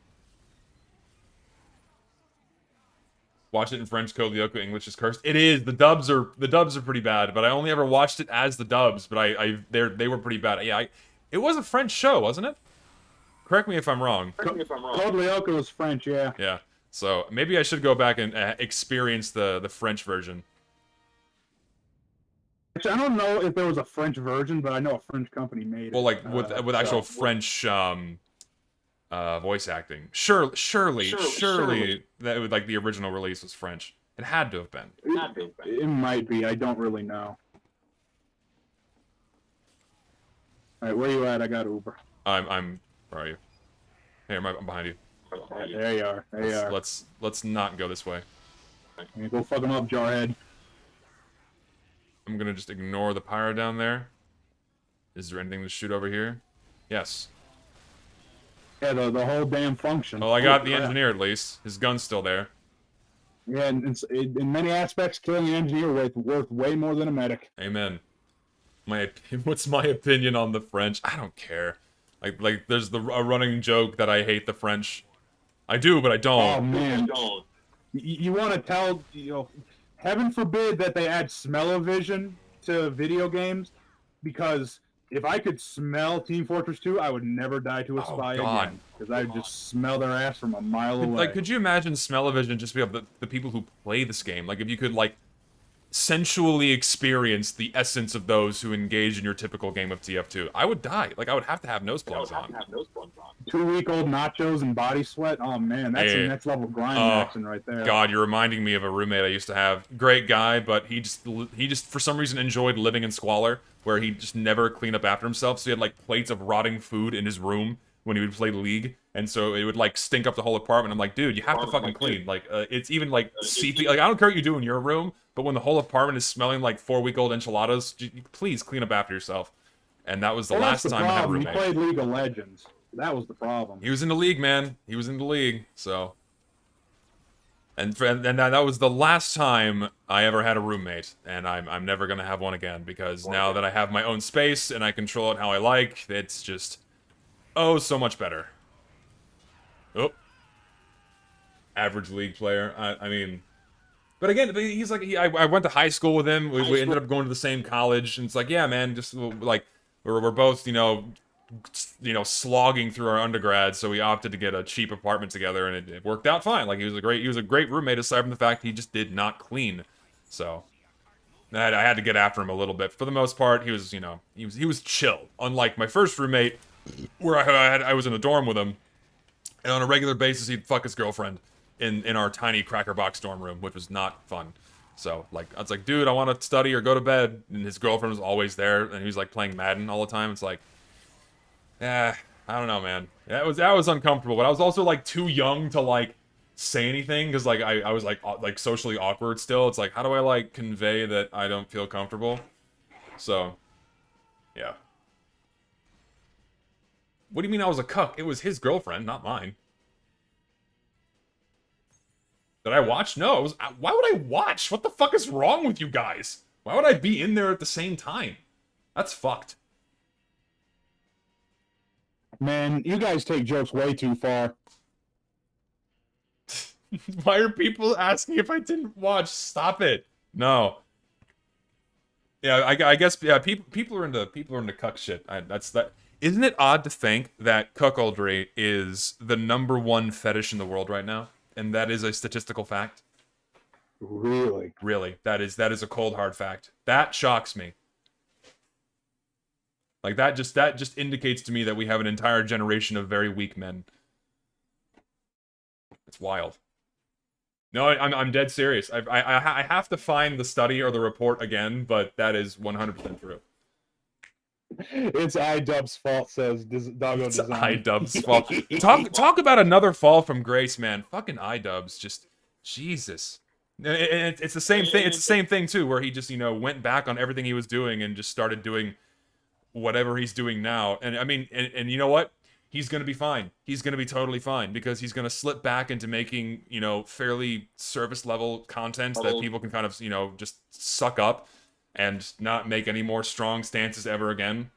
Watch it in French, Code Lyoko, English is cursed. It is. The dubs are pretty bad, but I only ever watched it as the dubs, but they were pretty bad. Yeah, it was a French show, wasn't it? Correct me if I'm wrong. Code Lyoko is French, yeah. Yeah. So maybe I should go back and experience the French version. Actually, I don't know if there was a French version, but I know a French company made it. Well, like with actual French voice acting. Surely that would, like, the original release was French. It had to have been. It might be. I don't really know. All right, where you at? I got Uber. I'm. Where are you? Here, I'm behind you. There you are. There you are. Let's not go this way. Yeah, go fuck him up, Jarhead. I'm gonna just ignore the pyro down there. Is there anything to shoot over here? Yes. Yeah, the whole damn function. Well, I got the crap. engineer at least. His gun's still there. Yeah, and in many aspects, killing an engineer worth way more than a medic. Amen. What's my opinion on the French? I don't care. Like there's a running joke that I hate the French. I do, but I don't. Oh man, you want to tell heaven forbid that they add smell-o-vision to video games, because if I could smell Team Fortress 2, I would never die to a spy again, because I would just smell their ass from a mile away. Like, could you imagine smell-o-vision just be the people who play this game? Like, if you could like sensually experience the essence of those who engage in your typical game of TF2, I would die. Like, I would have to have nose plugs on. 2-week-old nachos and body sweat. Oh man, that's the next level grind action right there. God, you're reminding me of a roommate I used to have. Great guy, but he just for some reason enjoyed living in squalor, where he just never cleaned up after himself. So he had like plates of rotting food in his room when he would play League, and so it would like stink up the whole apartment. I'm like, dude, you have to fucking clean. Like, it's even like seeping. Like, I don't care what you do in your room, but when the whole apartment is smelling like 4-week-old enchiladas, please clean up after yourself. And that was the last time I had a roommate. He played League of Legends. That was the problem. He was in the league, man. He was in the league, so. And that was the last time I ever had a roommate, and I'm never gonna have one again, because now that I have my own space and I control it how I like, it's just, oh, so much better. Oh. Average League player. I mean, but again, he's like, I went to high school with him. We ended up going to the same college, and it's like, yeah, man, just like we're both, slogging through our undergrad, so we opted to get a cheap apartment together, and it worked out fine. Like, he was a great roommate, aside from the fact he just did not clean. So I had to get after him a little bit. For the most part, he was chill. Unlike my first roommate, where I was in a dorm with him, and on a regular basis he'd fuck his girlfriend in our tiny cracker box dorm room, which was not fun. So, like, I was like, dude, I want to study or go to bed, and his girlfriend was always there, and he was like playing Madden all the time. It's like, I don't know, man. That was uncomfortable, but I was also like too young to like say anything, because like I was like socially awkward still. It's like, how do I like convey that I don't feel comfortable? So, yeah. What do you mean I was a cuck? It was his girlfriend, not mine. Did I watch? No, it was. Why would I watch? What the fuck is wrong with you guys? Why would I be in there at the same time? That's fucked. Man, you guys take jokes way too far. Why are people asking if I didn't watch? Stop it. No. Yeah, I guess, yeah, people are into cuck shit. That's that. Isn't it odd to think that cuckoldry is the #1 fetish in the world right now? And that is a statistical fact? Really? Really. That is a cold hard fact. That shocks me. Like, that just indicates to me that we have an entire generation of very weak men. It's wild. No, I'm dead serious. I have to find the study or the report again, but that is 100% true. It's iDubbbz's fault, says Doggo It's Design. iDubbbz's fault. Talk about another fall from grace, man. Fucking iDubbbz, just Jesus. It's the same thing. It's the same thing too, where he just went back on everything he was doing and just started doing whatever he's doing now. And I mean, and you know what? He's gonna be fine. He's gonna be totally fine, because he's gonna slip back into making fairly service level content that people can kind of just suck up and not make any more strong stances ever again.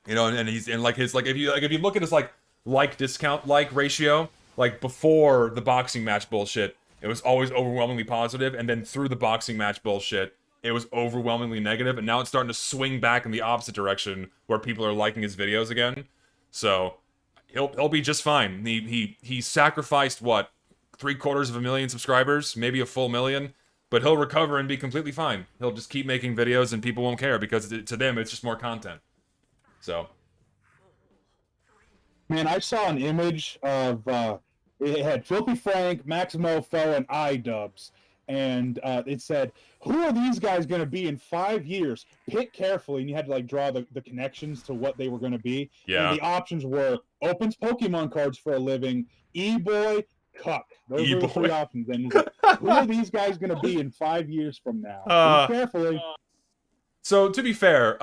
And he's in if you look at his like discount ratio, like before the boxing match bullshit, it was always overwhelmingly positive, and then through the boxing match bullshit, it was overwhelmingly negative, and now it's starting to swing back in the opposite direction, where people are liking his videos again. So he'll be just fine. He sacrificed what, 750,000 subscribers, maybe a full million, but he'll recover and be completely fine. He'll just keep making videos, and people won't care, because to them it's just more content. So, man, I saw an image of it had Filthy Frank, Maximo Foe, and iDubbbz, and it said, "Who are these guys going to be in 5 years? Pick carefully." And you had to draw the connections to what they were going to be. Yeah. And the options were opens Pokemon cards for a living, e-boy, cuck. Those were the 3 options. And who are these guys going to be in 5 years from now? Pick carefully. So to be fair,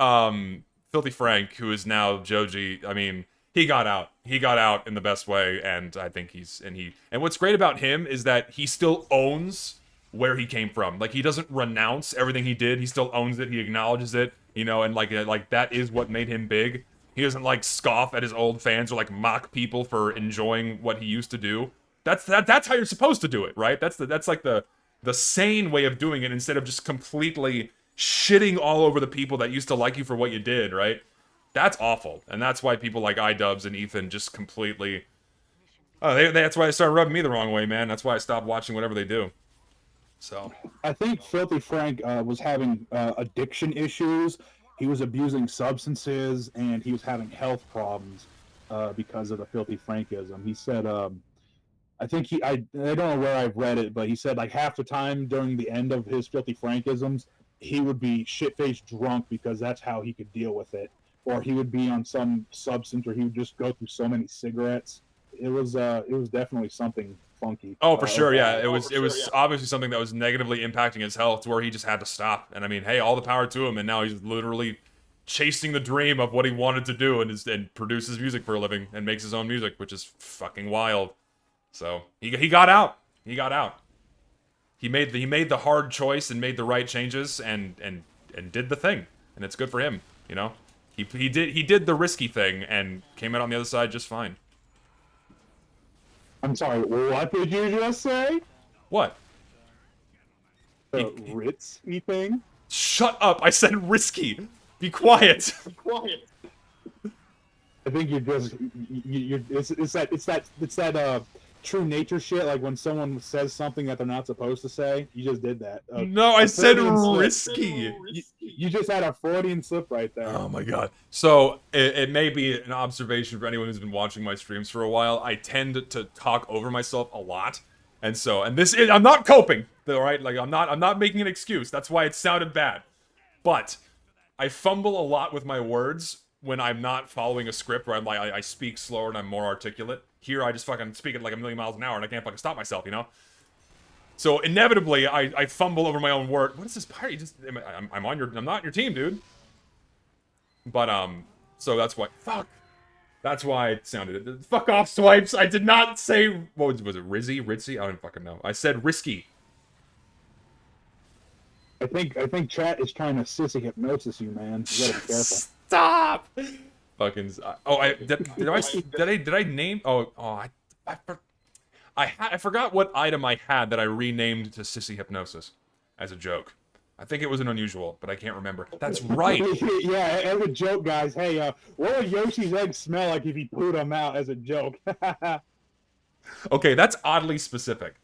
Filthy Frank, who is now Joji, I mean, He got out. He got out in the best way, and I think and what's great about him is that he still owns where he came from. Like, he doesn't renounce everything he did. He still owns it. He acknowledges it, you know, and like that is what made him big. He doesn't like scoff at his old fans or like mock people for enjoying what he used to do. That's how you're supposed to do it, right? That's like the sane way of doing it, instead of just completely shitting all over the people that used to like you for what you did, right? That's awful, and that's why people like iDubbbz and Ethan just completely... that's why they started rubbing me the wrong way, man. That's why I stopped watching whatever they do. So I think Filthy Frank was having addiction issues. He was abusing substances, and he was having health problems because of the Filthy Frankism. He said, I think I don't know where I've read it, but he said like half the time during the end of his Filthy Frankisms, he would be shit-faced drunk because that's how he could deal with it. Or he would be on some substance, or he would just go through so many cigarettes. It was definitely something funky. Oh, for sure, yeah. It was obviously something that was negatively impacting his health, to where he just had to stop. And I mean, hey, all the power to him. And now he's literally chasing the dream of what he wanted to do, and produces music for a living and makes his own music, which is fucking wild. So he got out. He got out. He made the hard choice and made the right changes and did the thing, and it's good for him. You know, he did the risky thing and came out on the other side just fine. I'm sorry, what did you just say? What? The Ritzy thing? Shut up! I said risky. Be quiet. Be quiet. I think you're just it's that true nature shit. Like when someone says something that they're not supposed to say, you just did that. No, I said risky. You just had a Freudian slip right there. Oh my god. So, it may be an observation for anyone who's been watching my streams for a while. I tend to talk over myself a lot. And I'm not coping, alright? Like, I'm not making an excuse. That's why it sounded bad. But, I fumble a lot with my words when I'm not following a script, where I speak slower and I'm more articulate. Here, I just fucking speak at like 1,000,000 miles an hour and I can't fucking stop myself, you know? So inevitably, I fumble over my own word. What is this pirate? I'm not your team, dude. But so that's why. Fuck. That's why it sounded. Fuck off, swipes. I did not say. What was it? Ritzy? I don't fucking know. I said risky. I think chat is trying to sissy hypnosis you, man. You gotta be careful. Stop. Fucking. Oh, did I name? I forgot what item I had that I renamed to Sissy Hypnosis as a joke. I think it was an unusual, but I can't remember. That's right. Yeah, as a joke, guys. Hey, what would Yoshi's eggs smell like if he pooed them out as a joke? Okay, that's oddly specific.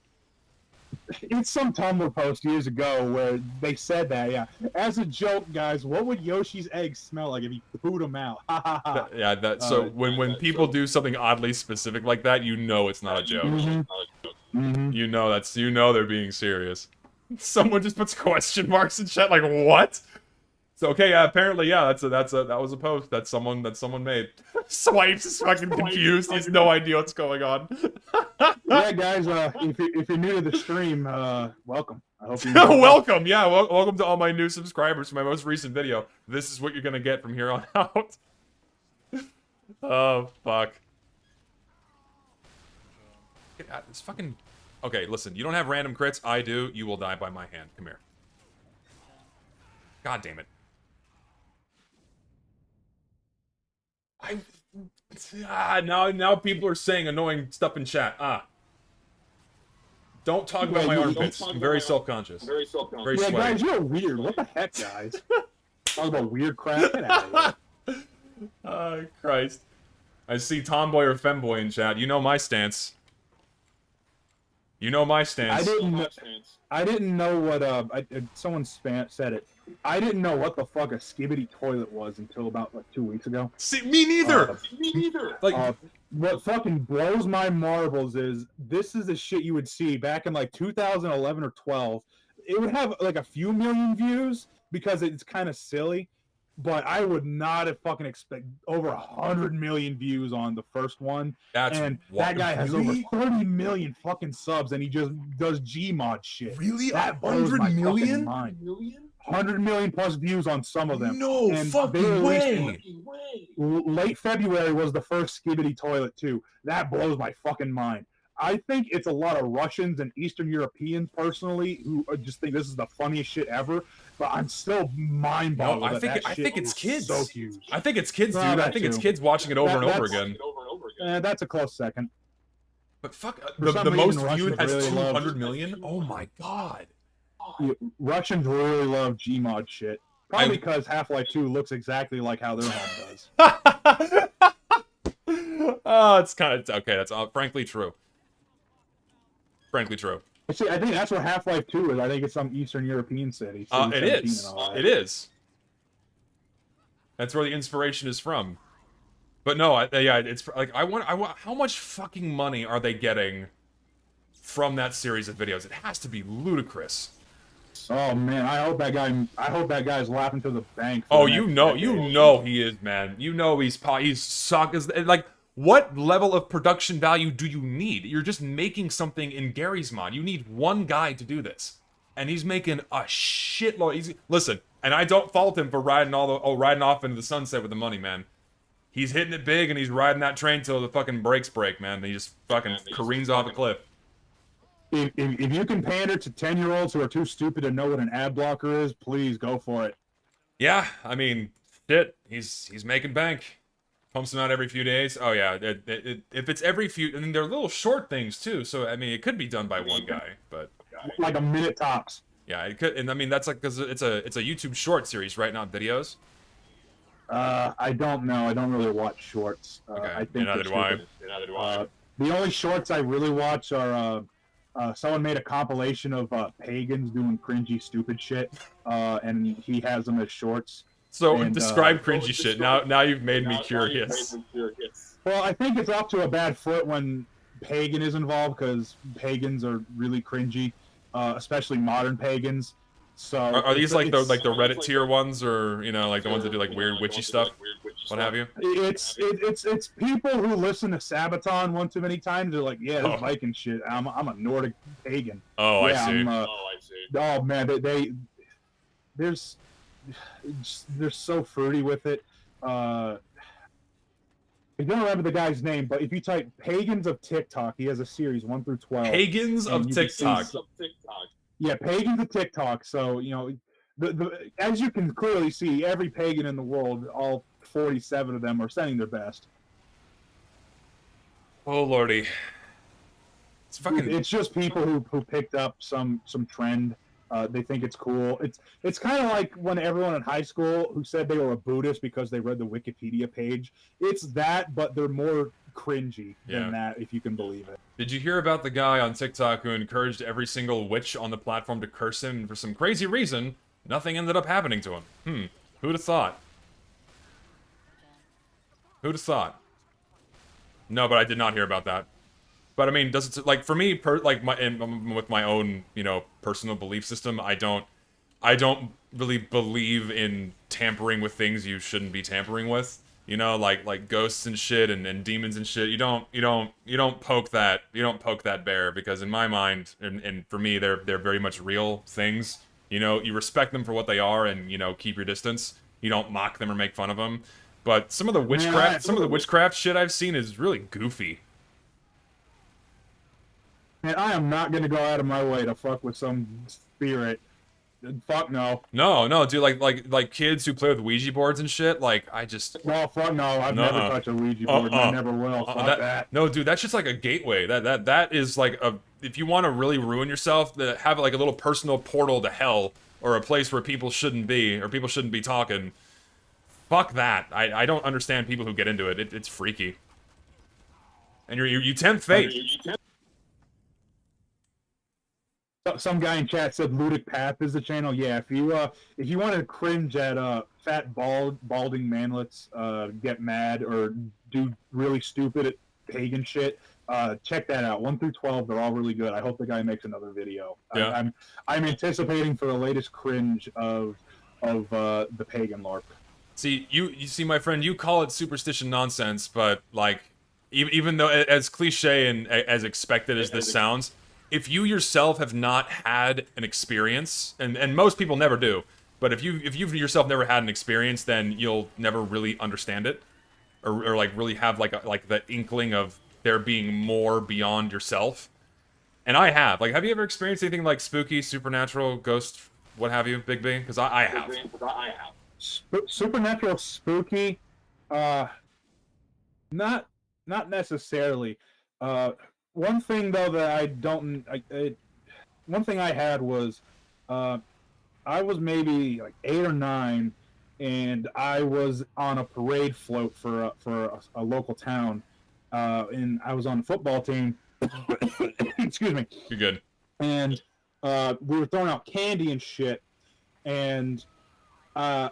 It's some Tumblr post years ago where they said that, yeah. As a joke, guys, what would Yoshi's eggs smell like if he pooed them out? Yeah, so when people do something oddly specific like that, you know it's not a joke. Mm-hmm. You know they're being serious. Someone just puts question marks in chat like, what? So okay, yeah, apparently, yeah, that was a post that someone made. Swipes is fucking confused. He has no idea what's going on. Yeah, guys, if you're new to the stream, welcome. I hope you welcome. Yeah, welcome to all my new subscribers to my most recent video. This is what you're gonna get from here on out. Oh fuck. Get out this fucking. Okay, listen. You don't have random crits. I do. You will die by my hand. Come here. God damn it. Now people are saying annoying stuff in chat. Don't talk about my armpits. I'm very self-conscious. Very yeah, sweaty. guys, you're weird. What the heck, guys? Talk about weird crap. Get out of here. Oh, Christ. I see tomboy or femboy in chat. You know my stance. You know my stance. I didn't know what someone said it. I didn't know what the fuck a skibbity toilet was until about like 2 weeks ago. See, me neither. Me neither. Like, what fucking blows my marbles is this is the shit you would see back in like 2011 or 12. It would have like a few million views because it's kind of silly, but I would not have fucking expect over 100 million views on the first one. That guy has over 30 million fucking subs, and he just does Gmod shit. Really? That blows my fucking mind. 100 million plus views on some of them. No and fucking way. Late February was the first Skibidi Toilet too. That blows my fucking mind. I think it's a lot of Russians and Eastern Europeans, personally, who just think this is the funniest shit ever. But I'm still mind boggled. No, I think it's kids. So huge. I think it's kids, dude. No, I think it's kids watching it over and over again. That's a close second. But fuck, For the some most reason, viewed has Russians really 200 million? Oh my god. Russians really love Gmod shit. Probably because Half-Life 2 looks exactly like how their home does. Oh, it's kind of okay. That's frankly true. Frankly true. See, I think that's what Half-Life 2 is. I think it's some Eastern European city. It is. It is. That's where the inspiration is from. But no, yeah, it's like I want. How much fucking money are they getting from that series of videos? It has to be ludicrous. Oh man, I hope that guy's laughing to the bank. Oh, you know he is, man. You know he's like, what level of production value do you need? You're just making something in Gary's mod. You need one guy to do this, and he's making a shitload. Listen, and I don't fault him for riding off into the sunset with the money, man. He's hitting it big, and he's riding that train till the fucking brakes break, man. And he just fucking careens off a cliff. If you can pander to 10-year-olds who are too stupid to know what an ad blocker is, please go for it. Yeah, I mean, shit. He's making bank. Pumps them out every few days. Oh yeah, if it's every few, and they're little short things too. So I mean, it could be done by one guy, but like a minute tops. Yeah, it could, and I mean that's like because it's a YouTube short series, right? Not videos. I don't know. I don't really watch shorts. Okay. I think Neither do I. The only shorts I really watch are someone made a compilation of pagans doing cringy, stupid shit, and he has them as shorts. So and, describe cringy shit. Now you've made me curious. Well, I think it's off to a bad foot when pagan is involved because pagans are really cringy, especially modern pagans. So are these like the Reddit tier ones, or like the ones that do like weird witchy stuff, what have you? It's people who listen to Sabaton one too many times. They're like, yeah, this Viking shit. I'm a Nordic pagan. Oh, yeah, I see. Oh man, they're so fruity with it. I don't remember the guy's name, but if you type Pagans of TikTok, he has a series 1 through 12. Pagans of TikTok. Yeah, Pagans of TikTok. So as you can clearly see, every pagan in the world, all 47 of them, are sending their best. Oh lordy, it's fucking. It's just people who picked up some trend. They think it's cool. It's kind of like when everyone in high school who said they were a Buddhist because they read the Wikipedia page. It's that, but they're more cringy than that, if you can believe it. Did you hear about the guy on TikTok who encouraged every single witch on the platform to curse him, and for some crazy reason, nothing ended up happening to him? Who'd have thought? Who'd have thought? No, but I did not hear about that. But I mean, does it, like, for me, with my own, personal belief system, I don't really believe in tampering with things you shouldn't be tampering with. Like ghosts and shit and demons and shit. You don't poke that bear, because in my mind, and for me, they're very much real things. You respect them for what they are, and keep your distance. You don't mock them or make fun of them. But some of the witchcraft shit I've seen is really goofy. Man, I am not gonna go out of my way to fuck with some spirit. Fuck no. No, dude. Like kids who play with Ouija boards and shit. Like I just. No, fuck no. I've never touched a Ouija board. And I never will. Fuck that. No, dude. That's just like a gateway. That is like a. If you want to really ruin yourself, have like a little personal portal to hell, or a place where people shouldn't be, or people shouldn't be talking. Fuck that. I don't understand people who get into it. It's freaky. And you tempt fate. Some guy in chat said Ludic Path is the channel. Yeah, if you want to cringe at fat balding manlets get mad or do really stupid pagan shit, check that out. 1 through 12, they're all really good. I hope the guy makes another video. Yeah. I'm anticipating for the latest cringe of the pagan LARP. See, you see, my friend, you call it superstition nonsense, but like, even though as cliche and as expected as this sounds, if you yourself have not had an experience, and most people never do, But if you've yourself never had an experience, then you'll never really understand it, or like really have like the inkling of there being more beyond yourself. And I have. Like, have you ever experienced anything like spooky, supernatural, ghost, what have you, Big B? Because I have. Supernatural, spooky, not necessarily. One thing though that I don't, one thing I had was, I was maybe like 8 or 9, and I was on a parade float for a local town, and I was on the football team. Excuse me. You're good. And we were throwing out candy and shit, and I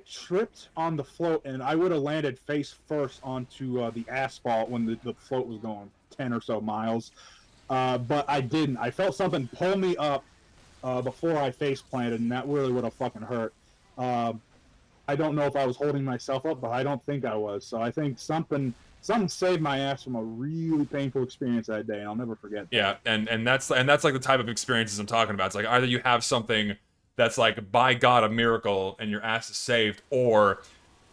tripped on the float, and I would have landed face first onto the asphalt when the float was going 10 or so miles, but I didn't. I felt something pull me up before I face planted, and that really would have fucking hurt. I don't know if I was holding myself up, but I don't think I was. So I think something saved my ass from a really painful experience that day, and I'll never forget that. Yeah, and that's like the type of experiences I'm talking about. It's like either you have something that's like, by God, a miracle, and your ass is saved, or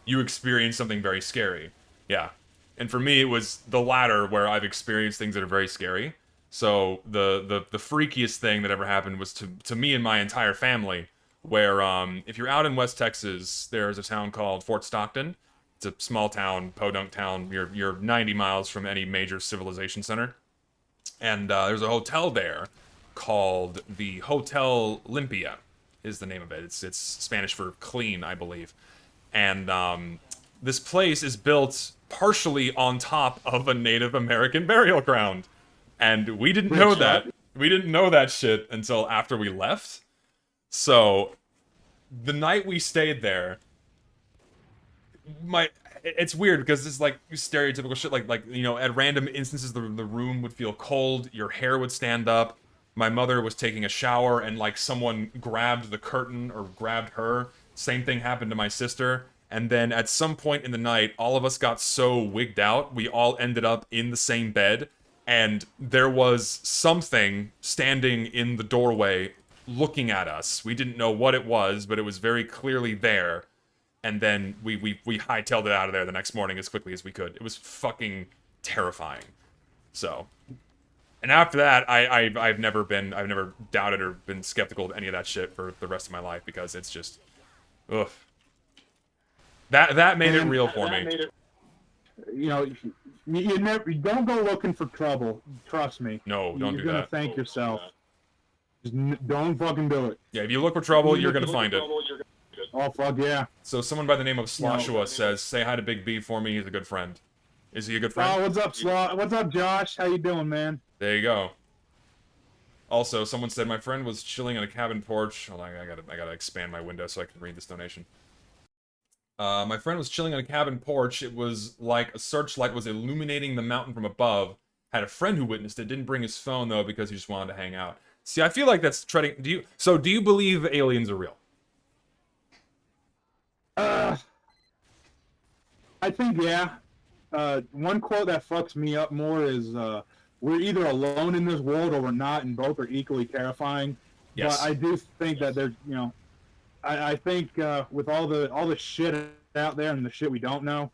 you experience something very scary. Yeah. And for me, it was the latter, where I've experienced things that are very scary. So the freakiest thing that ever happened was to me and my entire family, where if you're out in West Texas, there's a town called Fort Stockton. It's a small town, podunk town. You're 90 miles from any major civilization center. And there's a hotel there called the Hotel Olympia, is the name of it. It's Spanish for clean, I believe. And this place is built partially on top of a Native American burial ground. And we didn't know that. We didn't know that shit until after we left. So, the night we stayed there, it's weird because it's like stereotypical shit. Like you know, at random instances, the room would feel cold. Your hair would stand up. My mother was taking a shower and like someone grabbed the curtain or grabbed her. Same thing happened to my sister. And then at some point in the night, all of us got so wigged out, we all ended up in the same bed. And there was something standing in the doorway looking at us. We didn't know what it was, but it was very clearly there. And then we hightailed it out of there the next morning as quickly as we could. It was fucking terrifying. So, and after that, I've never doubted or been skeptical of any of that shit for the rest of my life, because it's just, ugh. That made it real for me. You know, you don't go looking for trouble. Trust me. No, don't do You're gonna that. thank yourself. Just don't fucking do it. Yeah, if you look for trouble, you're gonna find it. Oh fuck yeah! So someone by the name of Sloshua says, "Say hi to Big B for me. He's a good friend." Is he a good friend? Oh, what's up, What's up, Josh? How you doing, man? There you go. Also, someone said my friend was chilling on a cabin porch. Hold on, I gotta expand my window so I can read this donation. My friend was chilling on a cabin porch. It was like a searchlight was illuminating the mountain from above. Had a friend who witnessed it. Didn't bring his phone though because he just wanted to hang out. See, I feel like that's treading. Do you believe aliens are real? I think yeah. One quote that fucks me up more is we're either alone in this world or we're not, and both are equally terrifying. Yes. But I do think that there's, you know, I think with all the shit out there and the shit we don't know,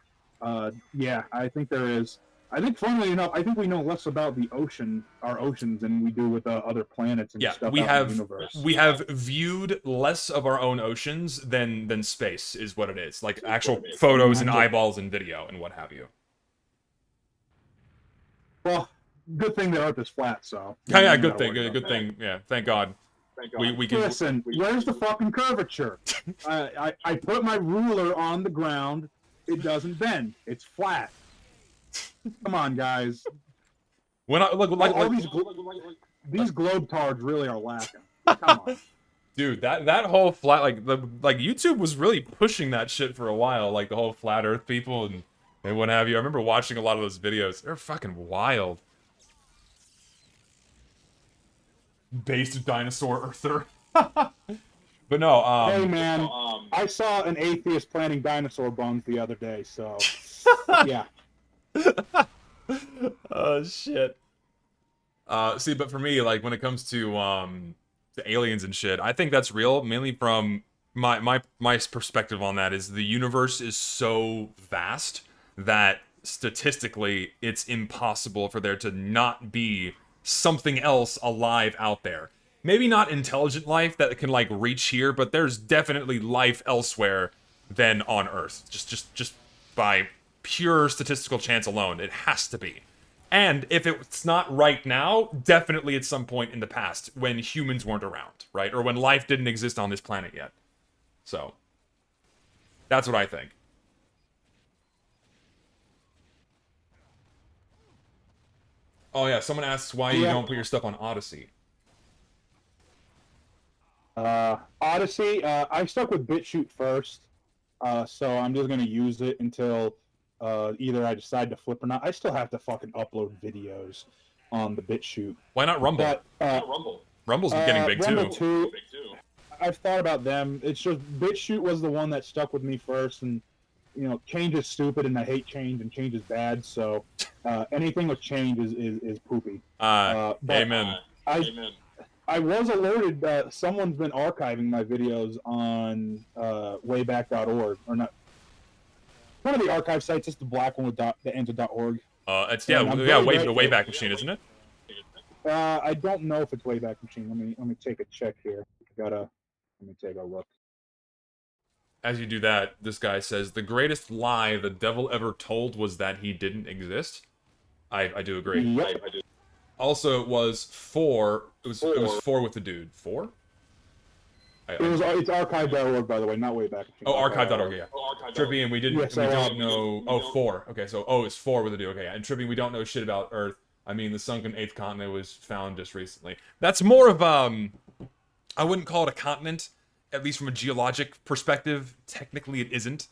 yeah, I think there is. I think, funnily enough, I think we know less about the ocean, our oceans, than we do with other planets and stuff we out have in the universe. we have viewed less of our own oceans than space is what it is. Like actual photos and eyeballs and video and what have you. Well, good thing the Earth is flat, so. Yeah, good thing. Yeah, thank God. We can Listen. Where's the fucking curvature? I put my ruler on the ground. It doesn't bend. It's flat. Come on, guys. When I look like these globetards really are lacking. Come on. Dude, that whole flat like YouTube was really pushing that shit for a while, like the whole flat Earth people and what have you. I remember watching a lot of those videos. They're fucking wild. Based dinosaur earther. But no, hey man, I saw an atheist planting dinosaur bones the other day, so yeah. Oh shit. See, but for me, like when it comes to the aliens and shit. I think that's real, mainly from my perspective on that is the universe is so vast that statistically it's impossible for there to not be something else alive out there. Maybe not intelligent life that can like reach here, but there's definitely life elsewhere than on Earth. Just by pure statistical chance alone, it has to be. And if it's not right now, definitely at some point in the past when humans weren't around, right? Or when life didn't exist on this planet yet. So, that's what I think. Oh yeah, someone asks why you don't put your stuff on Odyssey. Odyssey, I stuck with BitChute first, so I'm just gonna use it until either I decide to flip or not. I still have to fucking upload videos on the BitChute. Why not Rumble? But, Rumble's getting big Rumble too. I've thought about them. It's just BitChute was the one that stuck with me first, and you know, change is stupid, and I hate change, and change is bad. So anything with change is poopy. Amen. I was alerted that someone's been archiving my videos on wayback.org, or not. One of the archive sites is the black one with that ends with .org. It's the Wayback Machine, isn't it? I don't know if it's Wayback Machine. Let me take a check here. Let me take a look. As you do that, this guy says the greatest lie the devil ever told was that he didn't exist. I do agree. Yep. I do. Also, it was 4. It was 4 with the dude. 4? It's archive.org, by the way, not Wayback Machine. Oh, archive.org, yeah. Trippy, and we don't know. Oh, 4. Okay, so it's 4 with a dude. Okay, and Trippy, we don't know shit about Earth. I mean, the sunken 8th continent was found just recently. That's more of I wouldn't call it a continent, at least from a geologic perspective. Technically, it isn't.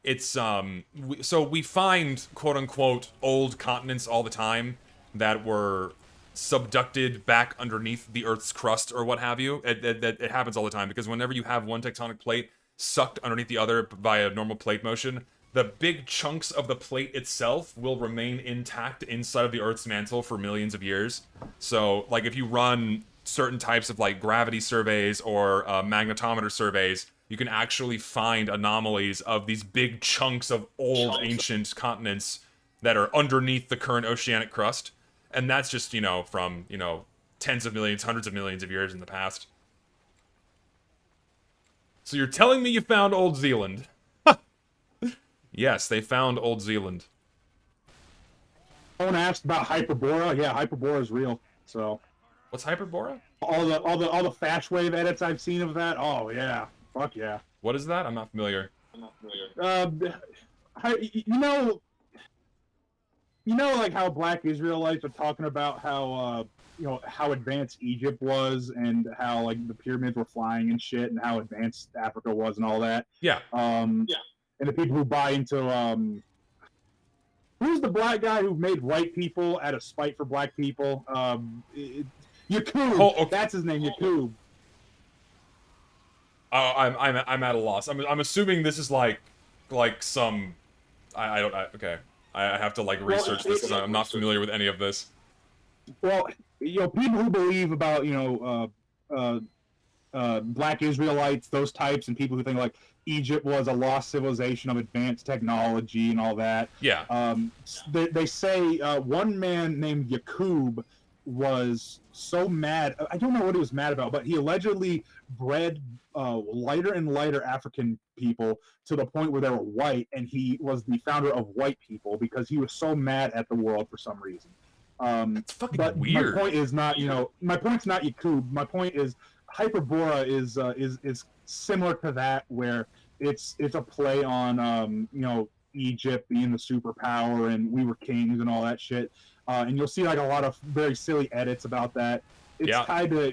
It's so we find quote unquote old continents all the time that were subducted back underneath the Earth's crust or what have you. It happens all the time because whenever you have one tectonic plate sucked underneath the other via normal plate motion, the big chunks of the plate itself will remain intact inside of the Earth's mantle for millions of years. So, like, if you run certain types of, like, gravity surveys or magnetometer surveys, you can actually find anomalies of these big chunks of old, ancient continents that are underneath the current oceanic crust. And that's just, from, tens of millions, hundreds of millions of years in the past. So you're telling me you found Old Zealand? Yes, they found Old Zealand. Someone asked about Hyperbora. Yeah, Hyperbora is real. So, what's Hyperbora? All the fast wave edits I've seen of that. Oh yeah, fuck yeah. What is that? I'm not familiar. Like how Black Israelites are talking about how how advanced Egypt was and how like the pyramids were flying and shit and how advanced Africa was and all that. Yeah. And the people who buy into who's the black guy who made white people out of spite for black people? Yakub. Oh, okay. That's his name, Yakub. I'm at a loss. I'm assuming this is like some. Okay. I have to like research this because I'm not familiar with any of this. Well, people who believe about Black Israelites, those types, and people who think like Egypt was a lost civilization of advanced technology and all that. Yeah. They say one man named Yakub was so mad. I don't know what he was mad about, but he allegedly bred lighter and lighter African people to the point where they were white, and he was the founder of white people because he was so mad at the world for some reason. It's fucking weird. My point is not, my point's not Yakub. My point is Hyperbora is similar to that, where it's a play on Egypt being the superpower and we were kings and all that shit. And you'll see like a lot of very silly edits about that. It's tied to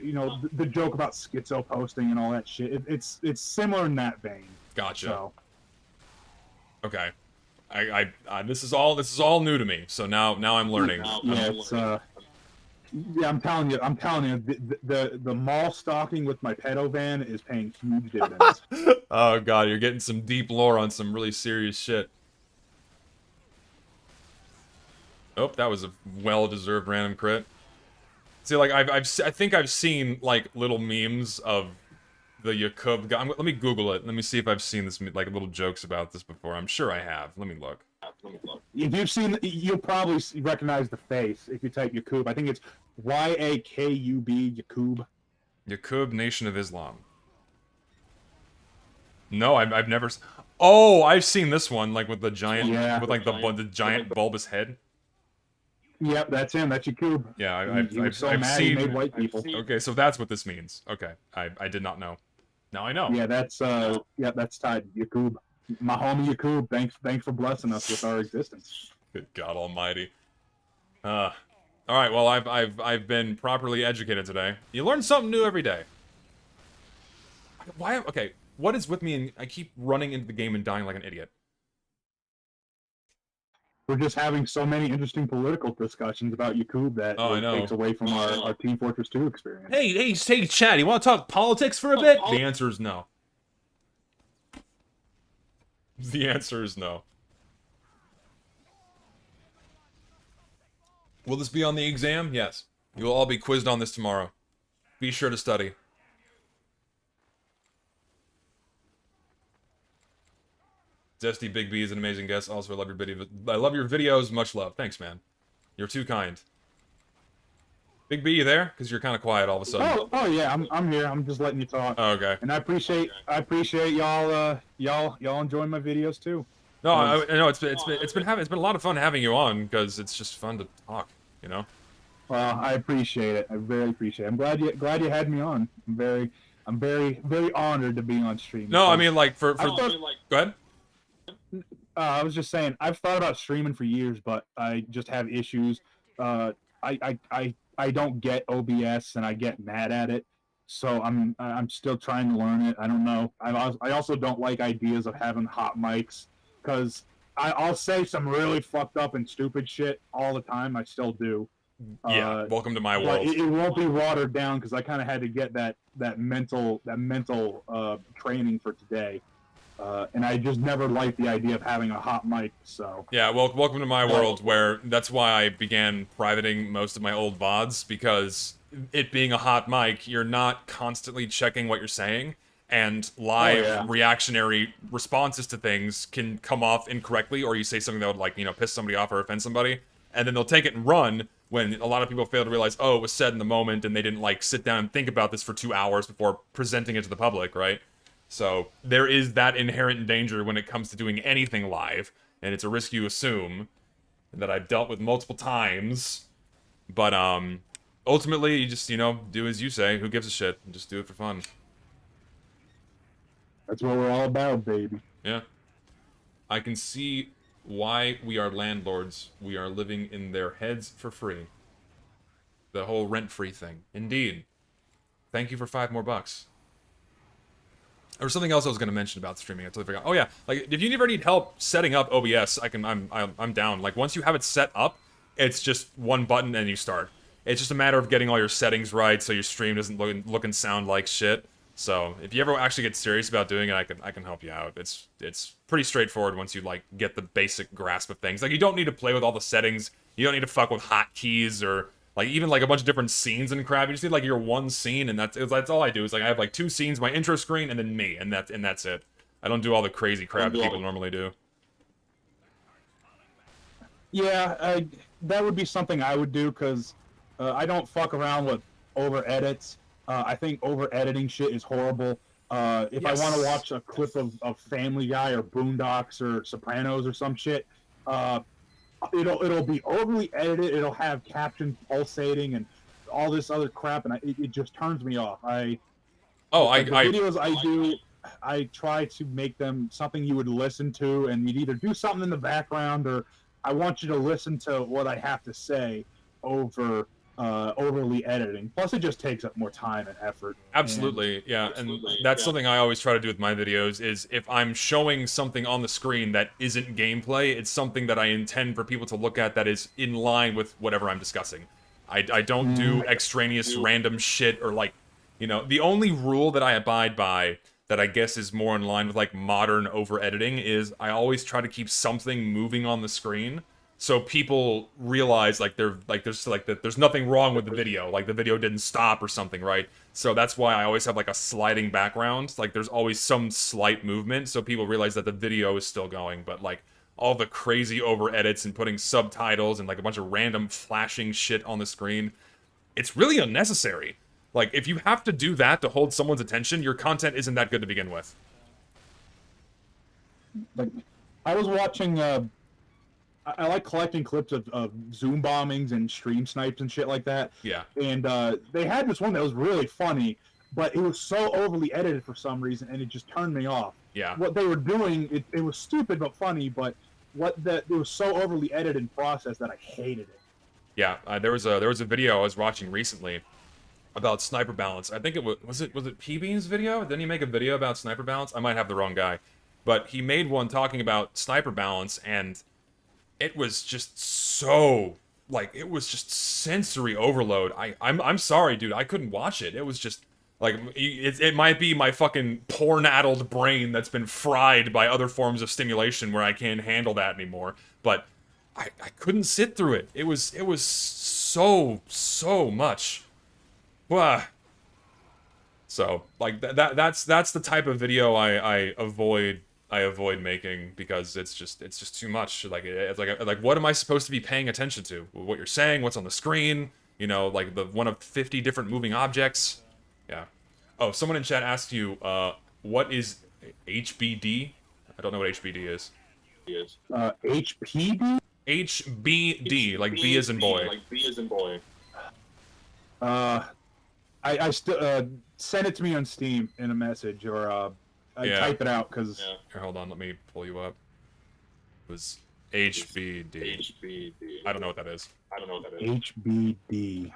the joke about schizo posting and all that shit. It's similar in that vein. Gotcha. So. Okay. I this is all new to me. So now I'm learning. I'm telling you, the mall stalking with my pedo van is paying huge dividends. Oh god, you're getting some deep lore on some really serious shit. Oh, that was a well-deserved random crit. See, like I think I've seen like little memes of the Yakub guy. Let me Google it. Let me see if I've seen this like little jokes about this before. I'm sure I have. Let me look. If you've seen, you'll probably recognize the face if you type Yakub. I think it's Yakub, Yakub. Yakub Nation of Islam. No, I've never. Oh, I've seen this one, like with the giant, with like the giant bulbous head. Yep, that's him. That's Yakub. Yeah, I've mad seen. he made white people. Okay, so that's what this means. Okay, I did not know. Now I know. Yeah, that's that's tied. Yakub, my homie Yakub. Thanks for blessing us with our existence. Good God Almighty. All right. Well, I've been properly educated today. You learn something new every day. Why? Okay. What is with me? And I keep running into the game and dying like an idiot. We're just having so many interesting political discussions about Yakub that I it know. takes away from our Team Fortress 2 experience. Hey, Chad, you want to talk politics for a bit? The answer is no. The answer is no. Will this be on the exam? Yes. You will all be quizzed on this tomorrow. Be sure to study. Zesty Big B is an amazing guest. Also, I love your video. I love your videos. Much love. Thanks, man. You're too kind. Big B, you there? Because you're kind of quiet all of a sudden. Oh yeah, I'm here. I'm just letting you talk. Oh, okay. And I appreciate y'all y'all enjoying my videos too. No, I know it's been a lot of fun having you on because it's just fun to talk, you know. Well, I appreciate it. I very appreciate it. I'm glad you had me on. I'm very honored to be on stream. No, I mean like for go ahead. I was just saying I've thought about streaming for years, but I just have issues. I don't get OBS and I get mad at it. So I'm still trying to learn it. I don't know. I also don't like ideas of having hot mics because I'll say some really fucked up and stupid shit all the time. I still do. Yeah, welcome to my world. It won't be watered down because I kind of had to get that mental training for today. And I just never liked the idea of having a hot mic, so... Yeah, well, welcome to my world, where that's why I began privating most of my old VODs, because it being a hot mic, you're not constantly checking what you're saying, and live reactionary responses to things can come off incorrectly, or you say something that would, like, you know, piss somebody off or offend somebody, and then they'll take it and run, when a lot of people fail to realize, oh, it was said in the moment, and they didn't, like, sit down and think about this for 2 hours before presenting it to the public, right? So, there is that inherent danger when it comes to doing anything live, and it's a risk you assume, that I've dealt with multiple times, but, ultimately, you just, you know, do as you say, who gives a shit, and just do it for fun. That's what we're all about, baby. Yeah. I can see why we are landlords. We are living in their heads for free. The whole rent-free thing. Indeed. Thank you for $5 more. There was something else I was going to mention about streaming. I totally forgot. Oh yeah, like if you ever need help setting up OBS, I'm down. Like once you have it set up, it's just one button and you start. It's just a matter of getting all your settings right so your stream doesn't look and sound like shit. So if you ever actually get serious about doing it, I can help you out. It's pretty straightforward once you like get the basic grasp of things. Like you don't need to play with all the settings. You don't need to fuck with hotkeys or like even like a bunch of different scenes and crap. You just need like your one scene, and that's all I do. Is like I have like 2 scenes, my intro screen, and then me, and that's it. I don't do all the crazy crap that people normally do. Yeah, that would be something I would do because I don't fuck around with over edits. I think over editing shit is horrible. If I want to watch a clip of Family Guy or Boondocks or Sopranos or some shit, it'll be overly edited. It'll have captions pulsating and all this other crap, and it just turns me off. Videos I do, I try to make them something you would listen to, and you'd either do something in the background or I want you to listen to what I have to say over overly editing. Plus, it just takes up more time and effort. Absolutely, yeah. And that's something I always try to do with my videos, is if I'm showing something on the screen that isn't gameplay, it's something that I intend for people to look at that is in line with whatever I'm discussing. I don't do extraneous random shit or like, you know, the only rule that I abide by that I guess is more in line with like modern over-editing is I always try to keep something moving on the screen so people realize like there's nothing wrong with the video, like the video didn't stop or something, right? So that's why I always have like a sliding background, like there's always some slight movement, so people realize that the video is still going, but like all the crazy over edits and putting subtitles and like a bunch of random flashing shit on the screen, it's really unnecessary. Like if you have to do that to hold someone's attention, your content isn't that good to begin with. Like, I was watching. I like collecting clips of Zoom bombings and stream snipes and shit like that. Yeah. And they had this one that was really funny, but it was so overly edited for some reason, and it just turned me off. Yeah. What they were doing, it was stupid but funny, but it was so overly edited and processed that I hated it. Yeah, there was a video I was watching recently about sniper balance. I think it was it P-Bean's video? Didn't he make a video about sniper balance? I might have the wrong guy, but he made one talking about sniper balance, and it was just so like it was just sensory overload. I'm sorry, dude. I couldn't watch it. It was just like it might be my fucking porn-addled brain that's been fried by other forms of stimulation where I can't handle that anymore. But I couldn't sit through it. It was so much. Blah. So like that's the type of video I avoid making, because it's just too much. Like it's like what am I supposed to be paying attention to? What you're saying, what's on the screen, you know, like the one of 50 different moving objects. Yeah. Oh, someone in chat asked you what is HBD? I don't know what HBD is. HPD? HBD, like B as in boy. I still send it to me on Steam in a message, or I type it out, because... Yeah. Here, hold on, let me pull you up. It was HBD. I don't know what that is. HBD.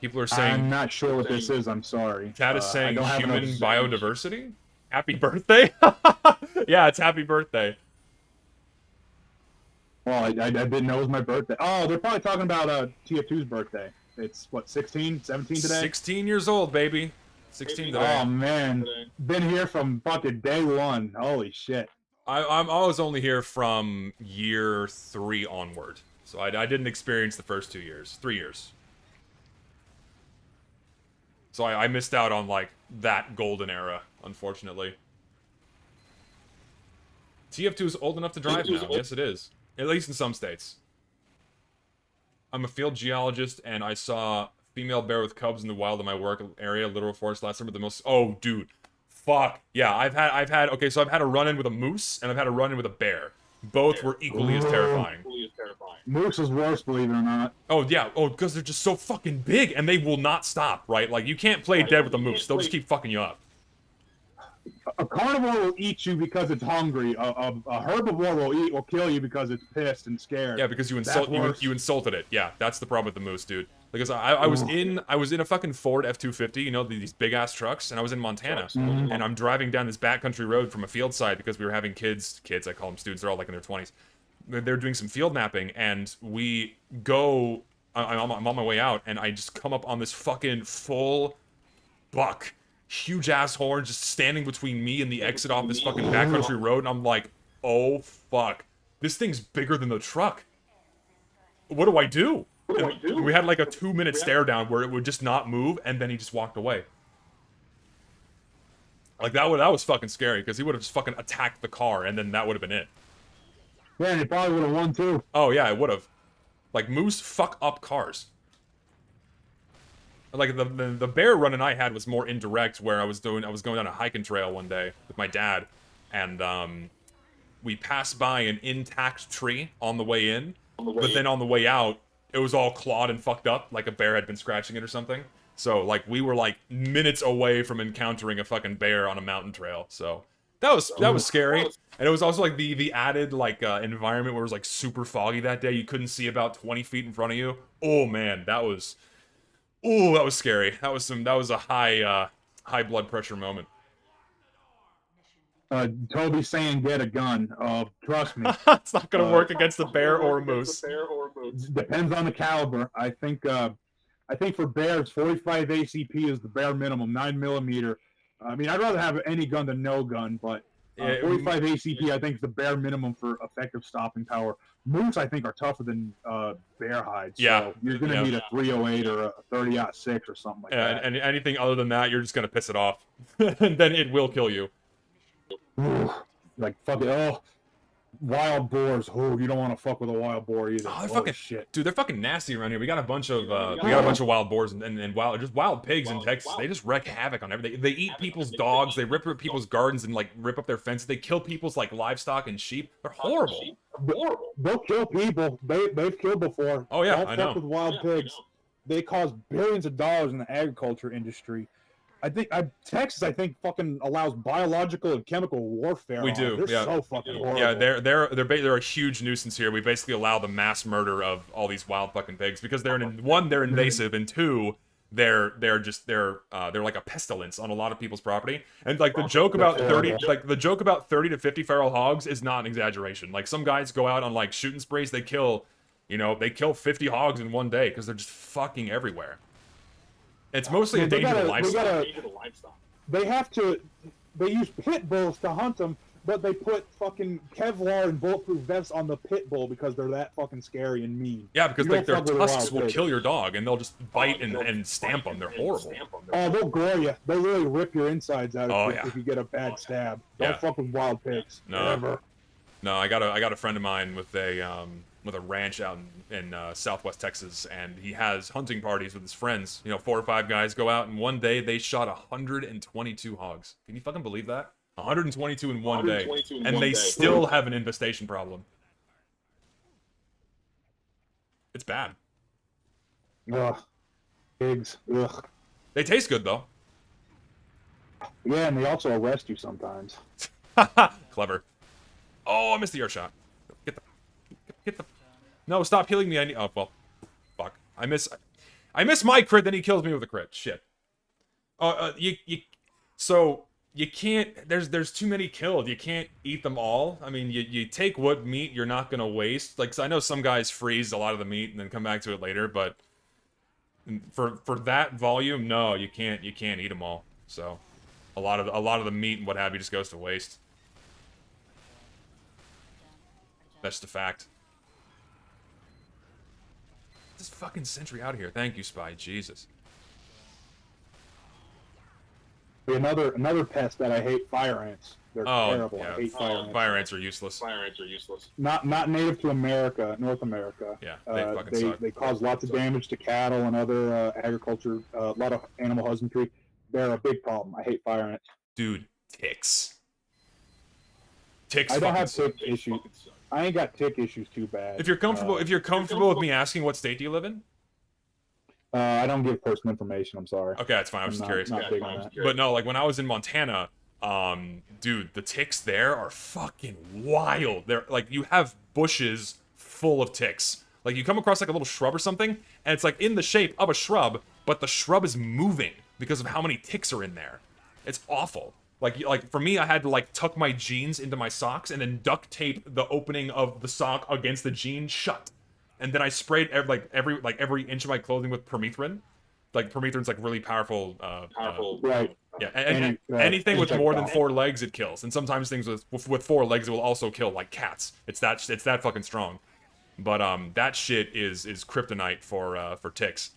People are saying... I'm not sure what this is, I'm sorry. Chat is saying human biodiversity? Happy birthday? Yeah, it's happy birthday. Well, I didn't know it was my birthday. Oh, they're probably talking about TF2's birthday. It's, what, 16, 17 today? 16 years old, baby. 16 today. Oh, man. Been here from fucking day one. Holy shit. I was only here from year 3 onward. So I didn't experience the first 2 years. 3 years. So I missed out on, like, that golden era, unfortunately. TF2 is old enough to drive now. Yes, it is. At least in some states. I'm a field geologist, and I saw female bear with cubs in the wild in my work area, Literal Forest, last summer. The most... Oh, dude. Fuck. Yeah, I've had... Okay, so I've had a run-in with a moose, and I've had a run-in with a bear. Both were equally as terrifying. Moose is worse, believe it or not. Oh, yeah. Oh, because they're just so fucking big, and they will not stop, right? Like, you can't play dead with a moose. They'll just keep fucking you up. A carnivore will eat you because it's hungry. A herbivore will kill you because it's pissed and scared. Yeah, because you insulted it. Yeah, that's the problem with the moose, dude. Because I was in a fucking Ford F-250, you know, these big ass trucks, and I was in Montana, and I'm driving down this backcountry road from a field site because we were having kids, I call them students, they're all like in their 20s. They're doing some field mapping, and we go. I'm on my way out, and I just come up on this fucking full buck. Huge ass horn just standing between me and the exit off this fucking backcountry road, and I'm like, oh fuck, this thing's bigger than the truck. What do I do? We had like a 2-minute stare down where it would just not move, and then he just walked away. Like that was fucking scary, because he would have just fucking attacked the car, and then that would have been it. Yeah, and he probably would have won too. Oh yeah, it would have. Like moose fuck up cars. Like the bear run I had was more indirect, where I was going down a hiking trail one day with my dad, and we passed by an intact tree on the way in, but then on the way out, it was all clawed and fucked up, like a bear had been scratching it or something. So like we were like minutes away from encountering a fucking bear on a mountain trail. So that was scary, and it was also like the added like environment where it was like super foggy that day. You couldn't see about 20 feet in front of you. Oh man, that was. Ooh, that was scary. That was a high blood pressure moment. Toby saying get a gun. Trust me. It's not gonna work against a bear or a moose. Depends on the caliber. I think for bears, 45 ACP is the bare minimum, 9mm. I mean, I'd rather have any gun than no gun, but Yeah, 45 ACP, I think, is the bare minimum for effective stopping power. Moose, I think, are tougher than bear hides. Yeah. So you're going to need a 308 or a 30-06 or something like that. And anything other than that, you're just gonna piss it off, and then it will kill you. Like, fucking, wild boars. Oh, you don't want to fuck with a wild boar either. Oh, they're oh fucking shit. Dude, they're fucking nasty around here. We got a bunch of wild boars and wild pigs in Texas. They just wreak havoc on everything. They eat people's dogs. They rip people's gardens and like rip up their fences. They kill people's like livestock and sheep. They're horrible. They'll kill people. They've killed before. Oh yeah, don't I fuck know. with wild pigs. They cause billions of dollars in the agriculture industry. Texas, I think, fucking allows biological and chemical warfare. We do, They're yeah. so fucking horrible. Yeah, they're a huge nuisance here. We basically allow the mass murder of all these wild fucking pigs because they're they're invasive, and two, they're like a pestilence on a lot of people's property. And like the joke about 30 to 50 feral hogs is not an exaggeration. Like some guys go out on like shooting sprees, they kill 50 hogs in one day because they're just fucking everywhere. It's mostly a danger to livestock. They use pit bulls to hunt them, but they put fucking Kevlar and bulletproof vests on the pit bull because they're that fucking scary and mean. Yeah, because like their tusks will pig. kill your dog, and they'll just bite and stamp them. They're horrible. Oh, they'll gore you. They'll really rip your insides out yeah. if you get a bad stab. Don't fuck with wild pigs. No. Ever. No, I got a friend of mine with a ranch out in Southwest Texas, and he has hunting parties with his friends. 4 or 5 guys go out, and one day they shot 122 hogs. Can you fucking believe that? 122 in one day, and they still have an infestation problem. It's bad. Ugh. Pigs. Ugh. They taste good though. Yeah, and they also arrest you sometimes. Clever. Oh, I missed the air shot. Get the. No, stop healing me. Oh well. Fuck. I miss my crit. Then he kills me with a crit. Shit. So you can't. There's too many killed. You can't eat them all. I mean, you take what meat you're not gonna waste. Like I know some guys freeze a lot of the meat and then come back to it later, but for that volume, no, you can't eat them all. So a lot of the meat and what have you just goes to waste. That's the fact. This fucking sentry out of here. Thank you, Spy. Jesus. Another pest that I hate, fire ants. They're terrible. Yeah. I hate fire ants. Fire ants are useless. Not native to America, North America. Yeah, they fucking suck. They cause lots of damage to cattle and other agriculture, a lot of animal husbandry. They're a big problem. I hate fire ants. Dude, ticks. Ticks. I don't have tick issues. I ain't got tick issues too bad. If you're comfortable with me asking, what state do you live in? I don't give personal information. I'm sorry. Okay, that's fine. I was just curious. Not big on that. But no, like when I was in Montana, dude, the ticks there are fucking wild. They're like, you have bushes full of ticks. Like you come across like a little shrub or something, and it's like in the shape of a shrub, but the shrub is moving because of how many ticks are in there. It's awful. Like for me, I had to like tuck my jeans into my socks and then duct tape the opening of the sock against the jean shut. And then I sprayed every inch of my clothing with permethrin. Like permethrin's like really powerful. Right. Yeah. And anything with more than 4 legs, it kills. And sometimes things with 4 legs, it will also kill, like cats. It's that fucking strong. But that shit is kryptonite for ticks.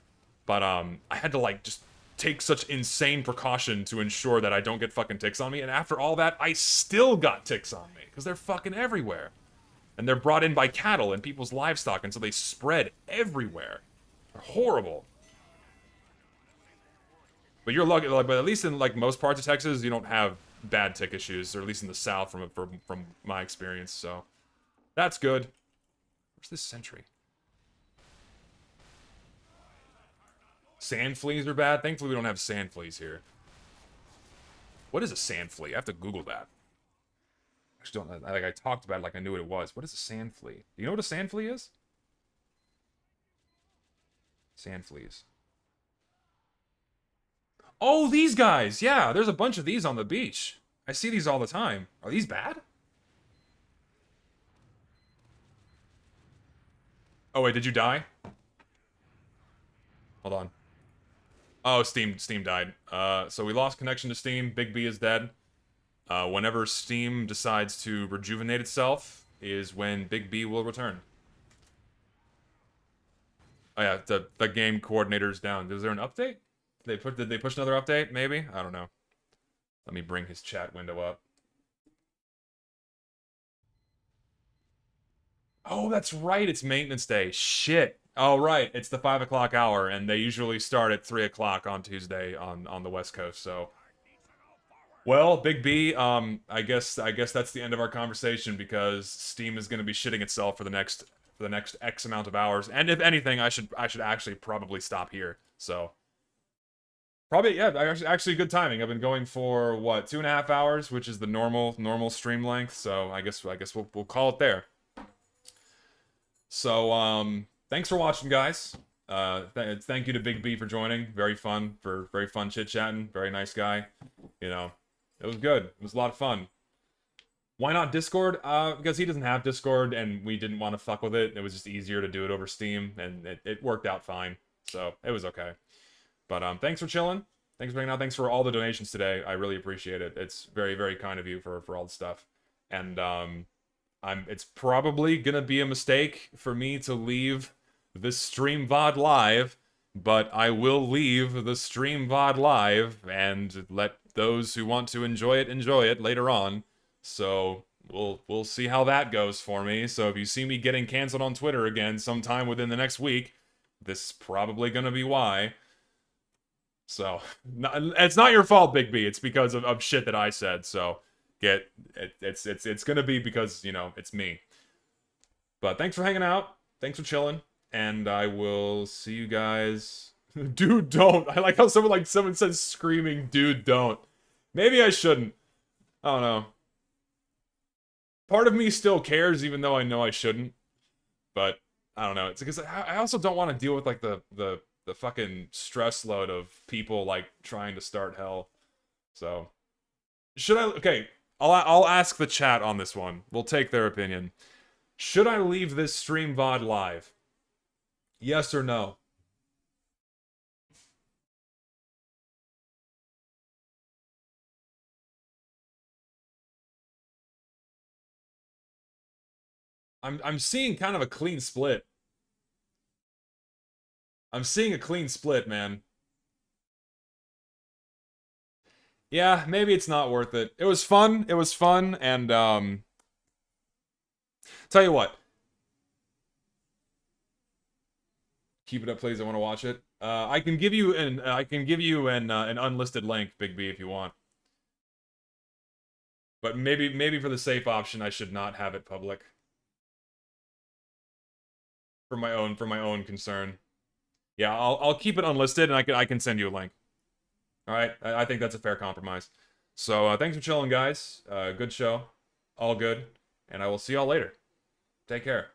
But I had to like just take such insane precaution to ensure that I don't get fucking ticks on me. And after all that, I still got ticks on me because they're fucking everywhere. And they're brought in by cattle and people's livestock, and so they spread everywhere. They're horrible. But you're lucky, like, but at least in like most parts of Texas, you don't have bad tick issues, or at least in the South from my experience. So that's good. Where's this sentry? Sand fleas are bad. Thankfully, we don't have sand fleas here. What is a sand flea? I have to Google that. Actually, don't like I talked about it like I knew what it was. What is a sand flea? Do you know what a sand flea is? Sand fleas. Oh, these guys! Yeah, there's a bunch of these on the beach. I see these all the time. Are these bad? Oh wait, did you die? Hold on. Oh, Steam died. So we lost connection to Steam. Big B is dead. Whenever Steam decides to rejuvenate itself is when Big B will return. Oh yeah, the game coordinator's down. Is there an update? Did they push another update? Maybe? I don't know. Let me bring his chat window up. Oh, that's right. It's maintenance day. Shit. Oh, right. It's the 5 o'clock hour, and they usually start at 3 o'clock on Tuesday on the West Coast. So, well, Big B. I guess that's the end of our conversation because Steam is going to be shitting itself for the next X amount of hours. And if anything, I should actually probably stop here. So, probably yeah. Actually, good timing. I've been going for what 2.5 hours, which is the normal stream length. So I guess we'll call it there. So, thanks for watching, guys. Thank you to Big B for joining. Very fun chit-chatting. Very nice guy. You know, it was good. It was a lot of fun. Why not Discord? Because he doesn't have Discord, and we didn't want to fuck with it. It was just easier to do it over Steam, and it worked out fine. So, it was okay. But, thanks for chilling. Thanks for hanging out. Thanks for all the donations today. I really appreciate it. It's very, very kind of you for all the stuff. And, it's probably gonna be a mistake for me to leave this stream VOD live, but I will leave the stream VOD live and let those who want to enjoy it later on. So we'll see how that goes for me. So if you see me getting canceled on Twitter again sometime within the next week, this is probably gonna be why. So it's not your fault, Big B. It's because of shit that I said. So. It's gonna be because, you know, it's me. But thanks for hanging out. Thanks for chilling. And I will see you guys. Dude, don't. I like how someone says screaming, dude, don't. Maybe I shouldn't. I don't know. Part of me still cares, even though I know I shouldn't. But I don't know. It's because I also don't want to deal with like the fucking stress load of people like trying to start hell. So should I? Okay. I'll ask the chat on this one. We'll take their opinion. Should I leave this stream VOD live? Yes or no? I'm seeing kind of a clean split. I'm seeing a clean split, man. Yeah, maybe it's not worth it. It was fun, and, tell you what. Keep it up, please, I want to watch it. I can give you an unlisted link, Big B, if you want. But maybe for the safe option, I should not have it public. For my own concern. Yeah, I'll keep it unlisted, and I can send you a link. Alright, I think that's a fair compromise. So, thanks for chilling, guys. Good show. All good. And I will see y'all later. Take care.